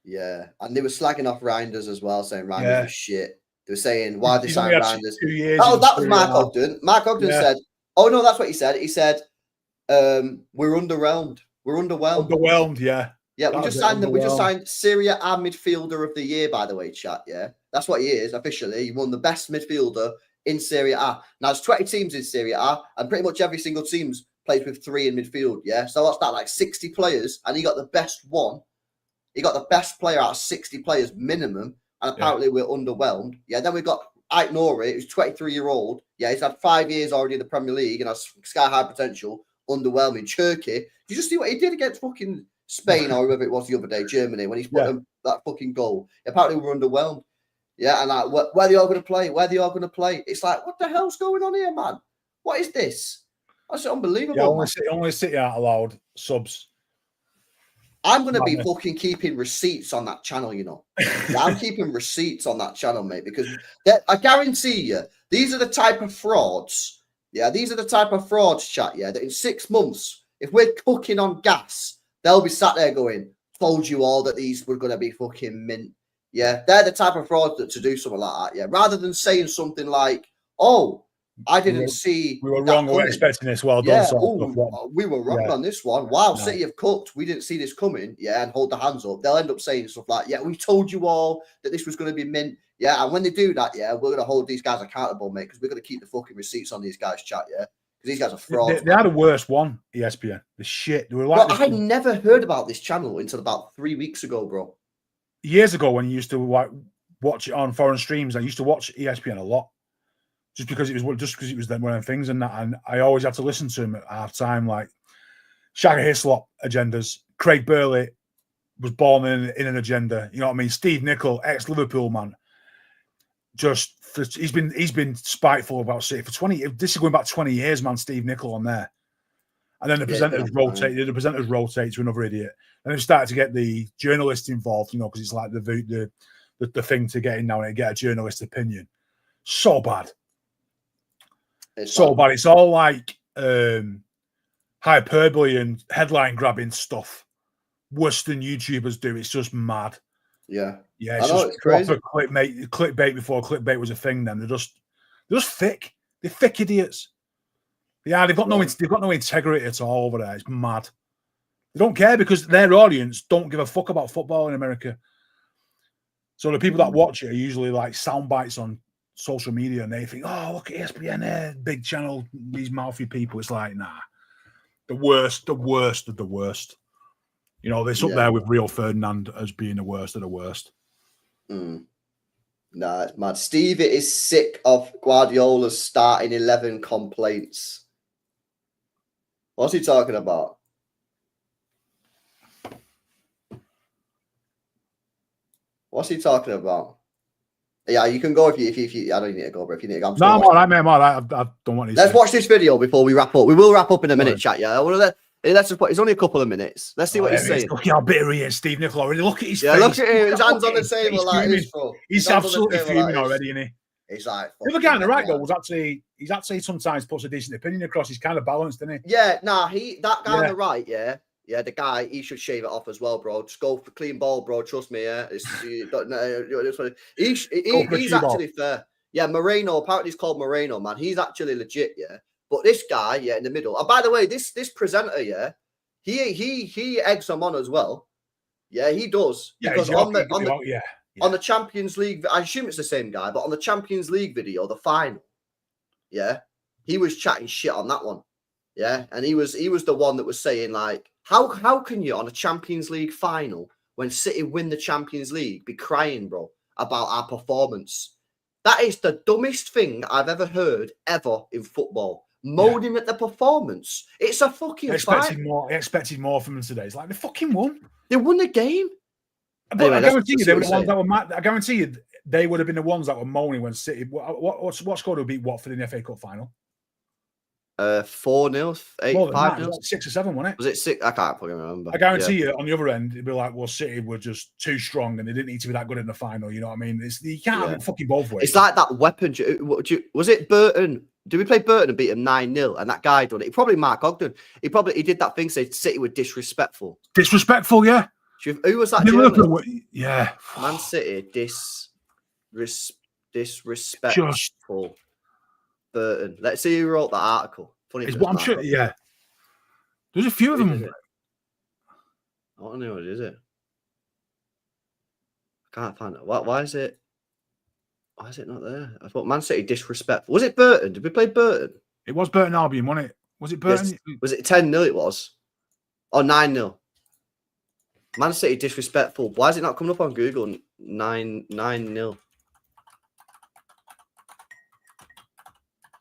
[SPEAKER 3] Yeah, and they were slagging off Reinders as well, saying Reinders
[SPEAKER 4] Yeah.
[SPEAKER 3] was shit. They were saying, why they
[SPEAKER 4] He's
[SPEAKER 3] signed
[SPEAKER 4] only had
[SPEAKER 3] Reinders?
[SPEAKER 4] 2 years.
[SPEAKER 3] Oh,
[SPEAKER 4] in
[SPEAKER 3] that was
[SPEAKER 4] Serie
[SPEAKER 3] Mark
[SPEAKER 4] A.
[SPEAKER 3] Ogden. Mark Ogden
[SPEAKER 4] Yeah.
[SPEAKER 3] said, oh, no, that's what he said. He said, we're underwhelmed. We're underwhelmed.
[SPEAKER 4] Underwhelmed, yeah.
[SPEAKER 3] Yeah,
[SPEAKER 4] That
[SPEAKER 3] we
[SPEAKER 4] was
[SPEAKER 3] just
[SPEAKER 4] it,
[SPEAKER 3] signed them. We just
[SPEAKER 4] underwhelmed.
[SPEAKER 3] signed Serie A midfielder of the year, by the way, chat. Yeah, that's what he is officially. He won the best midfielder in Serie A. Now there's 20 teams in Serie A, and pretty much every single team's plays with 3 in midfield. Yeah, so what's that, like 60 players, and he got the best one. He got the best player out of 60 players minimum, and apparently we're underwhelmed. Yeah, then we've got Ike Nori, who's 23-year-old. Yeah, he's had 5 years already in the Premier League and has sky high potential. Underwhelming. Cherki, did you just see what he did against fucking Spain or whoever it was the other day, Germany, when he's put them that fucking goal? Apparently we're underwhelmed. Yeah, and like, where they all going to play? Where they all going to play? It's like, what the hell's going on here, man? What is this? That's unbelievable.
[SPEAKER 4] Yeah, only City aren't allowed subs.
[SPEAKER 3] I'm going to be fucking keeping receipts on that channel, you know. Yeah, I'm keeping receipts on that channel, mate, because I guarantee you, these are the type of frauds. Yeah, these are the type of frauds, chat, yeah, that in 6 months, if we're cooking on gas, they'll be sat there going, told you all that these were going to be fucking mint. Yeah, they're the type of frauds that to do something like that, yeah, rather than saying something like, oh, I didn't see.
[SPEAKER 4] We were wrong. We were expecting this. Well done.
[SPEAKER 3] Yeah, we were wrong on this one. Wow, City have cooked. We didn't see this coming. Yeah, and hold their hands up. They'll end up saying stuff like, yeah, we told you all that this was going to be mint. Yeah, and when they do that, yeah, we're going to hold these guys accountable, mate, because we're going to keep the fucking receipts on these guys, chat, yeah? Because these guys are frauds.
[SPEAKER 4] They had the worst one, ESPN. The shit. They were like,
[SPEAKER 3] I never heard about this channel until about 3 weeks ago, bro.
[SPEAKER 4] Years ago, when you used to watch it on foreign streams, I used to watch ESPN a lot. Just because it was one of them things, and I always had to listen to him at half time, like Shaggy Hislop agendas. Craig Burley was born in an agenda. You know what I mean? Steve Nicol, ex-Liverpool man, he's been spiteful about City for 20. This is going back 20 years, man. Steve Nicol on there, and then the presenters rotate. The presenters rotate to another idiot, and they started to get the journalists involved. You know, because it's like the thing to get in now and get a journalist opinion. So bad. It's bad. It's all like hyperbole and headline grabbing stuff. Worse than YouTubers do. It's just mad.
[SPEAKER 3] Yeah.
[SPEAKER 4] It's just crazy. Clickbait before clickbait was a thing. Then they're just thick. They're thick idiots. Yeah, they've got no integrity at all over there. It's mad. They don't care because their audience don't give a fuck about football in America. So the people that watch it are usually like sound bites on social media, and they think, oh, look at ESPN there, big channel, these mouthy people. It's like, nah, the worst of the worst. You know, they're up there with Rio Ferdinand as being the worst of the worst.
[SPEAKER 3] Nah, it's mad. Steve is sick of Guardiola's starting 11 complaints. What's he talking about? What's he talking about? Yeah, you can go if you. I don't need to go, but if you need to go,
[SPEAKER 4] I'm all right, mate. I'm all right. I don't want to.
[SPEAKER 3] Let's watch this video before we wrap up. We will wrap up in a minute, chat. Yeah, let's just put. It's only a couple of minutes. Let's see what he's saying.
[SPEAKER 4] Look how bitter he is, Steve Nicol. Already look at his face.
[SPEAKER 3] Yeah, look at him. His hands on the table like this, bro.
[SPEAKER 4] He's absolutely fuming already, isn't he?
[SPEAKER 3] He's like.
[SPEAKER 4] The other guy on the right though he's actually sometimes puts a decent opinion across. He's kind of balanced, isn't he?
[SPEAKER 3] Yeah, that guy on the right, yeah, the guy, he should shave it off as well, bro. Just go for clean ball, bro. Trust me, yeah. He's actually fair. Yeah, Moreno, apparently he's called Moreno, man. He's actually legit, yeah. But this guy, yeah, in the middle. And by the way, this presenter, yeah, he eggs him on as well. Yeah, he does.
[SPEAKER 4] Yeah,
[SPEAKER 3] because on the Champions League, I assume it's the same guy, but on the Champions League video, the final, yeah, he was chatting shit on that one. Yeah, and he was the one that was saying, like, how can you on a Champions League final when City win the Champions League be crying, bro, about our performance? That is the dumbest thing I've ever heard in football. Moaning at the performance. It's a fucking fight.
[SPEAKER 4] I expected more from them today. It's like they fucking won.
[SPEAKER 3] They won the game.
[SPEAKER 4] But anyway, I guarantee you they were the ones that were mad. I guarantee you they would have been the ones that were moaning when City. What score would beat Watford in the FA Cup final?
[SPEAKER 3] 4-0, 5-0,
[SPEAKER 4] 6 or 7, wasn't it?
[SPEAKER 3] Was it 6? I can't fucking remember.
[SPEAKER 4] I guarantee you, on the other end, it'd be like, well, City were just too strong and they didn't need to be that good in the final. You know what I mean? You can't have it fucking both ways.
[SPEAKER 3] It's like that weapon. Was it Burton? Did we play Burton and beat him 9-0? And that guy done it. Probably Mark Ogden. He did that thing, say City were disrespectful.
[SPEAKER 4] Disrespectful, yeah.
[SPEAKER 3] Who was that?
[SPEAKER 4] Yeah.
[SPEAKER 3] Man City disrespectful. Burton. Let's see who wrote that article. Funny.
[SPEAKER 4] I'm sure. Yeah. There's a few of them.
[SPEAKER 3] I don't know what it is. I can't find it. Why is it? Why is it not there? I thought Man City disrespectful. Was it Burton? Did we play Burton?
[SPEAKER 4] It was Burton Albion, wasn't it? Was it Burton?
[SPEAKER 3] Yes. Was it 10-0 it was? Or 9-0? Man City disrespectful. Why is it not coming up on Google? 9-0.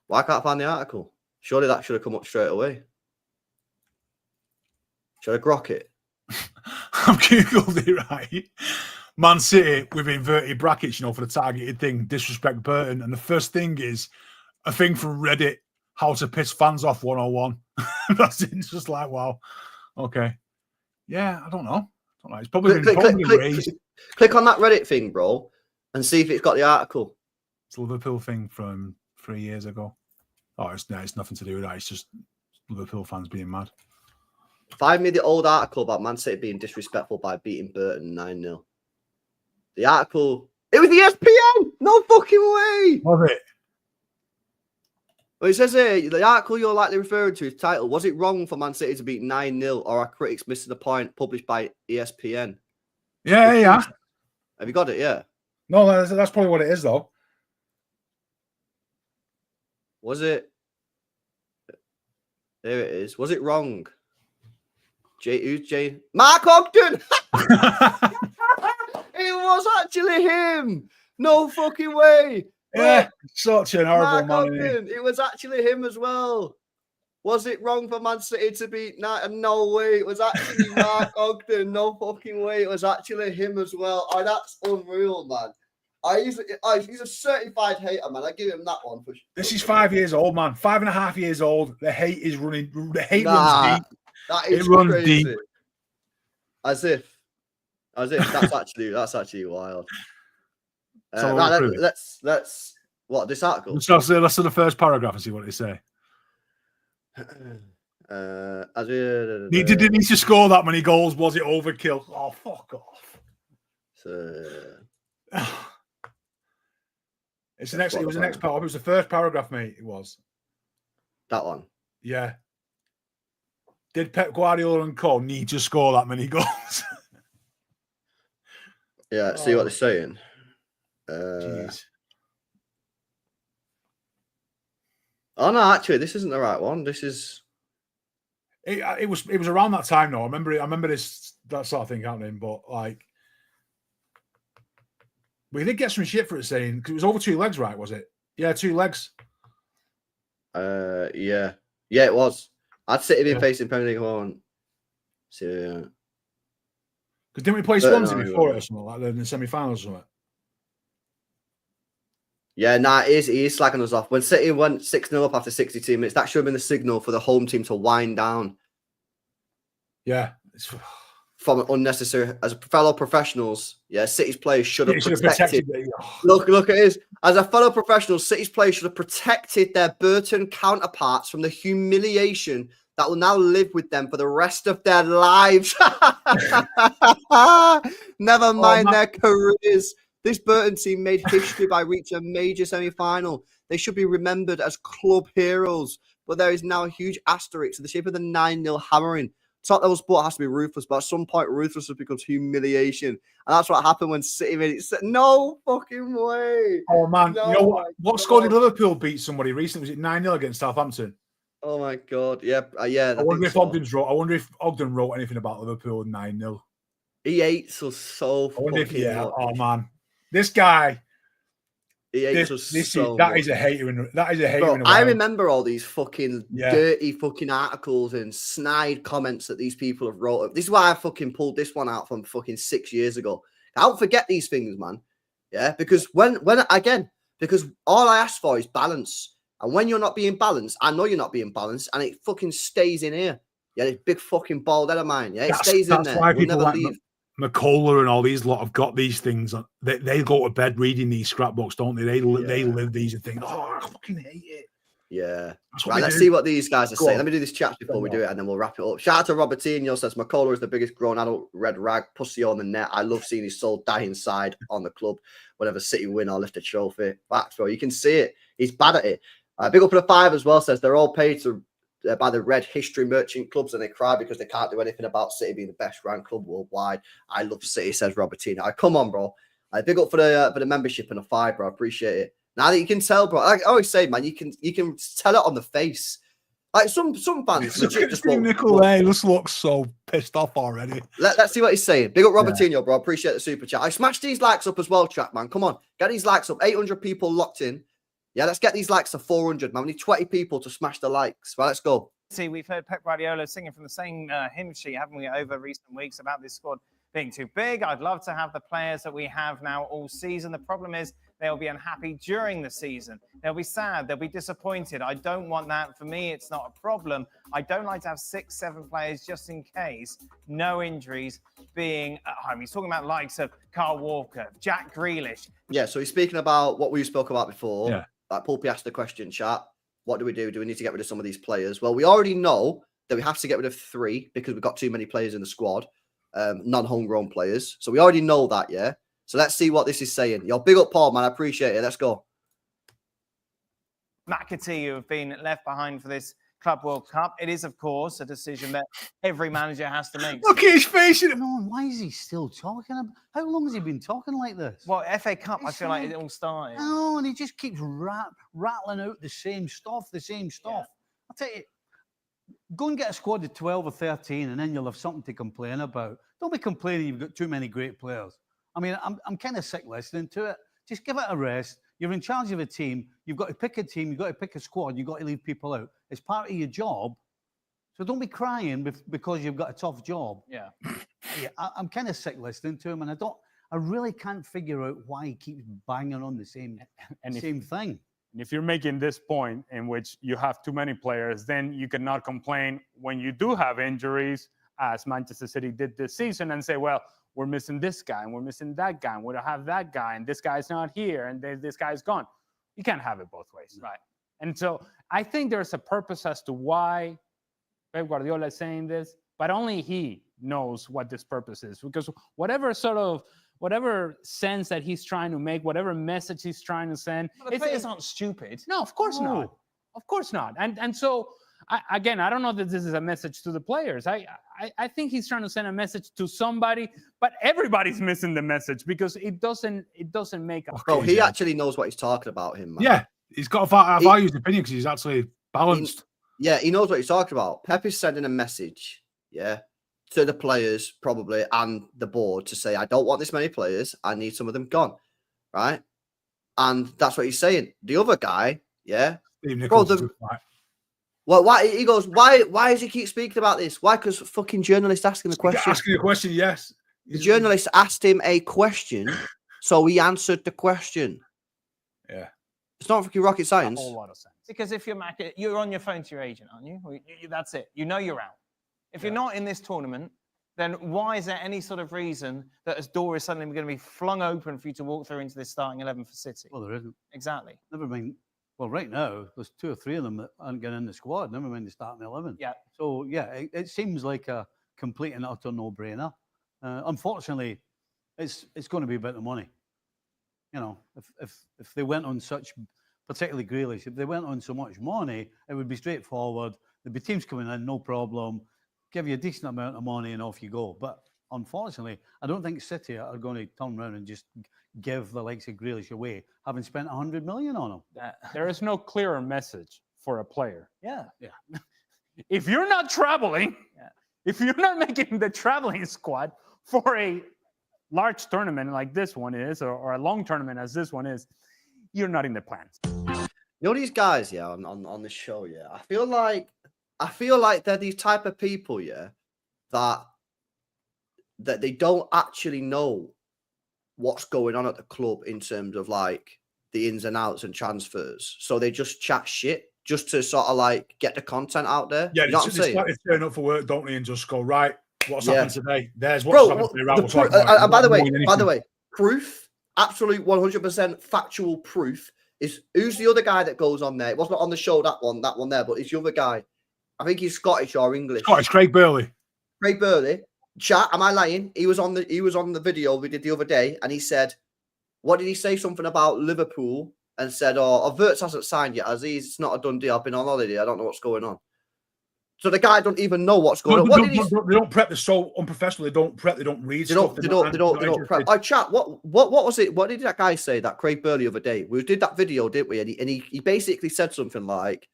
[SPEAKER 3] Why can't I find the article? Surely that should have come up straight away. Should I grok it?
[SPEAKER 4] I've Googled it, right? Man City with inverted brackets, for the targeted thing, disrespect Burton. And the first thing is a thing from Reddit, how to piss fans off 101. That's it. It's just like, wow. Okay. Yeah, I don't know. It's probably been raised.
[SPEAKER 3] Click on that Reddit thing, bro, and see if it's got the article.
[SPEAKER 4] It's a Liverpool thing from 3 years ago. Oh, it's nothing to do with that. It's just Liverpool fans being mad.
[SPEAKER 3] Find me the old article about Man City being disrespectful by beating Burton 9-0. The article, it was ESPN. No fucking way.
[SPEAKER 4] Was it?
[SPEAKER 3] Well, it says here, the article you're likely referring to is titled, "Was it wrong for Man City to beat 9-0 or are critics missing the point?" Published by ESPN.
[SPEAKER 4] Yeah.
[SPEAKER 3] Have you got it? Yeah.
[SPEAKER 4] No, that's probably what it is, though.
[SPEAKER 3] Was it? There it is. Was it wrong? Who's Jay? Mark Ogden! It was actually him. No fucking way.
[SPEAKER 4] Yeah, such an horrible
[SPEAKER 3] Mark
[SPEAKER 4] man.
[SPEAKER 3] Ogden. It was actually him as well. Was it wrong for Man City to beat No way. It was actually Mark Ogden. No fucking way. It was actually him as well. Oh, that's unreal, man. He's a certified hater, man. I give him that one for sure.
[SPEAKER 4] This is 5 years old, man. 5.5 years old. The hate is running. The hate runs deep.
[SPEAKER 3] That is
[SPEAKER 4] runs
[SPEAKER 3] crazy.
[SPEAKER 4] deep.
[SPEAKER 3] As if that's actually wild.
[SPEAKER 4] So
[SPEAKER 3] let's what this article?
[SPEAKER 4] Let's do the first paragraph and see what they say. Did he need to score that many goals? Was it overkill? Oh, fuck off. It was the next part. It was the first paragraph, mate. It was
[SPEAKER 3] that one.
[SPEAKER 4] Yeah. Did Pep Guardiola and Co need to score that many goals?
[SPEAKER 3] Yeah. See what they're saying. Oh no, actually, this isn't the right one. This is.
[SPEAKER 4] It was around that time, though. I remember that sort of thing happening, but like. We did get some shit for it saying because it was over 2 legs, right? Was it? Yeah, 2 legs.
[SPEAKER 3] Yeah, it was. I'd City been facing Premier League on. So,
[SPEAKER 4] because didn't we play Swansea before it or something like that in the semi-finals or something?
[SPEAKER 3] Yeah, he is slacking us off. When City went 6-0 up after 62 minutes, that should have been the signal for the home team to wind down.
[SPEAKER 4] Yeah.
[SPEAKER 3] From unnecessary, as fellow professionals, City's players should have protected. Look at this. As a fellow professional, City's players should have protected their Burton counterparts from the humiliation that will now live with them for the rest of their lives. Never mind their careers. This Burton team made history by reaching a major semi-final. They should be remembered as club heroes, but there is now a huge asterisk in the shape of the 9-0 hammering. Top-level sport has to be ruthless, but at some point, ruthlessness becomes humiliation. And that's what happened when City made it. No fucking way.
[SPEAKER 4] Oh, man. No, you know what score did Liverpool beat somebody recently? Was it 9-0 against Southampton?
[SPEAKER 3] Oh, my God. Yeah.
[SPEAKER 4] I wonder if Ogden wrote anything about Liverpool 9-0.
[SPEAKER 3] He hates us so fucking much.
[SPEAKER 4] Oh, man. This guy...
[SPEAKER 3] That
[SPEAKER 4] is a hater.
[SPEAKER 3] Bro, I remember all these fucking dirty fucking articles and snide comments that these people have wrote. This is why I fucking pulled this one out from fucking 6 years ago. I don't forget these things, man. Yeah, because because all I ask for is balance. And when you're not being balanced, I know you're not being balanced, and it fucking stays in here. Yeah, this big fucking bald head of mine. Yeah, it stays in there. We'll never leave.
[SPEAKER 4] McCullough and all these lot have got these things. They go to bed reading these scrapbooks, don't they? They live these and think, oh, I fucking hate it.
[SPEAKER 3] Yeah.
[SPEAKER 4] That's what
[SPEAKER 3] Right,
[SPEAKER 4] we
[SPEAKER 3] let's
[SPEAKER 4] do.
[SPEAKER 3] see what these guys are
[SPEAKER 4] Go
[SPEAKER 3] saying.
[SPEAKER 4] on.
[SPEAKER 3] Let me do this chat before we
[SPEAKER 4] Go
[SPEAKER 3] do it, and then we'll wrap it up. Shout out to Robertinho, says, Macola is the biggest grown adult red rag, pussy on the net. I love seeing his soul die inside on the club whenever City win or lift a trophy. Facts, bro. You can see it. He's bad at it. Big up for the 5 as well, says, they're all paid to by the red history merchant clubs, and they cry because they can't do anything about City being the best ranked club worldwide. I love City, says Robertinho. Come on, bro. Big up for the membership and a 5, bro. I appreciate it. Now that you can tell, bro, like I always say, man, you can tell it on the face. Like some fans legit just
[SPEAKER 4] Nicolay just looks so pissed off already.
[SPEAKER 3] Let's see what he's saying. Big up Robertinho, bro. Appreciate the super chat. I smashed these likes up as well, chat, man. Come on, get these likes up. 800 people locked in. Yeah, let's get these likes to 400, man. We need 20 people to smash the likes. Right, let's go.
[SPEAKER 5] See, we've heard Pep Guardiola singing from the same hymn sheet, haven't we, over recent weeks about this squad being too big. I'd love to have the players that we have now all season. The problem is they'll be unhappy during the season. They'll be sad. They'll be disappointed. I don't want that. For me, it's not a problem. I don't like to have 6, 7 players just in case. No injuries being at home. He's talking about likes of Karl Walker, Jack Grealish.
[SPEAKER 3] Yeah, so he's speaking about what we spoke about before.
[SPEAKER 4] Yeah.
[SPEAKER 3] Like Pulpy asked the question, chat. What do we do? Do we need to get rid of some of these players? Well, we already know that we have to get rid of 3 because we've got too many players in the squad, non-homegrown players. So we already know that, yeah? So let's see what this is saying. Yo, big up, Paul, man. I appreciate it. Let's go.
[SPEAKER 5] McAtee, who have been left behind for this Club World Cup. It is, of course, a decision that every manager has to make.
[SPEAKER 4] Look at his face.
[SPEAKER 6] No, why is he still talking? How long has he been talking like this?
[SPEAKER 5] Well, FA Cup, I
[SPEAKER 6] It's
[SPEAKER 5] feel like it all started.
[SPEAKER 6] No, and he just keeps rattling out the same stuff. I'll tell you, go and get a squad of 12 or 13, and then you'll have something to complain about. Don't be complaining you've got too many great players. I mean, I'm kind of sick listening to it. Just give it a rest. You're in charge of a team. You've got to pick a team. You've got to pick a squad. You've got to leave people out. It's part of your job. So don't be crying because you've got a tough job.
[SPEAKER 5] Yeah.
[SPEAKER 6] I'm kind of sick listening to him, and I really can't figure out why he keeps banging on the same thing.
[SPEAKER 7] And if you're making this point in which you have too many players, then you cannot complain when you do have injuries, as Manchester City did this season, and say, well, we're missing this guy and we're missing that guy and we don't have that guy and this guy's not here and this guy's gone. You can't have it both ways.
[SPEAKER 5] Right.
[SPEAKER 7] And so I think there's a purpose as to why Pep Guardiola is saying this, but only he knows what this purpose is, because whatever sense that he's trying to make, whatever message he's trying to send.
[SPEAKER 5] But the players aren't stupid.
[SPEAKER 7] No, of course not. Of course not. And so I don't know that this is a message to the players. I think he's trying to send a message to somebody, but everybody's missing the message because it doesn't make a
[SPEAKER 3] Bro, he actually knows what he's talking about, him, man.
[SPEAKER 4] Yeah, he's got a values opinion because he's actually balanced.
[SPEAKER 3] He knows what he's talking about. Pep is sending a message, to the players probably and the board to say, I don't want this many players. I need some of them gone, right? And that's what he's saying. The other guy,
[SPEAKER 4] Bro,
[SPEAKER 3] well, why he goes? Why does he keep speaking about this? Why? Because fucking journalist asking the question.
[SPEAKER 4] Asking a question, yes.
[SPEAKER 3] The journalist asked him a question, so he answered the question.
[SPEAKER 4] Yeah,
[SPEAKER 3] it's not fucking rocket science.
[SPEAKER 5] A whole lot of sense. Because if you're on your phone to your agent, aren't you? That's it. You know you're out. If you're not in this tournament, then why is there any sort of reason that a door is suddenly going to be flung open for you to walk through into this starting 11 for City?
[SPEAKER 6] Well, there isn't.
[SPEAKER 5] Exactly.
[SPEAKER 6] Never mind. Well, right now, there's 2 or 3 of them that aren't getting in the squad. Never mind the starting 11.
[SPEAKER 5] Yeah.
[SPEAKER 6] So, it seems like a complete and utter no-brainer. Unfortunately, it's going to be about the money. You know, if they went on such, particularly Grealish, if they went on so much money, it would be straightforward. There'd be teams coming in, no problem, give you a decent amount of money and off you go. But unfortunately, I don't think City are going to turn around and just give the likes of Grealish away, having spent 100 million on him.
[SPEAKER 7] There is no clearer message for a player.
[SPEAKER 5] Yeah.
[SPEAKER 7] If you're not traveling, if you're not making the traveling squad for a large tournament like this one is, or a long tournament as this one is, you're not in the plans.
[SPEAKER 3] You know these guys, on this show, I feel like they're these type of people, that they don't actually know what's going on at the club in terms of like the ins and outs and transfers. So they just chat shit just to sort of like get the content out there.
[SPEAKER 4] Yeah,
[SPEAKER 3] you know what I'm saying?
[SPEAKER 4] Like they turn up for work, don't they, and just go, right, what's happened today? There's
[SPEAKER 3] Bro,
[SPEAKER 4] what's happened today.
[SPEAKER 3] and by the way, proof, absolute 100% factual proof is who's the other guy that goes on there? It wasn't on the show, that one there, but it's the other guy. I think he's Scottish or English.
[SPEAKER 4] Scottish, Craig Burley.
[SPEAKER 3] Craig Burley. Chat, am I lying? He was on the video we did the other day, and he said, what did he say? Something about Liverpool, and said, Wirtz hasn't signed yet, as it's not a done deal. I've been on holiday. I don't know what's going on. So the guy don't even know what's going on.
[SPEAKER 4] They don't prep. They're so unprofessional. They don't prep. They don't read.
[SPEAKER 3] They don't prep. Oh, chat. What was it? What did that guy say? That Craig Burley the other day. We did that video, didn't we? And he basically said something like,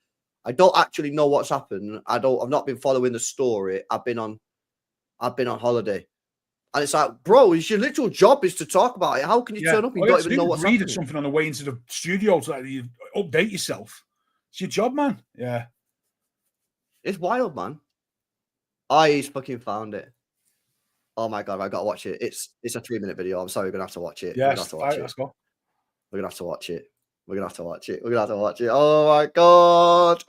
[SPEAKER 3] "I don't actually know what's happened. I've not been following the story. I've been on holiday." And it's like, bro, it's your literal job is to talk about it. How can you turn up and you don't even know what's happening?
[SPEAKER 4] Read something on the way into the studio so that you update yourself. It's your job, man. Yeah.
[SPEAKER 3] It's wild, man. Oh, he's fucking found it. Oh my god, I gotta watch it. It's a 3-minute video. I'm sorry, we're gonna have to watch it.
[SPEAKER 4] Yeah,
[SPEAKER 3] let's go. We're gonna have to watch it. We're gonna have to watch it. Oh my god.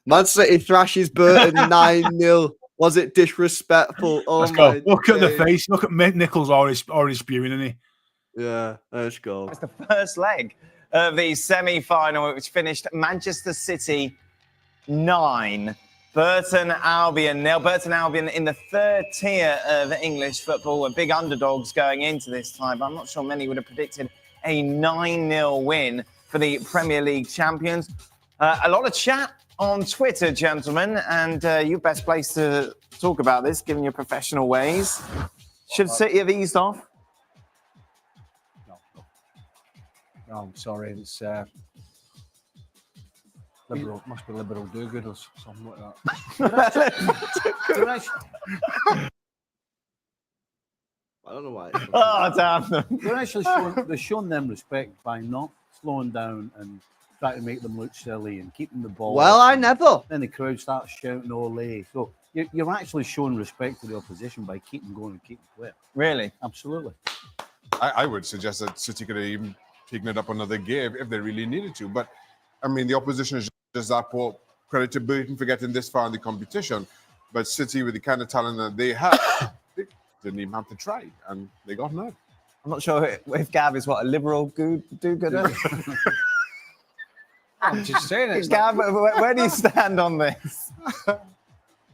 [SPEAKER 3] Man City thrashes Burton 9-0. Was it disrespectful? Oh
[SPEAKER 4] let's
[SPEAKER 3] my
[SPEAKER 4] go. Look
[SPEAKER 3] days.
[SPEAKER 4] at the face. Look at Mick Nichols already spewing, isn't he?
[SPEAKER 3] Yeah, let's go.
[SPEAKER 5] It's the first leg of the semi-final, which finished Manchester City 9. Burton Albion nil. Burton Albion in the third tier of English football were big underdogs going into this time, but I'm not sure many would have predicted a 9-0 win for the Premier League champions. A lot of chat on Twitter, gentlemen, and you're best placed to talk about this, given your professional ways. Should City have eased off?
[SPEAKER 8] No, I'm sorry. It's liberal. Must be liberal do-gooders, something like that.
[SPEAKER 3] I don't know why.
[SPEAKER 5] Oh, damn them.
[SPEAKER 6] They're actually showing them respect by not slowing down and trying to make them look silly and keeping the ball.
[SPEAKER 3] Well, I never.
[SPEAKER 6] Then the crowd starts shouting "Ole!" So you're actually showing respect to the opposition by keeping going and keeping playing.
[SPEAKER 5] Really?
[SPEAKER 6] Absolutely.
[SPEAKER 9] I would suggest that City could have even taken it up another gear if they really needed to. But, I mean, the opposition is just that poor. Credit to Burton for getting this far in the competition. But City, with the kind of talent that they have, they didn't even have to try. And they got no.
[SPEAKER 5] I'm not sure if Gav is what, a liberal do-gooder?
[SPEAKER 8] I'm just saying it.
[SPEAKER 5] Gav, where do you stand on this?
[SPEAKER 10] I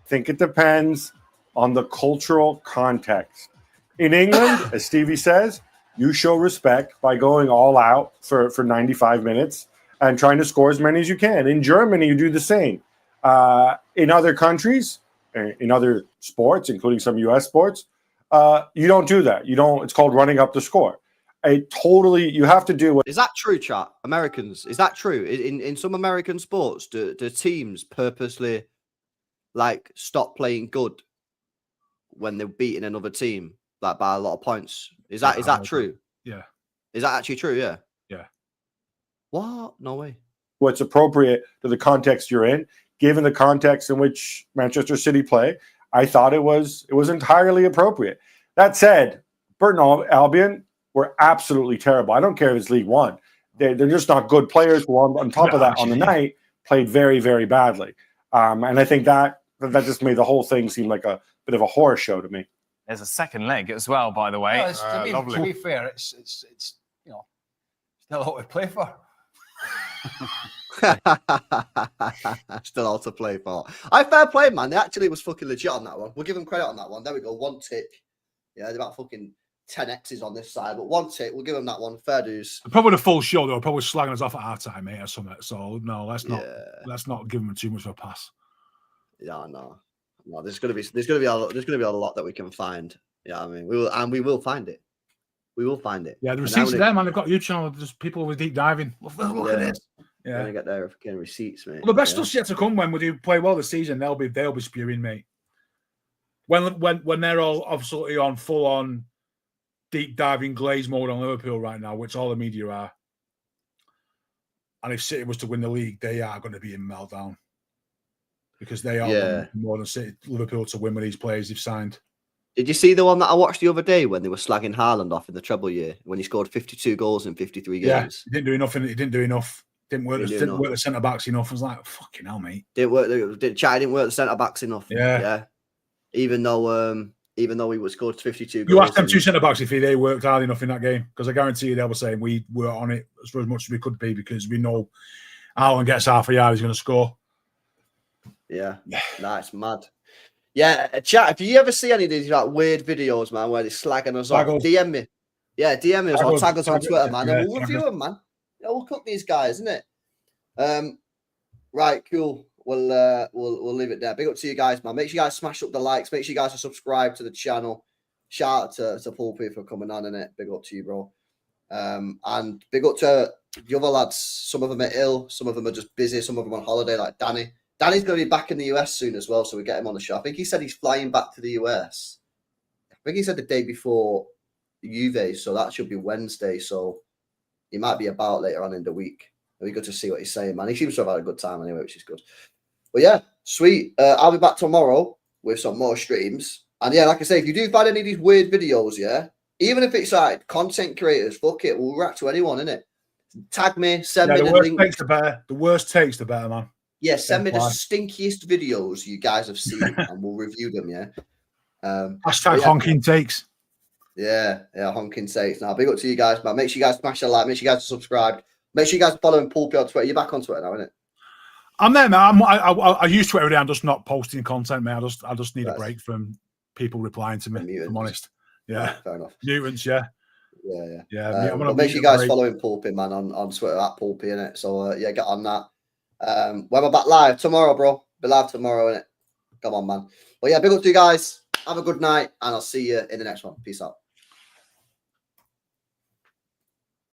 [SPEAKER 10] think it depends on the cultural context. In England, as Stevie says, you show respect by going all out for 95 minutes and trying to score as many as you can. In Germany, you do the same. In other countries, in other sports, including some U.S. sports, you don't do that. You don't. It's called running up the score. You have to do what.
[SPEAKER 3] Is that true, chat? Americans, is that true? In some American sports, do teams purposely stop playing good when they're beating another team by a lot of points? Is that true?
[SPEAKER 4] Yeah.
[SPEAKER 3] Is that actually true? Yeah.
[SPEAKER 4] Yeah.
[SPEAKER 3] What? No way.
[SPEAKER 10] What's appropriate to the context you're in, given the context in which Manchester City play. I thought it was entirely appropriate. That said, Burton Albion were absolutely terrible. I don't care if it's League One. They're just not good players who, on top of that, on the night, played very, very badly. And I think that just made the whole thing seem like a bit of a horror show to me.
[SPEAKER 5] There's a second leg as well, by the way.
[SPEAKER 8] To be fair, it's still a lot to play for.
[SPEAKER 3] Still all to play for. Fair play, man. They actually was fucking legit on that one. We'll give them credit on that one. There we go. One tick. Yeah, they're about fucking 10 X's on this side, but one tick. We'll give them that one. Fair dues.
[SPEAKER 4] Probably the full show, though. Probably slagging us off at our time, mate, or something. So no, let's not give them too much of a pass.
[SPEAKER 3] Yeah, no. There's gonna be a lot that we can find. Yeah, I mean, we will find it. We will find it.
[SPEAKER 4] Yeah, the receipts are there, man. They've got YouTube channel. Just people with deep diving. Look at this. Yeah,
[SPEAKER 3] gonna get their fucking receipts, mate.
[SPEAKER 4] Well, the best stuff's yet to come when we do play well this season. They'll be spewing, mate. When they're all absolutely on full on deep diving glaze mode on Liverpool right now, which all the media are. And if City was to win the league, they are going to be in meltdown because they are more than City, Liverpool to win with these players they've signed.
[SPEAKER 3] Did you see the one that I watched the other day when they were slagging Haaland off in the treble year when he scored 52 goals in 53 games?
[SPEAKER 4] Yeah, he didn't do enough. He didn't do enough. Didn't work the centre backs enough. I was like, fucking hell, mate.
[SPEAKER 3] Didn't work the centre backs enough.
[SPEAKER 4] Yeah.
[SPEAKER 3] Even though even though we scored 52 goals.
[SPEAKER 4] You asked them two centre-backs if they worked hard enough in that game, because I guarantee you they were saying we were on it for as much as we could be, because we know Haaland gets half a yard, he's going to score.
[SPEAKER 3] Yeah, that's mad. Yeah, chat, if you ever see any of these like weird videos, man, where they're slagging us off, DM me. Yeah, DM me us or tag us on Twitter, man, and we'll review them, man. Yeah, we'll cook these guys, isn't it? Right, cool. We'll leave it there. Big up to you guys, man. Make sure you guys smash up the likes. Make sure you guys are subscribed to the channel. Shout out to Pulpy for coming on, innit? Big up to you, bro. And big up to the other lads. Some of them are ill. Some of them are just busy. Some of them on holiday, like Danny. Danny's going to be back in the US soon as well, so we get him on the show. I think he said he's flying back to the US. I think he said the day before Juve, so that should be Wednesday. So he might be about later on in the week. It'll be good to see what he's saying, man. He seems to have had a good time anyway, which is good. But yeah, sweet. I'll be back tomorrow with some more streams. And yeah, like I say, if you do find any of these weird videos, yeah, even if it's like content creators, fuck it, we'll react to anyone, innit? Tag me, send me the link.
[SPEAKER 4] The worst takes, the better, man.
[SPEAKER 3] Yeah, send me the stinkiest videos you guys have seen, and we'll review them. Yeah.
[SPEAKER 4] Hashtag honking takes.
[SPEAKER 3] Yeah, honking takes. Now, big up to you guys, man. Make sure you guys smash a like. Make sure you guys are subscribed. Make sure you guys are following Pulpy on Twitter. You're back on Twitter now, innit?
[SPEAKER 4] I'm there, man. I use Twitter every day. I'm just not posting content, man. I just need a break from people replying to me. If I'm honest. Yeah.
[SPEAKER 3] Fair enough.
[SPEAKER 4] Mutants, yeah.
[SPEAKER 3] Yeah. Make sure you guys following Pulpy, man, on Twitter at Pulpy, innit? So yeah, get on that. When we're back live tomorrow, bro. Be live tomorrow, innit? Come on, man. But yeah, big up to you guys. Have a good night, and I'll see you in the next one. Peace out.